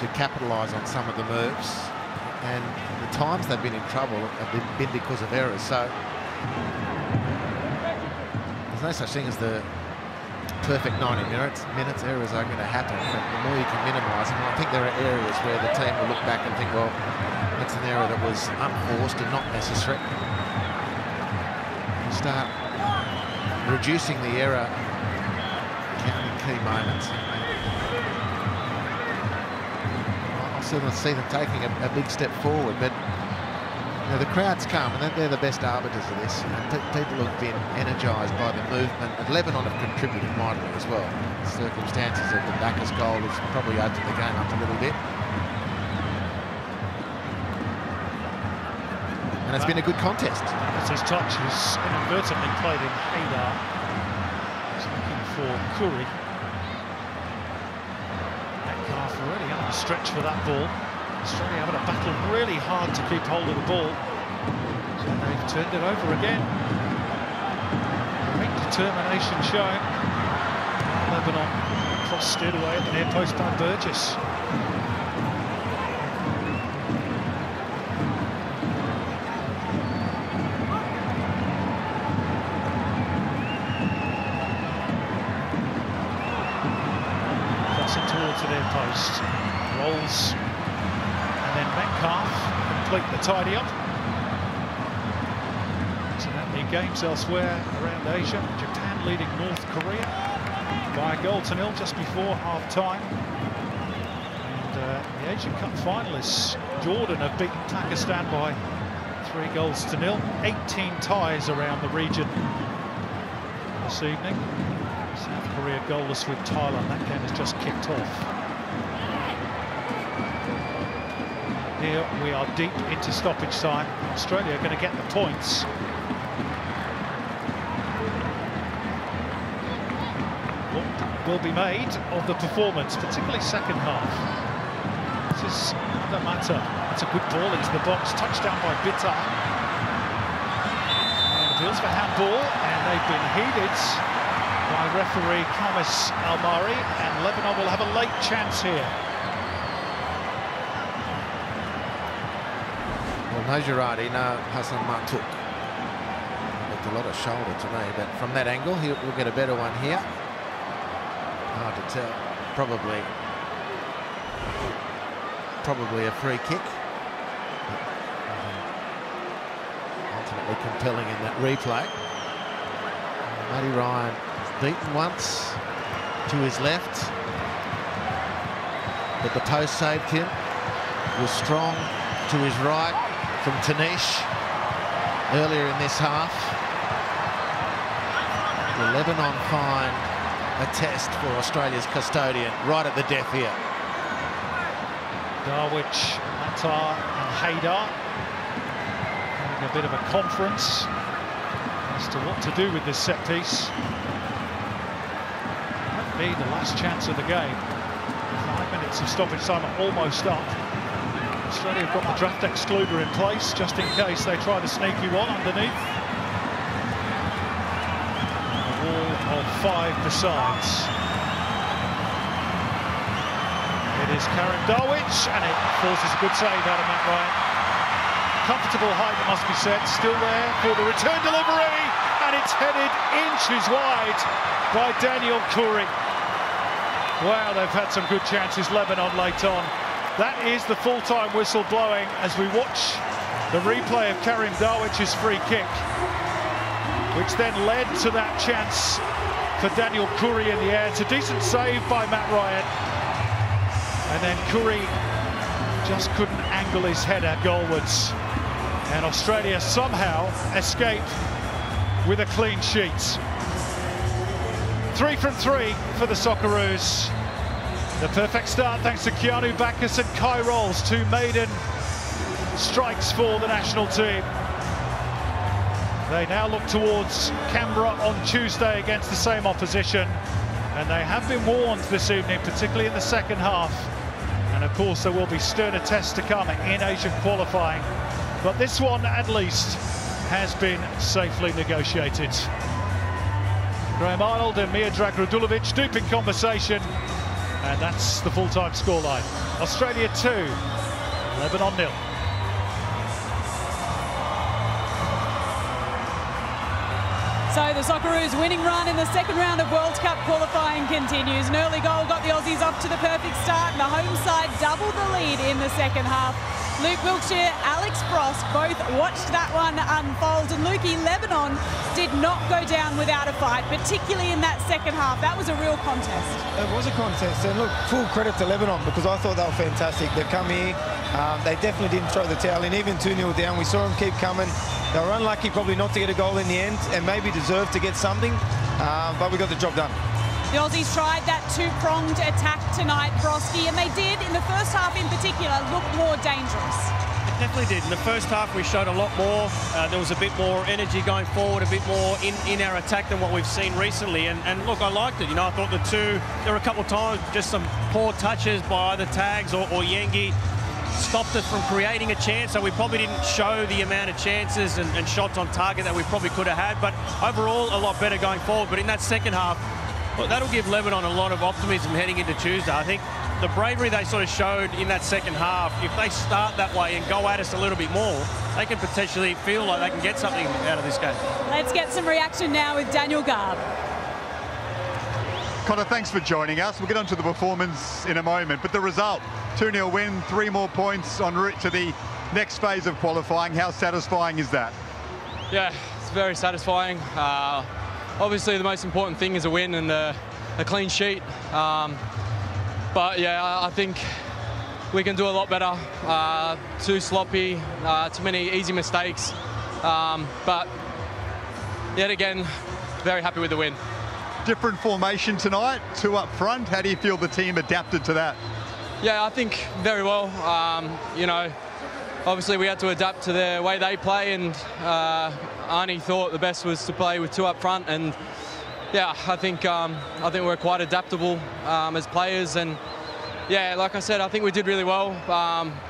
to capitalise on some of the moves. And the times they've been in trouble have been because of errors. So there's no such thing as the perfect 90 minutes. Errors are going to happen, but the more you can minimise them. I think there are areas where the team will look back and think, well, that's an error that was unforced and not necessary. You start reducing the error, counting key moments. I see them taking a big step forward, but the crowds come, and they're the best arbiters of this. People have been energised by the movement, and Lebanon have contributed mightily as well. The circumstances of the Bacchus goal has probably opened the game up a little bit. And it's been a good contest. As his touch is inadvertently played in Haydar. He's looking for Curry. Metcalf really under stretch for that ball. Australia having to battle really hard to keep hold of the ball. So they've turned it over again. Great determination shown. Lebanon cross steered away at the near post by Burgess. Towards the near post, Rolls, and then Metcalf complete the tidy up. Incidentally, games elsewhere around Asia, Japan leading North Korea by a goal to nil just before half time. And the Asian Cup finalists, Jordan, have beaten Pakistan by 3-0. 18 ties around the region this evening. South Korea goalless with Thailand. That game has just kicked off. Here we are deep into stoppage time. Australia are going to get the points. What will be made of the performance, particularly second half? This is another matter. It's a good ball into the box, touchdown by Bitar. And appeals for handball, and they've been heeded by referee Kamis Almari, and Lebanon will have a late chance here. Well, Najirati, no Hassan Matuk. Looked a lot of shoulder to me, but from that angle, we'll get a better one here. Hard to tell. Probably a free kick. Ultimately compelling in that replay. Matty Ryan beaten once to his left, but the post saved him. Was strong to his right from Tanish earlier in this half. Will Lebanon find a test for Australia's custodian right at the death here? Darwich, Matar and Haydar having a bit of a conference as to what to do with this set piece. Might be the last chance of the game. 5 minutes of stoppage time are almost up. Australia have got the draft excluder in place just in case they try to sneak you on underneath. A wall of 5 besides. It is Karim Darwich, and it forces a good save out of Matt Ryan. Comfortable height, it must be said, still there for the return delivery, and it's headed inches wide by Daniel Khoury. Wow, they've had some good chances, Lebanon, late on. That is the full-time whistle blowing as we watch the replay of Karim Darwich's free kick, which then led to that chance for Daniel Khoury in the air. It's a decent save by Matt Ryan. And then Khoury just couldn't angle his header goalwards. And Australia somehow escaped with a clean sheet. 3 from 3 for the Socceroos. The perfect start thanks to Keanu Bacchus and Kai Rolls, 2 maiden strikes for the national team. They now look towards Canberra on Tuesday against the same opposition. And they have been warned this evening, particularly in the second half. And of course there will be sterner tests to come in Asian qualifying. But this one at least has been safely negotiated. Graham Arnold and Miodrag Radulovic deep in conversation. And that's the full-time scoreline. Australia 2, Lebanon 0. So the Socceroos' winning run in the second round of World Cup qualifying continues. An early goal got the Aussies off to the perfect start, and the home side doubled the lead in the second half. Luke Wilkshire, Alex Frost both watched that one unfold, and Lukey, Lebanon did not go down without a fight, particularly in that second half. That was a real contest. It was a contest, and look, full credit to Lebanon because I thought they were fantastic. They've come here, they definitely didn't throw the towel in, even 2-0 down. We saw them keep coming. They were unlucky probably not to get a goal in the end, and maybe deserved to get something, but we got the job done. The Aussies tried that 2-pronged attack tonight, Broski, and they did, in the first half in particular, look more dangerous. It definitely did. In the first half, we showed a lot more. There was a bit more energy going forward, a bit more in our attack than what we've seen recently. And look, I liked it. You know, I thought there were a couple of times, just some poor touches by either Tags or Yengi stopped us from creating a chance, so we probably didn't show the amount of chances and shots on target that we probably could have had. But overall, a lot better going forward. But in that second half, well, that'll give Lebanon a lot of optimism heading into Tuesday. I think the bravery they sort of showed in that second half, if they start that way and go at us a little bit more, they can potentially feel like they can get something out of this game. Let's get some reaction now with Daniel Garb. Connor, thanks for joining us. We'll get on to the performance in a moment, but the result, 2-0 win, 3 more points en route to the next phase of qualifying. How satisfying is that? Yeah, it's very satisfying. Obviously, the most important thing is a win and a clean sheet. But yeah, I think we can do a lot better. Too sloppy, too many easy mistakes. But yet again, very happy with the win. Different formation tonight, 2 up front. How do you feel the team adapted to that? Yeah, I think very well. You know, obviously we had to adapt to the way they play, and Arnie thought the best was to play with 2 up front, and yeah, I think we're quite adaptable as players, and yeah, like I said, I think we did really well,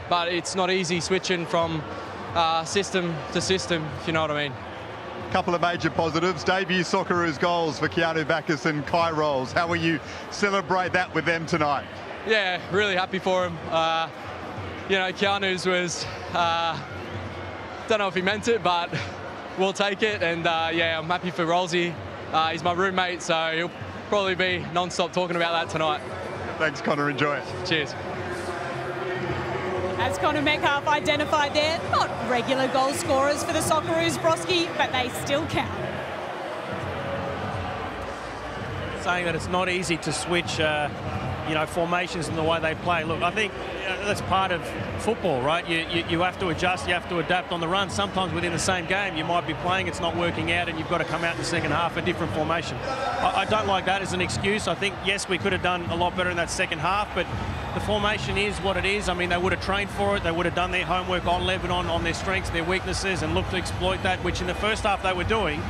but it's not easy switching from system to system, if you know what I mean. Couple of major positives. Debut Socceroos goals for Keanu Bacchus and Kai Rolls. How will you celebrate that with them tonight? Yeah, really happy for him. You know, Keanu's was, don't know if he meant it, but we'll take it. And yeah, I'm happy for Rollsy. He's my roommate, so he'll probably be non-stop talking about that tonight. Thanks, Connor. Enjoy it. Cheers. As Connor Metcalf identified there, not regular goal scorers for the Socceroos, Broski, but they still count. Saying that it's not easy to switch, you know, formations and the way they play. Look, I think that's part of football, right? You have to adjust, you have to adapt on the run. Sometimes within the same game, you might be playing, it's not working out, and you've got to come out in the second half a different formation. I don't like that as an excuse. I think, yes, we could have done a lot better in that second half, but the formation is what it is. I mean, they would have trained for it. They would have done their homework on Lebanon, on their strengths, their weaknesses, and looked to exploit that, which in the first half they were doing.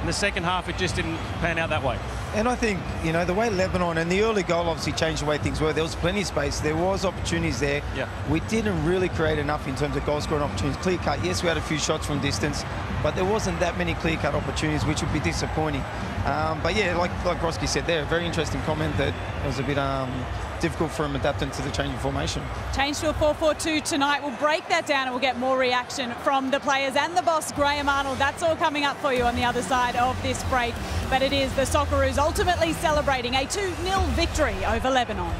In the second half, it just didn't pan out that way. And I think, you know, the way Lebanon, and the early goal obviously changed the way things were. There was plenty of space. There was opportunities there. Yeah. We didn't really create enough in terms of goal scoring opportunities. Clear cut, yes, we had a few shots from distance, but there wasn't that many clear cut opportunities, which would be disappointing. But yeah, like Broski said there, a very interesting comment that it was a bit difficult for him adapting to the changing formation. Change to a 4-4-2 tonight. We'll break that down and we'll get more reaction from the players and the boss, Graham Arnold. That's all coming up for you on the other side of this break. But it is the Socceroos ultimately celebrating a 2-0 victory over Lebanon.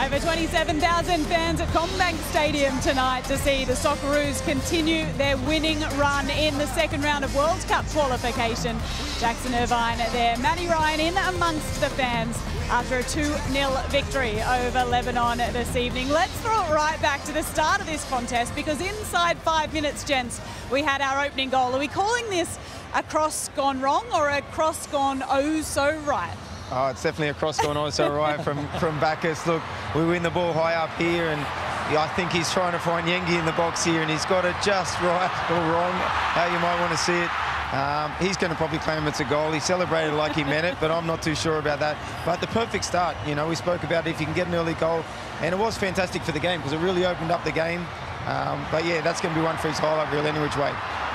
Over 27,000 fans at CommBank Stadium tonight to see the Socceroos continue their winning run in the second round of World Cup qualification. Jackson Irvine there, Matty Ryan in amongst the fans after a 2-0 victory over Lebanon this evening. Let's throw it right back to the start of this contest, because inside 5 minutes, gents, we had our opening goal. Are we calling this a cross gone wrong or a cross gone oh so right? Oh, it's definitely a cross going on, so right from Bacchus. Look, we win the ball high up here, and I think he's trying to find Yengi in the box here, and he's got it just right or wrong, how you might want to see it. He's going to probably claim it's a goal. He celebrated like he meant it, but I'm not too sure about that. But the perfect start, you know, we spoke about if you can get an early goal, and it was fantastic for the game because it really opened up the game. But yeah, that's going to be one for his highlight reel any which way.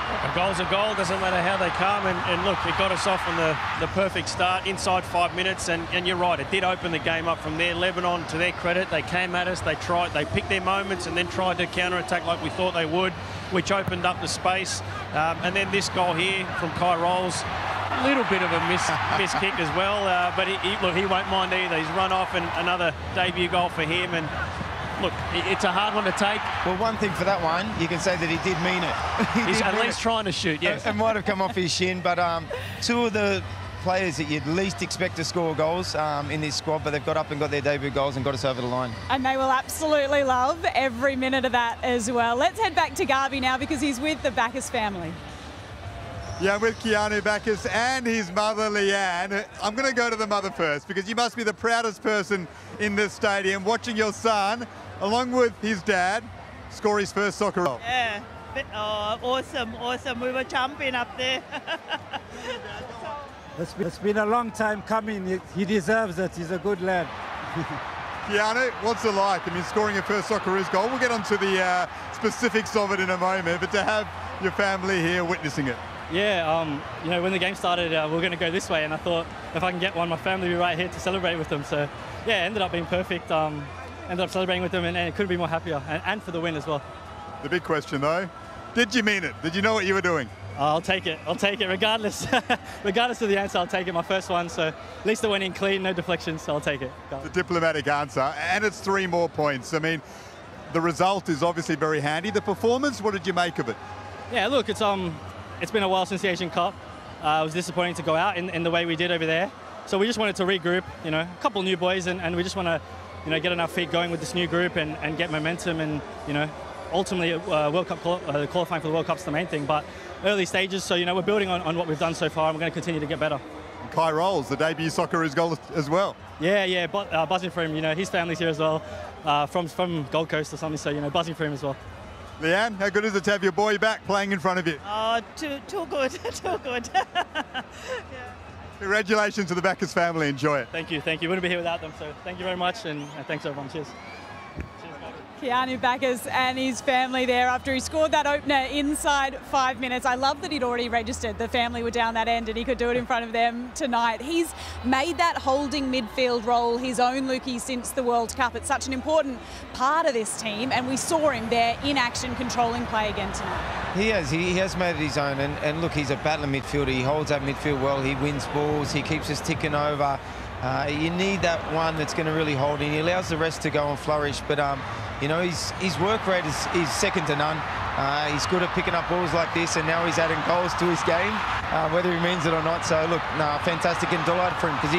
A goal's a goal, doesn't matter how they come, and look, it got us off on the perfect start inside 5 minutes, and you're right, it did open the game up from there. Lebanon, to their credit, they came at us, they picked their moments and then tried to counter-attack like we thought they would, which opened up the space. And then this goal here from Kai Rolls, a little bit of a miss kick as well, but he won't mind either. He's run off, and another debut goal for him, and look, it's a hard one to take. Well, one thing for that one, you can say that he did mean it. He's at least trying to shoot, yes. It might have come off his shin, but two of the players that you'd least expect to score goals in this squad, but they've got up and got their debut goals and got us over the line. And they will absolutely love every minute of that as well. Let's head back to Garvey now, because he's with the Bacchus family. Yeah, with Keanu Bacchus and his mother, Leanne. I'm going to go to the mother first, because you must be the proudest person in this stadium watching your son, along with his dad, score his first soccer goal. Yeah, awesome. We were champion up there. It's been a long time coming. He deserves it. He's a good lad. Keanu, what's it like? I mean, scoring your first Socceroos goal. We'll get onto the specifics of it in a moment, but to have your family here witnessing it. Yeah, you know, when the game started, we were going to go this way, and I thought if I can get one, my family will be right here to celebrate with them. So, yeah, it ended up being perfect. Ended up celebrating with them, and couldn't be more happier, and for the win as well. The big question, though, did you mean it? Did you know what you were doing? I'll take it. I'll take it regardless. Regardless of the answer, I'll take it. My first one, so at least the winning clean, no deflections, so I'll take it. The diplomatic answer, and it's 3 more points. I mean, the result is obviously very handy. The performance, what did you make of it? Yeah, look, it's been a while since the Asian Cup. It was disappointing to go out in the way we did over there. So we just wanted to regroup, you know, a couple new boys, and we just want to, you know, get on our feet going with this new group and get momentum, and, you know, ultimately World Cup qualifying for the World Cup's the main thing. But early stages, so, you know, we're building on what we've done so far, and we're going to continue to get better. Kai Rolls, the debut Socceroos goal as well. Yeah, buzzing for him. You know, his family's here as well, from Gold Coast or something, so, you know, buzzing for him as well. Leanne, how good is it to have your boy back playing in front of you? Oh, too good, too good. Yeah. Congratulations to the Bacchus family. Enjoy it. Thank you. Wouldn't be here without them, so thank you very much, and thanks everyone. Cheers. Keanu Bacchus and his family there after he scored that opener inside 5 minutes. I love that he'd already registered. The family were down that end and he could do it in front of them tonight. He's made that holding midfield role his own, Lukey, since the World Cup. It's such an important part of this team, and we saw him there in action controlling play again tonight. He has made it his own, and look, he's a battler midfielder. He holds that midfield well, he wins balls, he keeps us ticking over. You need that one that's going to really hold in. He allows the rest to go and flourish, but you know, his work rate is second to none. He's good at picking up balls like this, and now he's adding goals to his game, whether he means it or not. So look, fantastic, and delighted for him, because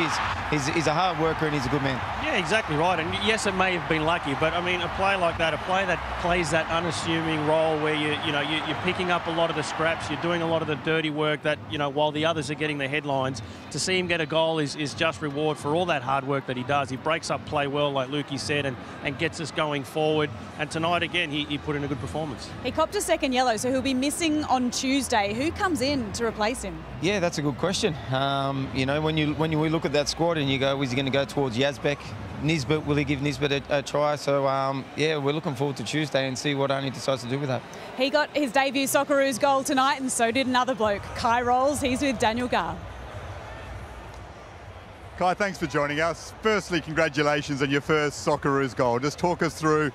he's a hard worker and he's a good man. Yeah, exactly right. And yes, it may have been lucky, but I mean, a play like that, a play that plays that unassuming role where you're picking up a lot of the scraps, you're doing a lot of the dirty work that, you know, while the others are getting the headlines, to see him get a goal is just reward for all that hard work that he does. He breaks up play well, like Lukey said, and gets us going forward. And tonight again, he put in a good performance. He copped a second yellow, so he'll be missing on Tuesday. Who comes in to replace him? Yeah, that's a good question. You know, when you look at that squad and you go, is he going to go towards Yazbek? Nisbet, will he give Nisbet a try? So, yeah, we're looking forward to Tuesday and see what Arnie decides to do with that. He got his debut Socceroos goal tonight, and so did another bloke, Kai Rolls. He's with Daniel Gar. Kai, thanks for joining us. Firstly, congratulations on your first Socceroos goal. Just talk us through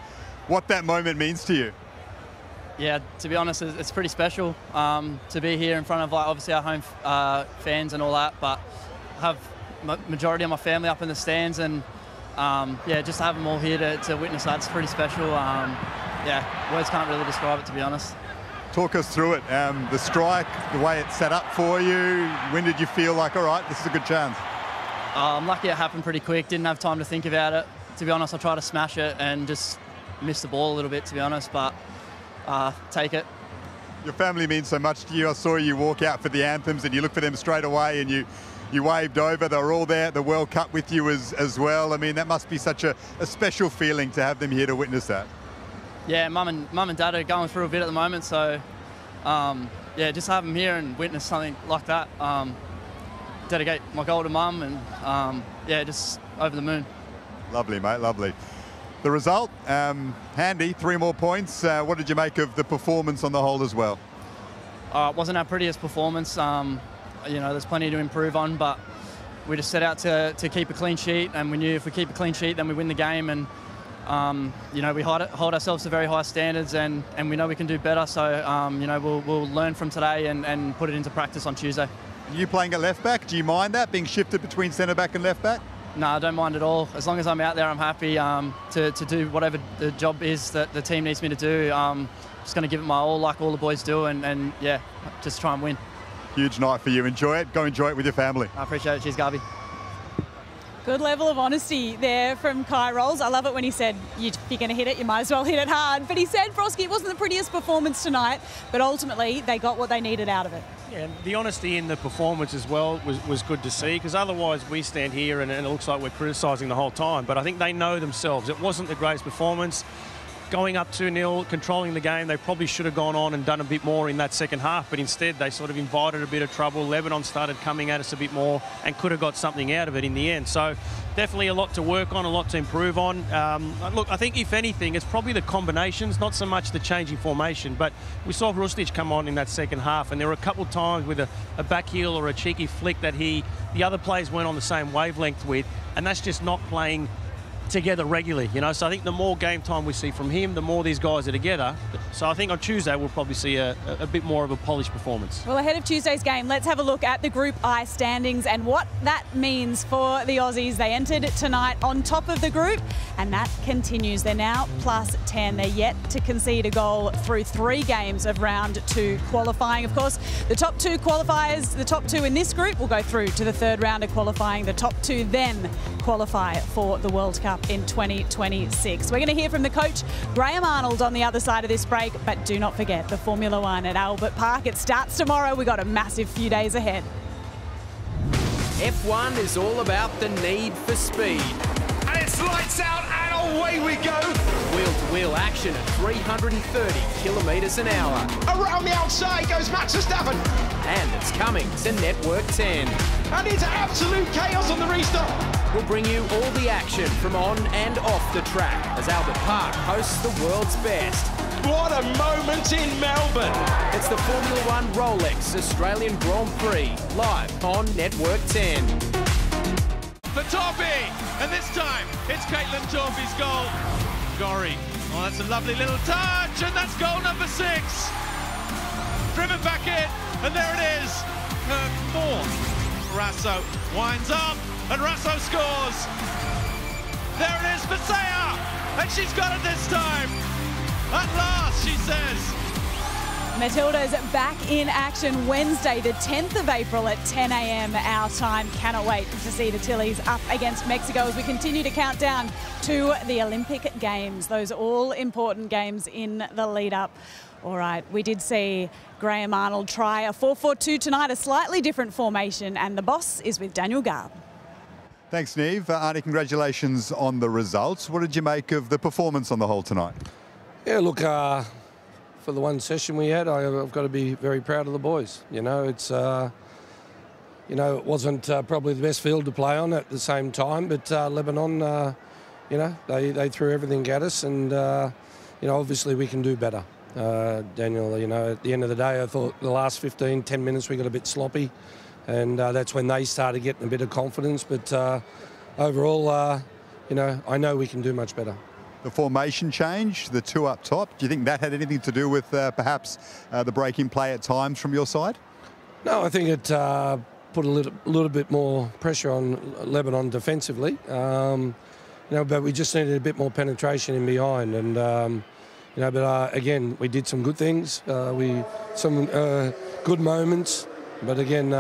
what that moment means to you. Yeah, to be honest, it's pretty special to be here in front of, like, obviously our home fans and all that, but have majority of my family up in the stands, and yeah, just to have them all here to witness that's pretty special. Yeah, words can't really describe it, to be honest. Talk us through it. The strike, the way it's set up for you. When did you feel like, all right, this is a good chance? I'm lucky it happened pretty quick. Didn't have time to think about it. To be honest, I tried to smash it and just missed the ball a little bit, to be honest, but take it. Your family means so much to you. I saw you walk out for the anthems and you looked for them straight away and you waved over. They were all there at the World Cup with you as well. I mean, that must be such a special feeling to have them here to witness that. Yeah, mum and dad are going through a bit at the moment, so yeah, just have them here and witness something like that. Dedicate my goal to mum, and yeah, just over the moon. Lovely, mate, lovely. The result, handy, 3 more points. What did you make of the performance on the whole as well? It wasn't our prettiest performance. You know, there's plenty to improve on, but we just set out to keep a clean sheet, and we knew if we keep a clean sheet, then we win the game. And you know, we hold ourselves to very high standards, and we know we can do better. So you know, we'll learn from today and put it into practice on Tuesday. You playing at left back? Do you mind that being shifted between centre back and left back? No, I don't mind at all. As long as I'm out there, I'm happy to do whatever the job is that the team needs me to do. Just going to give it my all, like all the boys do, and yeah, just try and win. Huge night for you. Enjoy it. Go enjoy it with your family. I appreciate it. Cheers, Garby. Good level of honesty there from Kai Rolls. I love it when he said, if you're going to hit it, you might as well hit it hard. But he said, Frosky, it wasn't the prettiest performance tonight, but ultimately they got what they needed out of it. Yeah, the honesty in the performance as well was good to see, because otherwise we stand here and it looks like we're criticising the whole time. But I think they know themselves. It wasn't the greatest performance. Going up 2-0, controlling the game, they probably should have gone on and done a bit more in that second half, but instead they sort of invited a bit of trouble. Lebanon started coming at us a bit more and could have got something out of it in the end. So definitely a lot to work on, a lot to improve on. Look, I think if anything, it's probably the combinations, not so much the changing formation, but we saw Rustic come on in that second half, and there were a couple of times with a back heel or a cheeky flick that the other players weren't on the same wavelength with, and that's just not playing together regularly, you know. So I think the more game time we see from him, the more these guys are together. So I think on Tuesday we'll probably see a bit more of a polished performance. Well, ahead of Tuesday's game, let's have a look at the Group I standings and what that means for the Aussies. They entered tonight on top of the group, and that continues. They're now plus 10. They're yet to concede a goal through 3 games of round 2 qualifying. Of course, the top 2 qualifiers, the top 2 in this group will go through to the 3rd round of qualifying. The top 2 then qualify for the World Cup in 2026. We're going to hear from the coach, Graham Arnold, on the other side of this break, but do not forget the Formula One at Albert Park. It starts tomorrow. We've got a massive few days ahead. F1 is all about the need for speed. And it's lights out and away we go. Wheel-to-wheel action at 330 kilometres an hour. Around the outside goes Max Verstappen. And it's coming to Network 10. And it's absolute chaos on the restart. We'll bring you all the action from on and off the track as Albert Park hosts the world's best. What a moment in Melbourne. It's the Formula One Rolex Australian Grand Prix, live on Network 10. For Toffee, and this time it's Caitlin Toffee's goal. Gorry, oh, that's a lovely little touch, and that's goal number 6. Driven back in, and there it is, her 4th. Rasso winds up, and Rasso scores. There it is for Saya, and she's got it this time. At last, she says. Matilda's back in action Wednesday, the 10th of April at 10 a.m. our time. Cannot wait to see the Tillies up against Mexico as we continue to count down to the Olympic Games. Those all-important games in the lead-up. All right, we did see Graham Arnold try a 4-4-2 tonight, a slightly different formation, and the boss is with Daniel Garb. Thanks, Neve. Arnie, congratulations on the results. What did you make of the performance on the whole tonight? Yeah, look, for the one session we had, I've got to be very proud of the boys. You know, it's, you know, it wasn't probably the best field to play on at the same time, but Lebanon, you know, they threw everything at us, and, you know, obviously we can do better. Daniel, you know, at the end of the day, I thought the last 10 minutes we got a bit sloppy, and that's when they started getting a bit of confidence. But overall, you know, I know we can do much better. The formation change, the 2 up top, do you think that had anything to do with perhaps the break-in play at times from your side? No, I think it put a little bit more pressure on Lebanon defensively. You know, but we just needed a bit more penetration in behind, and you know, but again, we did some good things, some good moments, but again,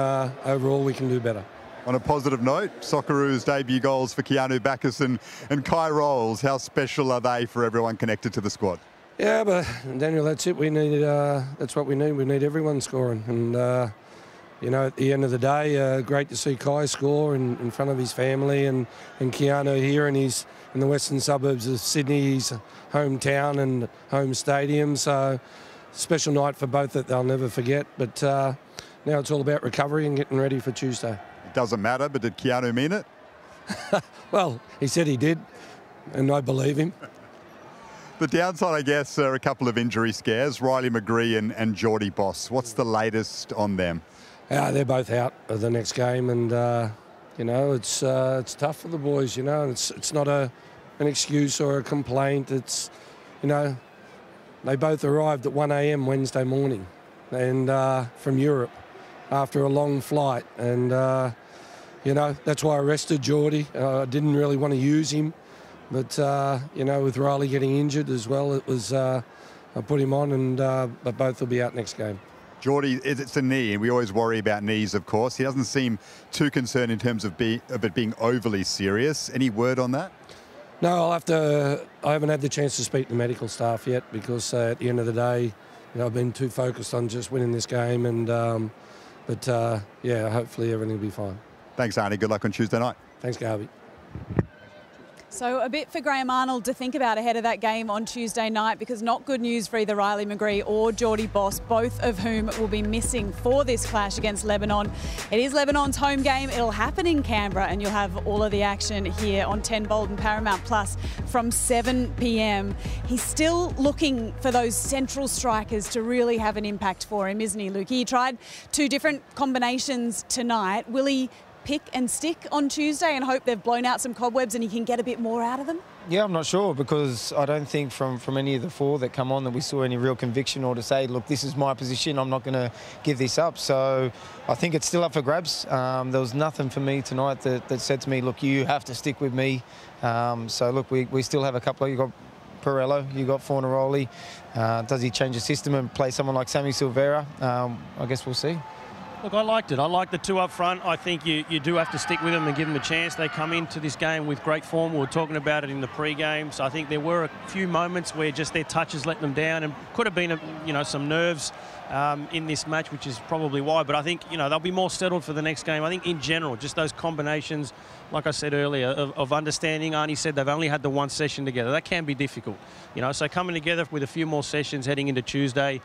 overall we can do better. On a positive note, Socceroos debut goals for Keanu Bacchus and Kai Rolls. How special are they for everyone connected to the squad? Yeah, but Daniel, that's it. We need, that's what we need. We need everyone scoring. And, you know, at the end of the day, great to see Kai score in front of his family, and Keanu here in the western suburbs of Sydney, his hometown and home stadium. So special night for both that they'll never forget. But now it's all about recovery and getting ready for Tuesday. Doesn't matter, but did Keanu mean it? Well, he said he did, and I believe him. The downside, I guess, are a couple of injury scares, Riley McGree and Geordie Boss. What's the latest on them? They're both out of the next game, and, you know, it's tough for the boys, you know. It's not an excuse or a complaint. It's, you know, they both arrived at 1 a.m. Wednesday morning and from Europe after a long flight, and you know, that's why I rested Geordie. I didn't really want to use him, but you know, with Riley getting injured as well, it was I put him on, and but both will be out next game. Geordie, it's a knee, and we always worry about knees, of course. He doesn't seem too concerned in terms of it being overly serious. Any word on that? No, I haven't had the chance to speak to the medical staff yet, because at the end of the day, you know, I've been too focused on just winning this game, and but yeah, hopefully everything will be fine. Thanks, Arnie. Good luck on Tuesday night. Thanks, Garby. So a bit for Graham Arnold to think about ahead of that game on Tuesday night, because not good news for either Riley McGree or Geordie Boss, both of whom will be missing for this clash against Lebanon. It is Lebanon's home game. It'll happen in Canberra, and you'll have all of the action here on 10 Bold and Paramount Plus from 7 p.m. He's still looking for those central strikers to really have an impact for him, isn't he, Luke? He tried 2 different combinations tonight. Will he pick and stick on Tuesday and hope they've blown out some cobwebs and he can get a bit more out of them? Yeah, I'm not sure, because I don't think from any of the four that come on that we saw any real conviction or to say, look, this is my position, I'm not going to give this up. So I think it's still up for grabs. There was nothing for me tonight that said to me, look, you have to stick with me. So look, we still have a couple. You've got Perello, you've got Fornaroli. Does he change the system and play someone like Sammy Silvera? I guess we'll see. Look, I liked it. I like the two up front. I think you do have to stick with them and give them a chance. They come into this game with great form. We were talking about it in the pre-game. So I think there were a few moments where just their touches let them down, and could have been, some nerves in this match, which is probably why. But I think, they'll be more settled for the next game. I think in general, just those combinations, like I said earlier, of understanding. Arnie said they've only had the one session together. That can be difficult. So coming together with a few more sessions heading into Tuesday,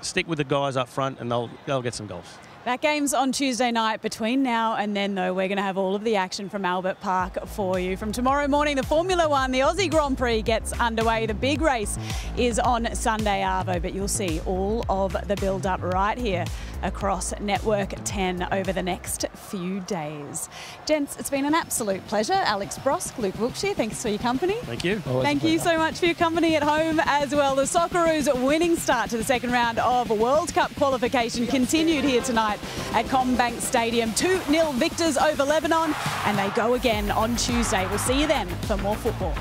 stick with the guys up front and they'll get some goals. That game's on Tuesday night. Between now and then, though, we're going to have all of the action from Albert Park for you. From tomorrow morning, the Formula One, the Aussie Grand Prix gets underway. The big race is on Sunday, Arvo, but you'll see all of the build-up right here across Network 10 over the next few days. Gents, it's been an absolute pleasure. Alex Brosk, Luke Wilkshire, thanks for your company. Thank you. Thank you so much for your company at home as well. The Socceroos winning start to the second round of World Cup qualification continued here tonight at CommBank Stadium. 2-0 victors over Lebanon, and they go again on Tuesday. We'll see you then for more football.